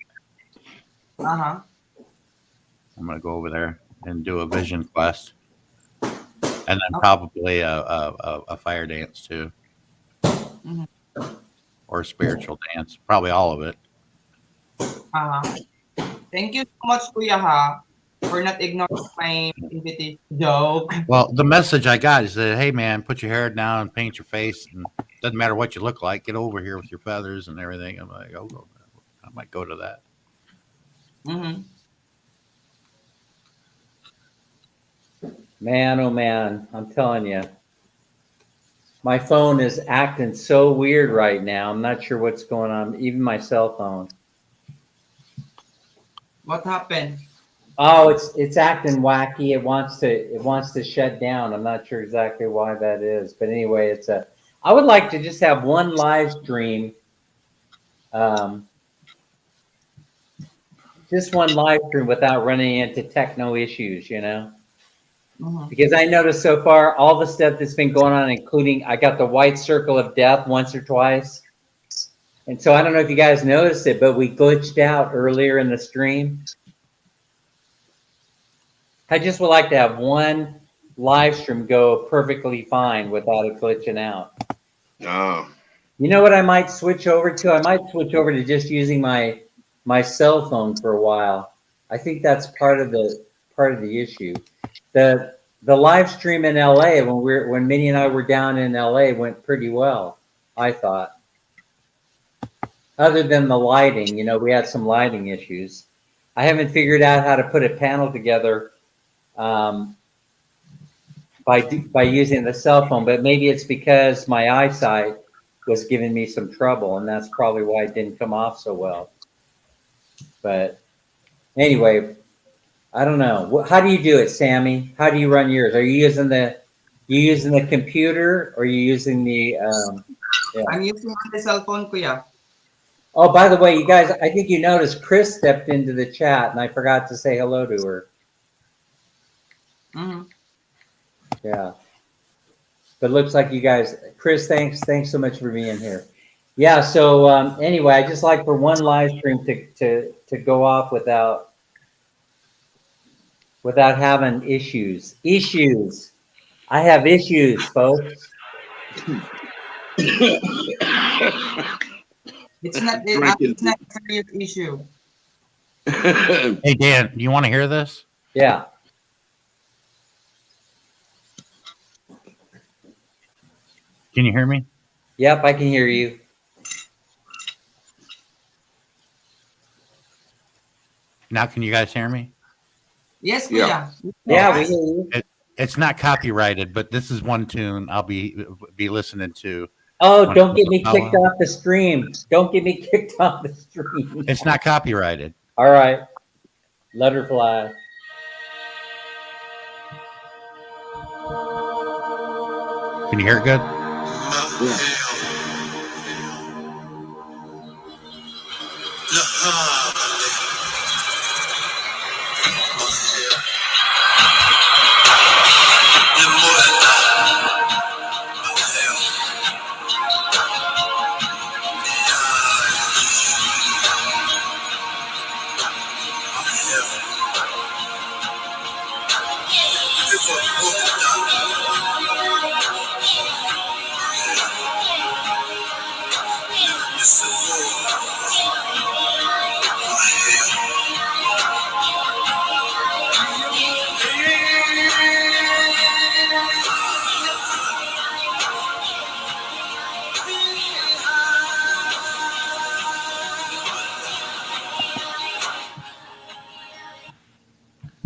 Uh-huh. I'm gonna go over there and do a vision quest, and then probably a fire dance too, Mhm. or a spiritual dance. Probably all of it. Uh-huh. Thank you so much, Kuya, for not ignoring my invitation joke. Well, the message I got is that, hey man, put your hair down and paint your face, and doesn't matter what you look like. Get over here with your feathers and everything. I'm like, oh, I might go to that. Mm-hmm. Man, oh man, I'm telling you. My phone is acting so weird right now. I'm not sure what's going on, even my cell phone. What happened? Oh, it's acting wacky. It wants to shut down. I'm not sure exactly why that is, but anyway, I would like to just have one live stream, just one live stream without running into techno issues, Mm-hmm. because I noticed so far all the stuff that's been going on, including I got the white circle of death once or twice, and so I don't know if you guys noticed it, but we glitched out earlier in the stream. I just would like to have one live stream go perfectly fine without it glitching out. No. You know what I might switch over to? I might switch over to just using my cell phone for a while. I think that's part of the issue. the live stream in LA when Minnie and I were down in LA went pretty well, I thought. Other than the lighting, we had some lighting issues. I haven't figured out how to put a panel together by using the cell phone, but maybe it's because my eyesight was giving me some trouble, and that's probably why it didn't come off so well. But anyway, I don't know. How do you do it, Sammy? How do you run yours? Are you using the computer, or are you using the? I'm using the cell phone, kuya. Oh, by the way, you guys, I think you noticed Chris stepped into the chat, and I forgot to say hello to her. Mm-hmm. Yeah. But looks like you guys, Chris, thanks so much for being here. Yeah. So anyway, I just like for one live stream to go off without having issues. I have issues, folks. It's not Drinking. it's not a serious issue. Hey, Dan, do you want to hear this? Yeah. Can you hear me? Yep, I can hear you. Now, can you guys hear me? Yes, Yeah. kuya. Yeah, we hear you. It's not copyrighted, but this is one tune I'll be listening to. Oh, don't get me kicked off the stream. Don't get me kicked off the stream. It's not copyrighted. All right. Let her fly. Can you hear it good?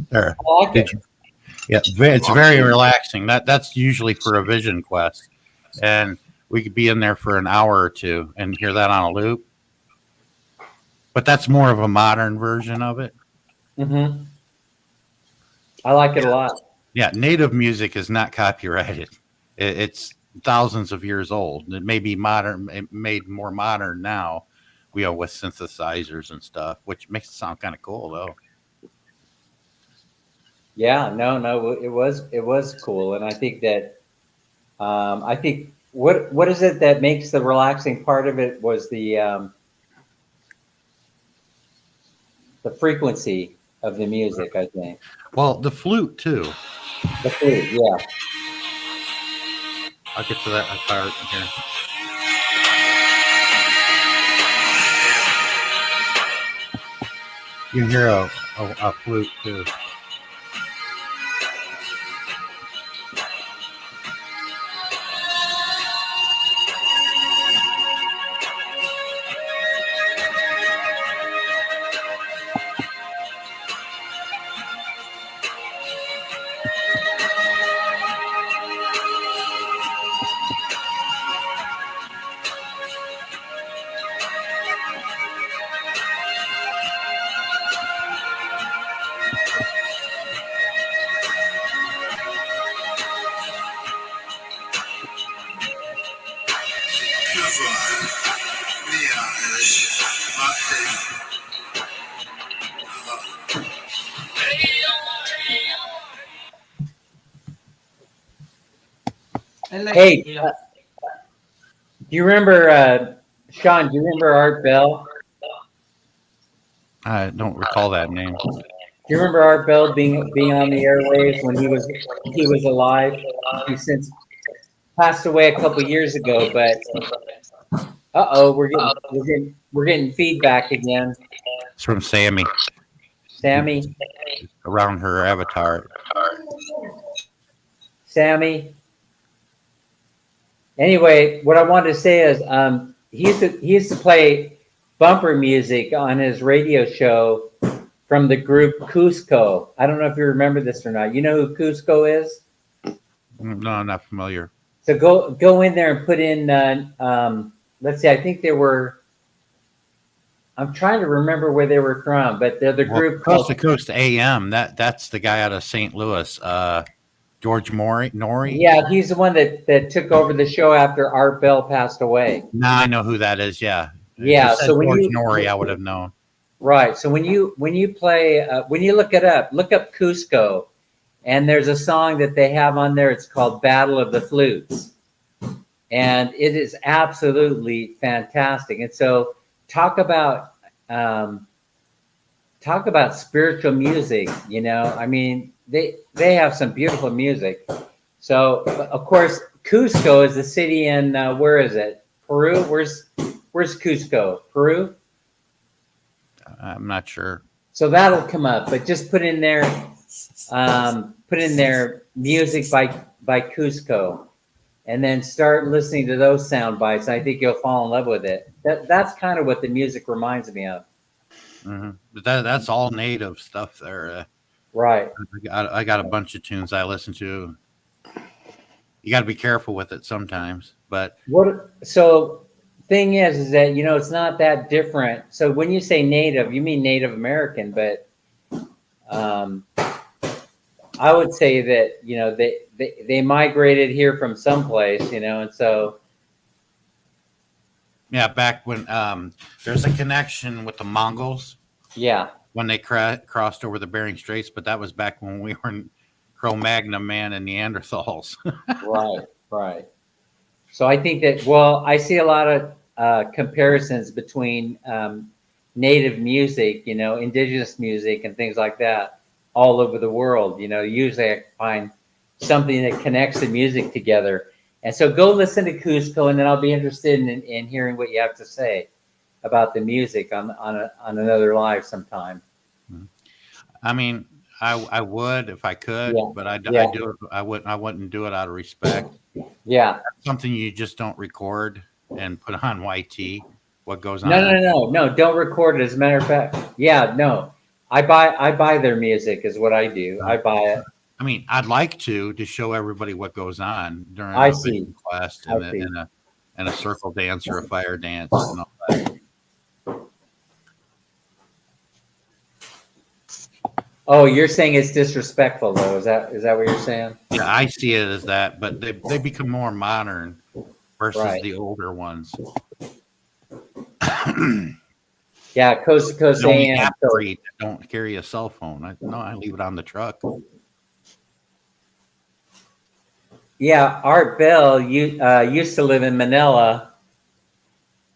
There. I like it. Yeah, it's very relaxing. That's usually for a Vision Quest, and we could be in there for an hour or two and hear that on a loop. But that's more of a modern version of it. Mm-hmm. I like it a lot. Yeah, native music is not copyrighted. It's thousands of years old. It may be modern, made more modern now, with synthesizers and stuff, which makes it sound kind of cool, though. Yeah, no, it was cool, and I think that what is it that makes the relaxing part of it was the frequency of the music, I think. Well, the flute too. The flute, yeah. I'll get to that part here. You can hear a flute too. I like Hey, it, kuya. do you remember Sean? Do you remember Art Bell? I don't recall that name. Do you remember Art Bell being on the airwaves when he was alive? He since passed away a couple years ago, but we're getting feedback again. It's from Sammy Sammy, around her avatar. Sammy. Anyway, what I wanted to say is he used to play bumper music on his radio show from the group Cusco. I don't know if you remember this or not. You know who Cusco is? No, I'm not familiar. So go in there and put in. Let's see. I think they were. I'm trying to remember where they were from, but they're the group Coast to called. Coast AM. That's the guy out of St. Louis. George Nori. Yeah, he's the one that took over the show after Art Bell passed away. Now I know who that is. Yeah. Yeah, If you said so when George you- Nori, I would have known. Right. So when you play when you look up Cusco, and there's a song that they have on there. It's called "Battle of the Flutes," and it is absolutely fantastic. And so talk about spiritual music. You know, I mean, they have some beautiful music. So of course, Cusco is the city in where is it? Peru. Where's Cusco? Peru. I'm not sure. So that'll come up, but just put in there music by Cusco, and then start listening to those sound bites. I think you'll fall in love with it. That's kind of what the music reminds me of. But that's all native stuff there. Right. I got a bunch of tunes I listen to. You got to be careful with it sometimes, but So thing is that it's not that different. So when you say native, you mean Native American, but I would say that they migrated here from someplace, and so yeah, back when there's a connection with the Mongols yeah. when they crossed over the Bering Straits, but that was back when we were in Cro-Magnon man and Neanderthals. Right. So I think that, I see a lot of comparisons between native music, indigenous music and things like that all over the world. Usually I find something that connects the music together. And so go listen to Cusco, and then I'll be interested in hearing what you have to say about the music on another live sometime. I mean, I would if I could, Yeah. but I Yeah. do it. I wouldn't do it out of respect. Yeah. Something you just don't record and put on YT. What goes on? No. Don't record it. As a matter of fact, yeah, no. I buy their music is what I do. I buy it. I mean, I'd like to show everybody what goes on during I a see. vision quest I see. and a circle dance or a fire dance and all that. Oh, you're saying it's disrespectful, though. Is that what you're saying? Yeah, I see it as that, but they become more modern versus Right. the older ones. Yeah, coast to coast The only AM. half So, breed that don't carry a cell phone. I leave it on the truck. yeah, Art Bell used to live in Manila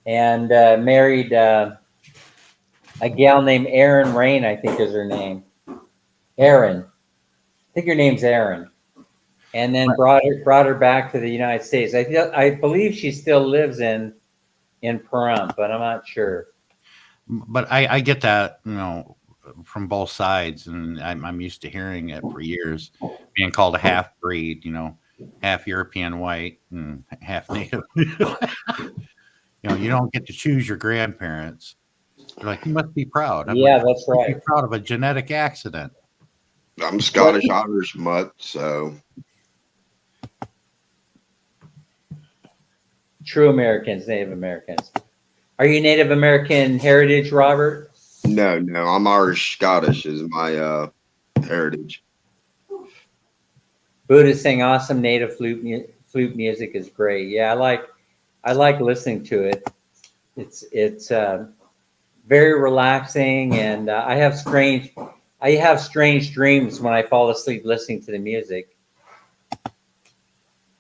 and married a gal named Erin Rain, I think is her name. Erin. I think her name's Erin. And then brought her back to the United States. I believe she still lives in Pahrump, but I'm not sure. But I get that, from both sides, and I'm used to hearing it for years, being called a half breed, half European white and half native. You don't get to choose your grandparents. They're like, you must be proud. I'm Yeah, like, that's "You must right. be proud of a genetic accident. I'm Scottish Irish mutt, so True Americans, Native Americans. Are you Native American heritage, Robert? no, I'm Irish Scottish is my heritage. Buddha sing awesome native flute music is great. Yeah, I like listening to it. It's very relaxing, and I have strange dreams when I fall asleep listening to the music.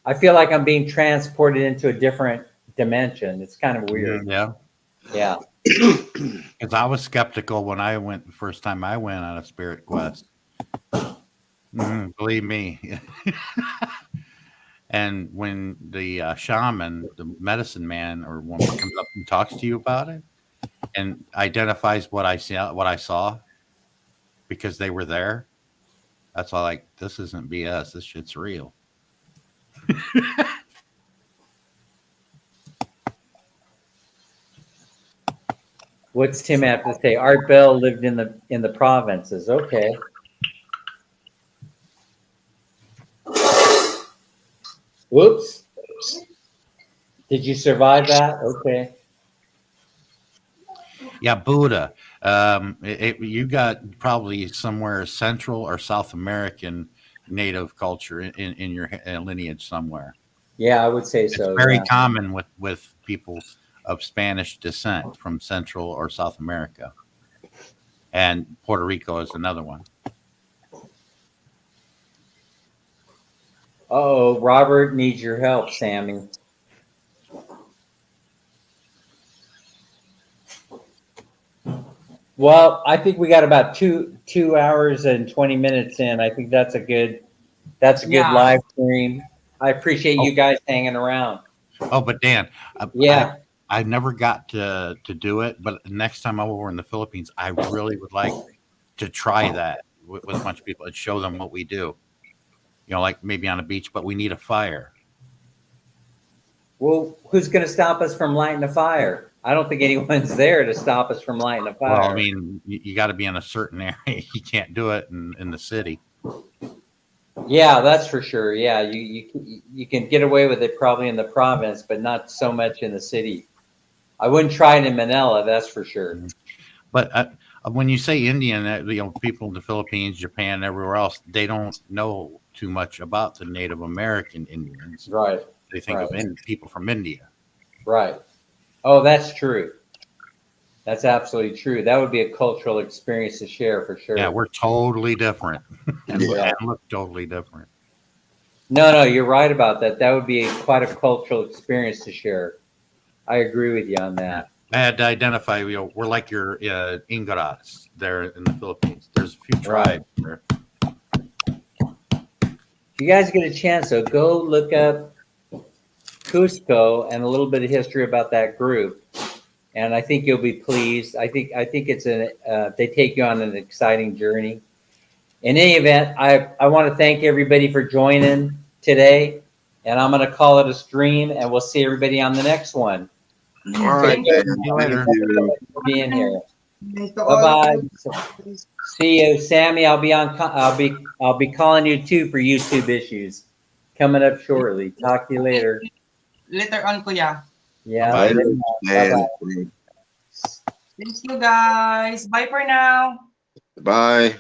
I feel like I'm being transported into a different dimension. It's kind of weird. Yeah. Yeah. Because I was skeptical when I went the first time I went on a spirit quest. Believe me. And when the shaman, the medicine man or woman comes up and talks to you about it and identifies what I saw because they were there, that's all like, this isn't BS. This shit's real. What's Tim have to say? Art Bell lived in the provinces. Okay. Whoops. Did you survive that? Okay. Yeah, Buddha. You got probably somewhere Central or South American native culture in your lineage somewhere. Yeah, I would say It's so. very Yeah. common with people of Spanish descent from Central or South America. And Puerto Rico is another one. Oh, Robert needs your help, Sammy. Well, I think we got about two hours and 20 minutes in. I think that's a good Yeah. live stream. I appreciate you guys hanging around. Oh, but Dan, Yeah. I never got to do it, but next time I'm over in the Philippines, I really would like to try that with a bunch of people and show them what we do. You know, like maybe on a beach, but we need a fire. Well, who's going to stop us from lighting a fire? I don't think anyone's there to stop us from lighting a fire. Well, I mean, you got to be in a certain area. You can't do it in the city. Yeah, that's for sure. Yeah, you can get away with it probably in the province, but not so much in the city. I wouldn't try it in Manila, that's for sure. But when you say Indian, you know, people in the Philippines, Japan, everywhere else, they don't know too much about the Native American Indians. Right, They think of people from India. right. Oh, that's true. That's absolutely true. That would be a cultural experience to share for sure. Yeah, we're totally different and look totally different. No, you're right about that. That would be quite a cultural experience to share. I agree with you on that. I had to identify, you know, we're like your Ingarats there in the Philippines. There's a few Right. tribes there. If you guys get a chance, though, go look up Cusco and a little bit of history about that group, and I think you'll be pleased. I think it's they take you on an exciting journey. In any event, I want to thank everybody for joining today, and I'm going to call it a stream, and we'll see everybody on the next one. All right, Dan. See you later. Thank you. For being here. To all Bye of bye. you. See you, Sammy. I'll be calling you too for YouTube issues coming up shortly. Talk to you later. Later on, Kuya. Yeah. Bye, later. Dan. Thank you, guys. Bye for now. Bye.